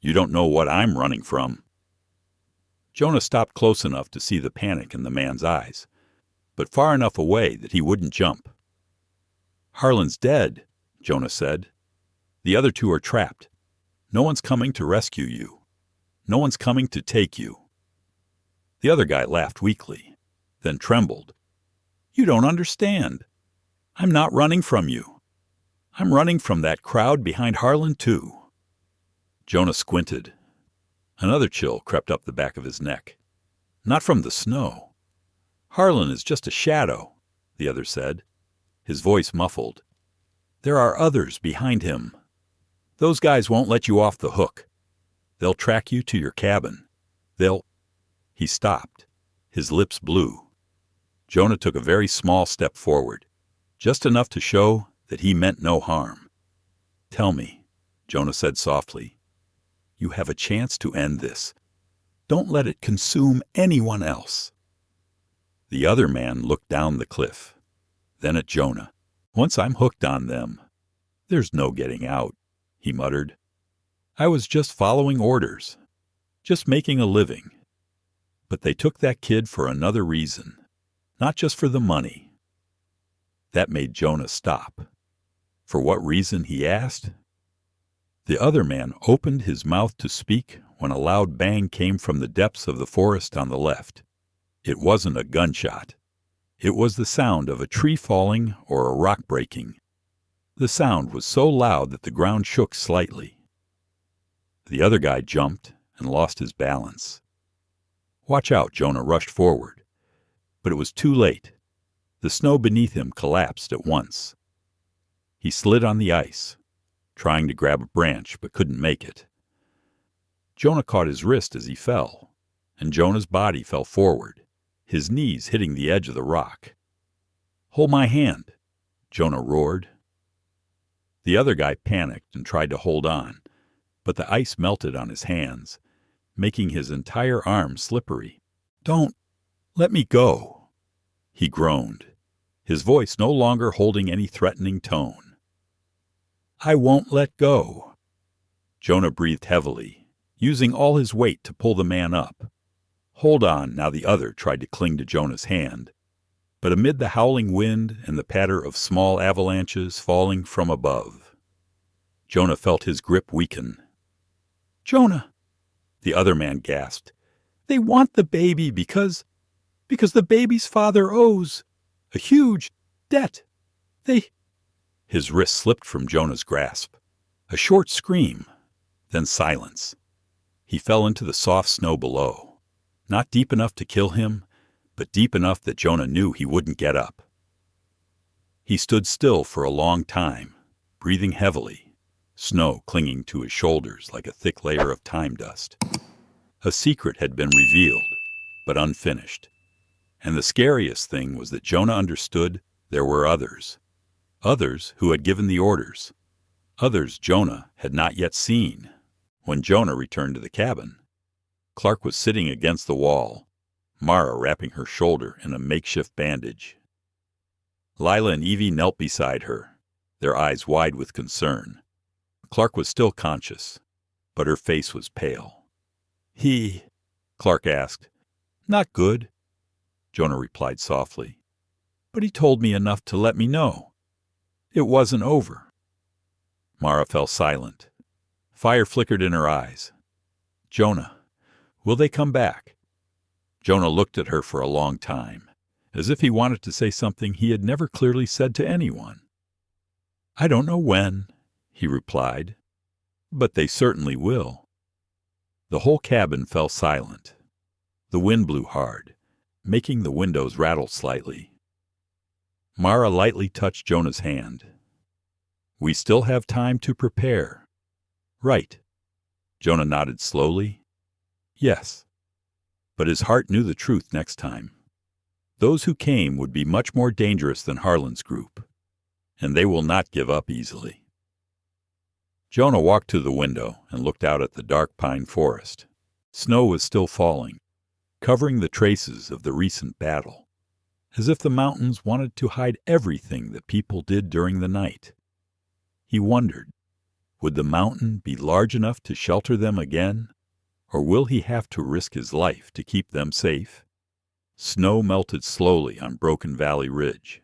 You don't know what I'm running from." Jonah stopped close enough to see the panic in the man's eyes, but far enough away that he wouldn't jump. "Harlan's dead," Jonah said. "The other two are trapped. No one's coming to rescue you. No one's coming to take you." The other guy laughed weakly, then trembled. "You don't understand. I'm not running from you. I'm running from that crowd behind Harlan, too." Jonah squinted. Another chill crept up the back of his neck. "Not from the snow. Harlan is just a shadow," the other said, his voice muffled. "There are others behind him. Those guys won't let you off the hook. They'll track you to your cabin. They'll—" He stopped, his lips blue. Jonah took a very small step forward, just enough to show that he meant no harm. "Tell me," Jonah said softly. "You have a chance to end this. Don't let it consume anyone else." The other man looked down the cliff, then at Jonah. "Once I'm hooked on them, there's no getting out," he muttered. "I was just following orders, just making a living. But they took that kid for another reason, not just for the money." That made Jonah stop. For what reason, he asked? The other man opened his mouth to speak when a loud bang came from the depths of the forest on the left. It wasn't a gunshot. It was the sound of a tree falling or a rock breaking. The sound was so loud that the ground shook slightly. The other guy jumped and lost his balance. "Watch out," Jonah rushed forward. But it was too late. The snow beneath him collapsed at once. He slid on the ice, trying to grab a branch but couldn't make it. Jonah caught his wrist as he fell, and Jonah's body fell forward, his knees hitting the edge of the rock. "Hold my hand," Jonah roared. The other guy panicked and tried to hold on, but the ice melted on his hands, making his entire arm slippery. "Don't let me go," he groaned, his voice no longer holding any threatening tone. "I won't let go." Jonah breathed heavily, using all his weight to pull the man up. "Hold on," now the other tried to cling to Jonah's hand, but amid the howling wind and the patter of small avalanches falling from above, Jonah felt his grip weaken. "Jonah," the other man gasped, "they want the baby because the baby's father owes a huge debt. They—" His wrist slipped from Jonah's grasp. A short scream, then silence. He fell into the soft snow below, not deep enough to kill him, but deep enough that Jonah knew he wouldn't get up. He stood still for a long time, breathing heavily, snow clinging to his shoulders like a thick layer of time dust. A secret had been revealed, but unfinished. And the scariest thing was that Jonah understood there were others who had given the orders, others Jonah had not yet seen. When Jonah returned to the cabin, Clark was sitting against the wall, Mara wrapping her shoulder in a makeshift bandage. Lila and Evie knelt beside her, their eyes wide with concern. Clark was still conscious, but her face was pale. Clark asked. "Not good," Jonah replied softly. "But he told me enough to let me know it wasn't over." Mara fell silent. Fire flickered in her eyes. "Jonah, will they come back?" Jonah looked at her for a long time, as if he wanted to say something he had never clearly said to anyone. "I don't know when," he replied, "but they certainly will." The whole cabin fell silent. The wind blew hard, making the windows rattle slightly. Mara lightly touched Jonah's hand. "We still have time to prepare." "Right." Jonah nodded slowly. "Yes." But his heart knew the truth next time. Those who came would be much more dangerous than Harlan's group, and they will not give up easily. Jonah walked to the window and looked out at the dark pine forest. Snow was still falling, covering the traces of the recent battle, as if the mountains wanted to hide everything that people did during the night. He wondered, would the mountain be large enough to shelter them again, or will he have to risk his life to keep them safe? Snow melted slowly on Broken Valley Ridge.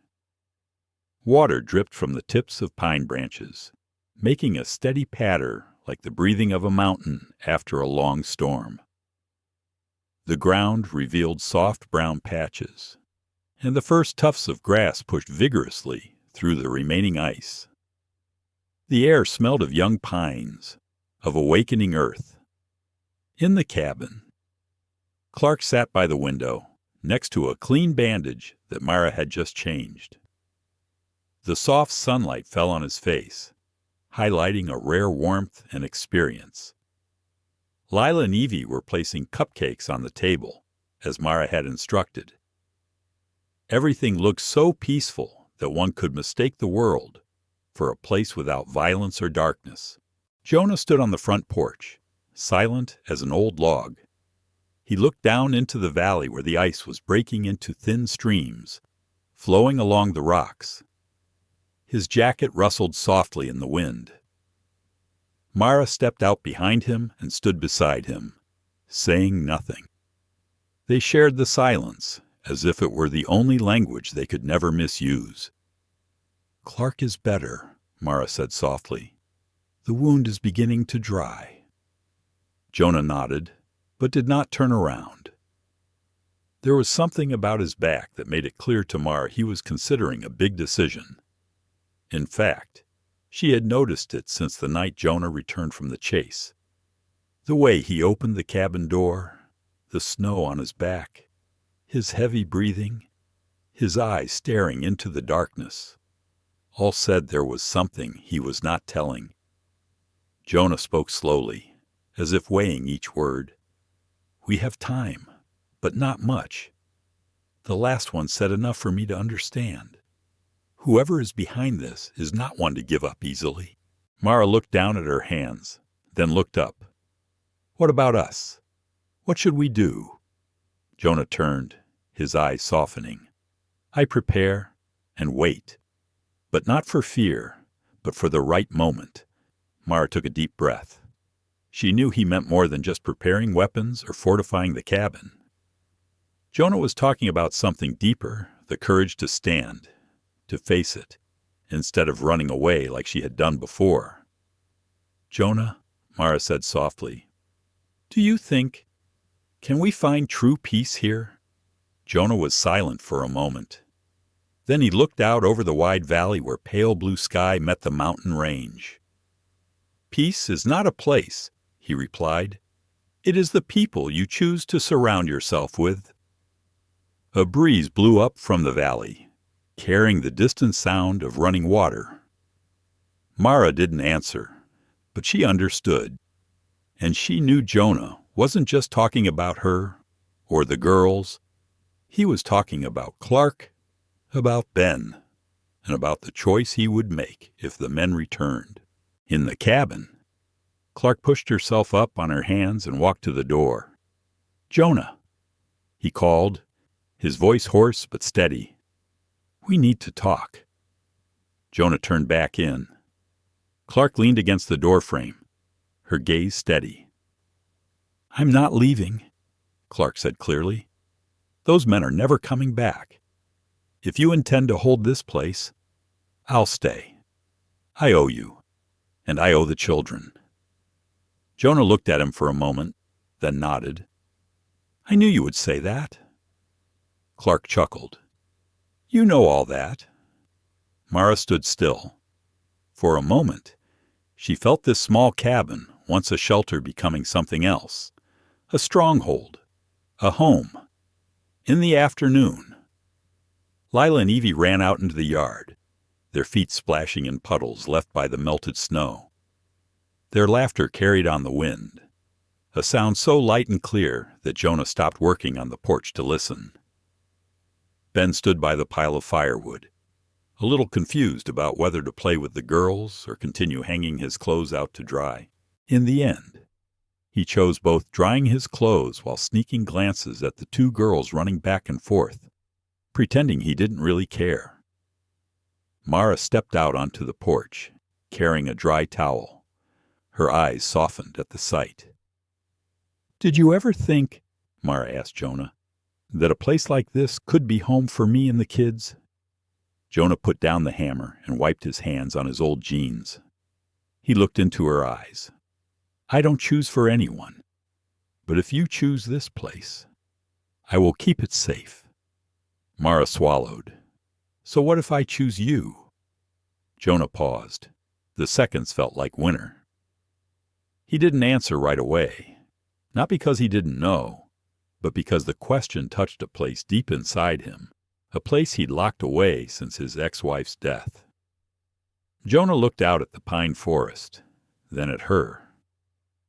Water dripped from the tips of pine branches, making a steady patter like the breathing of a mountain after a long storm. The ground revealed soft brown patches, and the first tufts of grass pushed vigorously through the remaining ice. The air smelled of young pines, of awakening earth. In the cabin, Clark sat by the window, next to a clean bandage that Mara had just changed. The soft sunlight fell on his face, highlighting a rare warmth and experience. Lila and Evie were placing cupcakes on the table, as Mara had instructed. Everything looked so peaceful that one could mistake the world for a place without violence or darkness. Jonah stood on the front porch, silent as an old log. He looked down into the valley where the ice was breaking into thin streams, flowing along the rocks. His jacket rustled softly in the wind. Mara stepped out behind him and stood beside him, saying nothing. They shared the silence, as if it were the only language they could never misuse. "Clark is better," Mara said softly. "The wound is beginning to dry." Jonah nodded, but did not turn around. There was something about his back that made it clear to Mara he was considering a big decision. In fact, she had noticed it since the night Jonah returned from the chase. The way he opened the cabin door, the snow on his back, his heavy breathing, his eyes staring into the darkness, all said there was something he was not telling. Jonah spoke slowly, as if weighing each word. "We have time, but not much. The last one said enough for me to understand. Whoever is behind this is not one to give up easily." Mara looked down at her hands, then looked up. "What about us? What should we do?" Jonah turned, his eyes softening. "I prepare and wait, but not for fear, but for the right moment." Mara took a deep breath. She knew he meant more than just preparing weapons or fortifying the cabin. Jonah was talking about something deeper, the courage to stand, to face it, instead of running away like she had done before. "Jonah," Mara said softly, "do you think, can we find true peace here?" Jonah was silent for a moment. Then he looked out over the wide valley where pale blue sky met the mountain range. "Peace is not a place," he replied. "It is the people you choose to surround yourself with." A breeze blew up from the valley, carrying the distant sound of running water. Mara didn't answer, but she understood, and she knew Jonah wasn't just talking about her or the girls. He was talking about Clark, about Ben, and about the choice he would make if the men returned. In the cabin, Clark pushed herself up on her hands and walked to the door. "Jonah," he called, his voice hoarse but steady. "We need to talk." Jonah turned back in. Clark leaned against the doorframe, her gaze steady. "I'm not leaving," Clark said clearly. "Those men are never coming back. If you intend to hold this place, I'll stay. I owe you, and I owe the children." Jonah looked at him for a moment, then nodded. "I knew you would say that." Clark chuckled. "You know all that." Mara stood still. For a moment, she felt this small cabin, once a shelter, becoming something else. A stronghold. A home. In the afternoon, Lila and Evie ran out into the yard, their feet splashing in puddles left by the melted snow. Their laughter carried on the wind, a sound so light and clear that Jonah stopped working on the porch to listen. Ben stood by the pile of firewood, a little confused about whether to play with the girls or continue hanging his clothes out to dry. In the end, he chose both drying his clothes while sneaking glances at the two girls running back and forth, pretending he didn't really care. Mara stepped out onto the porch, carrying a dry towel. Her eyes softened at the sight. "Did you ever think," Mara asked Jonah, "that a place like this could be home for me and the kids?" Jonah put down the hammer and wiped his hands on his old jeans. He looked into her eyes. "I don't choose for anyone, but if you choose this place, I will keep it safe." Mara swallowed. "So what if I choose you?" Jonah paused. The seconds felt like winter. He didn't answer right away, not because he didn't know, but because the question touched a place deep inside him, a place he'd locked away since his ex-wife's death. Jonah looked out at the pine forest, then at her.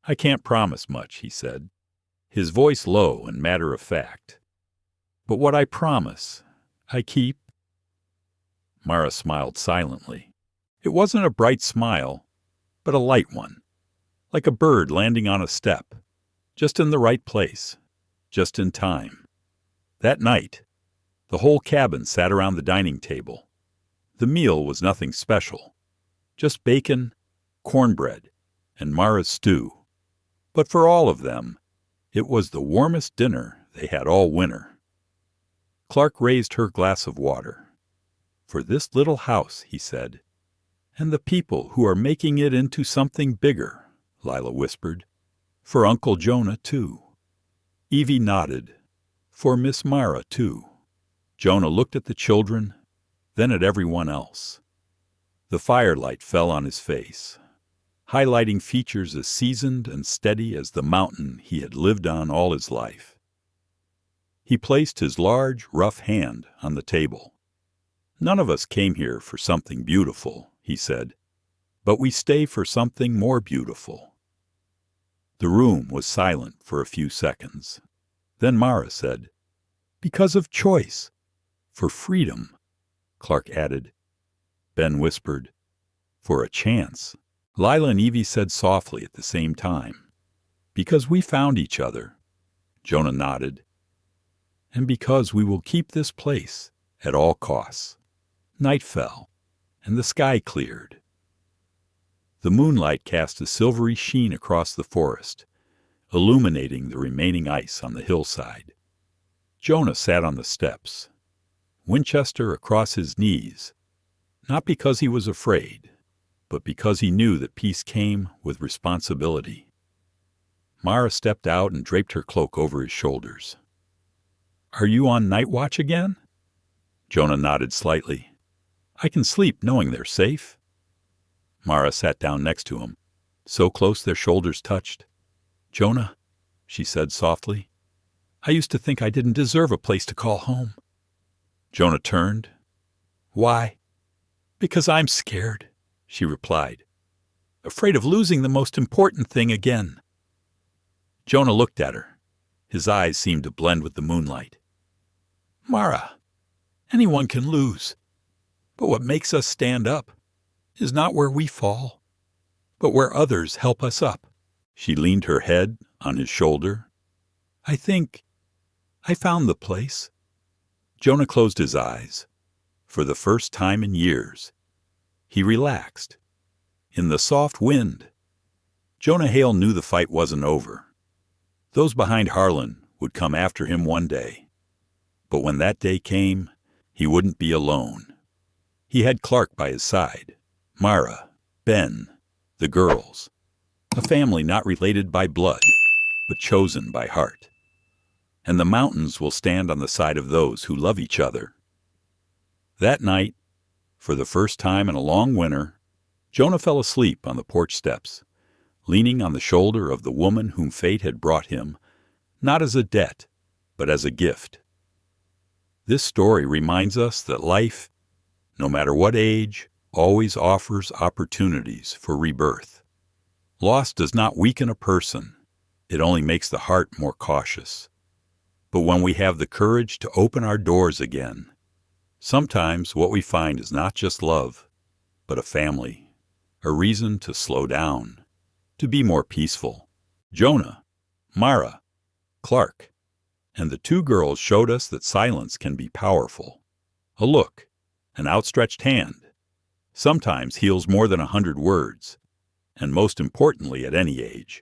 "I can't promise much," he said, his voice low and matter-of-fact. "But what I promise, I keep." Mara smiled silently. It wasn't a bright smile, but a light one, like a bird landing on a step, just in the right place, just in time. That night, the whole cabin sat around the dining table. The meal was nothing special, just bacon, cornbread, and Mara's stew. But for all of them, it was the warmest dinner they had all winter. Clark raised her glass of water. "For this little house," he said, "and the people who are making it into something bigger," Lila whispered. "For Uncle Jonah, too." Evie nodded. "For Miss Mara, too." Jonah looked at the children, then at everyone else. The firelight fell on his face, highlighting features as seasoned and steady as the mountain he had lived on all his life. He placed his large, rough hand on the table. "None of us came here for something beautiful," he said. But we stay for something more beautiful. The room was silent for a few seconds. Then Mara said, "Because of choice. For freedom," Clark added. Ben whispered, "For a chance." Lila and Evie said softly at the same time, "Because we found each other." Jonah nodded. "And because we will keep this place at all costs." Night fell, and the sky cleared. The moonlight cast a silvery sheen across the forest, illuminating the remaining ice on the hillside. Jonah sat on the steps, Winchester across his knees, not because he was afraid, but because he knew that peace came with responsibility. Mara stepped out and draped her cloak over his shoulders. "Are you on night watch again?" Jonah nodded slightly. "I can sleep knowing they're safe." Mara sat down next to him, so close their shoulders touched. "Jonah," she said softly, "I used to think I didn't deserve a place to call home." Jonah turned. "Why?" "Because I'm scared," she replied. "Afraid of losing the most important thing again." Jonah looked at her. His eyes seemed to blend with the moonlight. "Mara, anyone can lose. But what makes us stand up is not where we fall, but where others help us up." She leaned her head on his shoulder. "I think I found the place." Jonah closed his eyes. For the first time in years, he relaxed. In the soft wind, Jonah Hale knew the fight wasn't over. Those behind Harlan would come after him one day. But when that day came, he wouldn't be alone. He had Clark by his side, Mara, Ben, the girls, a family not related by blood, but chosen by heart. And the mountains will stand on the side of those who love each other. That night, for the first time in a long winter, Jonah fell asleep on the porch steps, leaning on the shoulder of the woman whom fate had brought him, not as a debt, but as a gift. This story reminds us that life, no matter what age, always offers opportunities for rebirth. Loss does not weaken a person. It only makes the heart more cautious. But when we have the courage to open our doors again, sometimes what we find is not just love, but a family, a reason to slow down, to be more peaceful. Jonah, Mara, Clark, and the two girls showed us that silence can be powerful. A look, an outstretched hand, sometimes heals more than 100 words. And most importantly, at any age,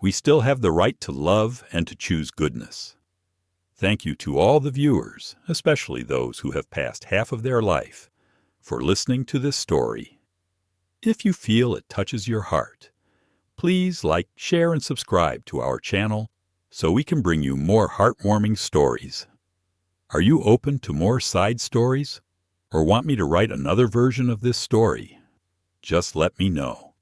we still have the right to love and to choose goodness. Thank you to all the viewers, especially those who have passed half of their life, for listening to this story. If you feel it touches your heart, please like, share, and subscribe to our channel so we can bring you more heartwarming stories. Are you open to more side stories, or want me to write another version of this story? Just let me know.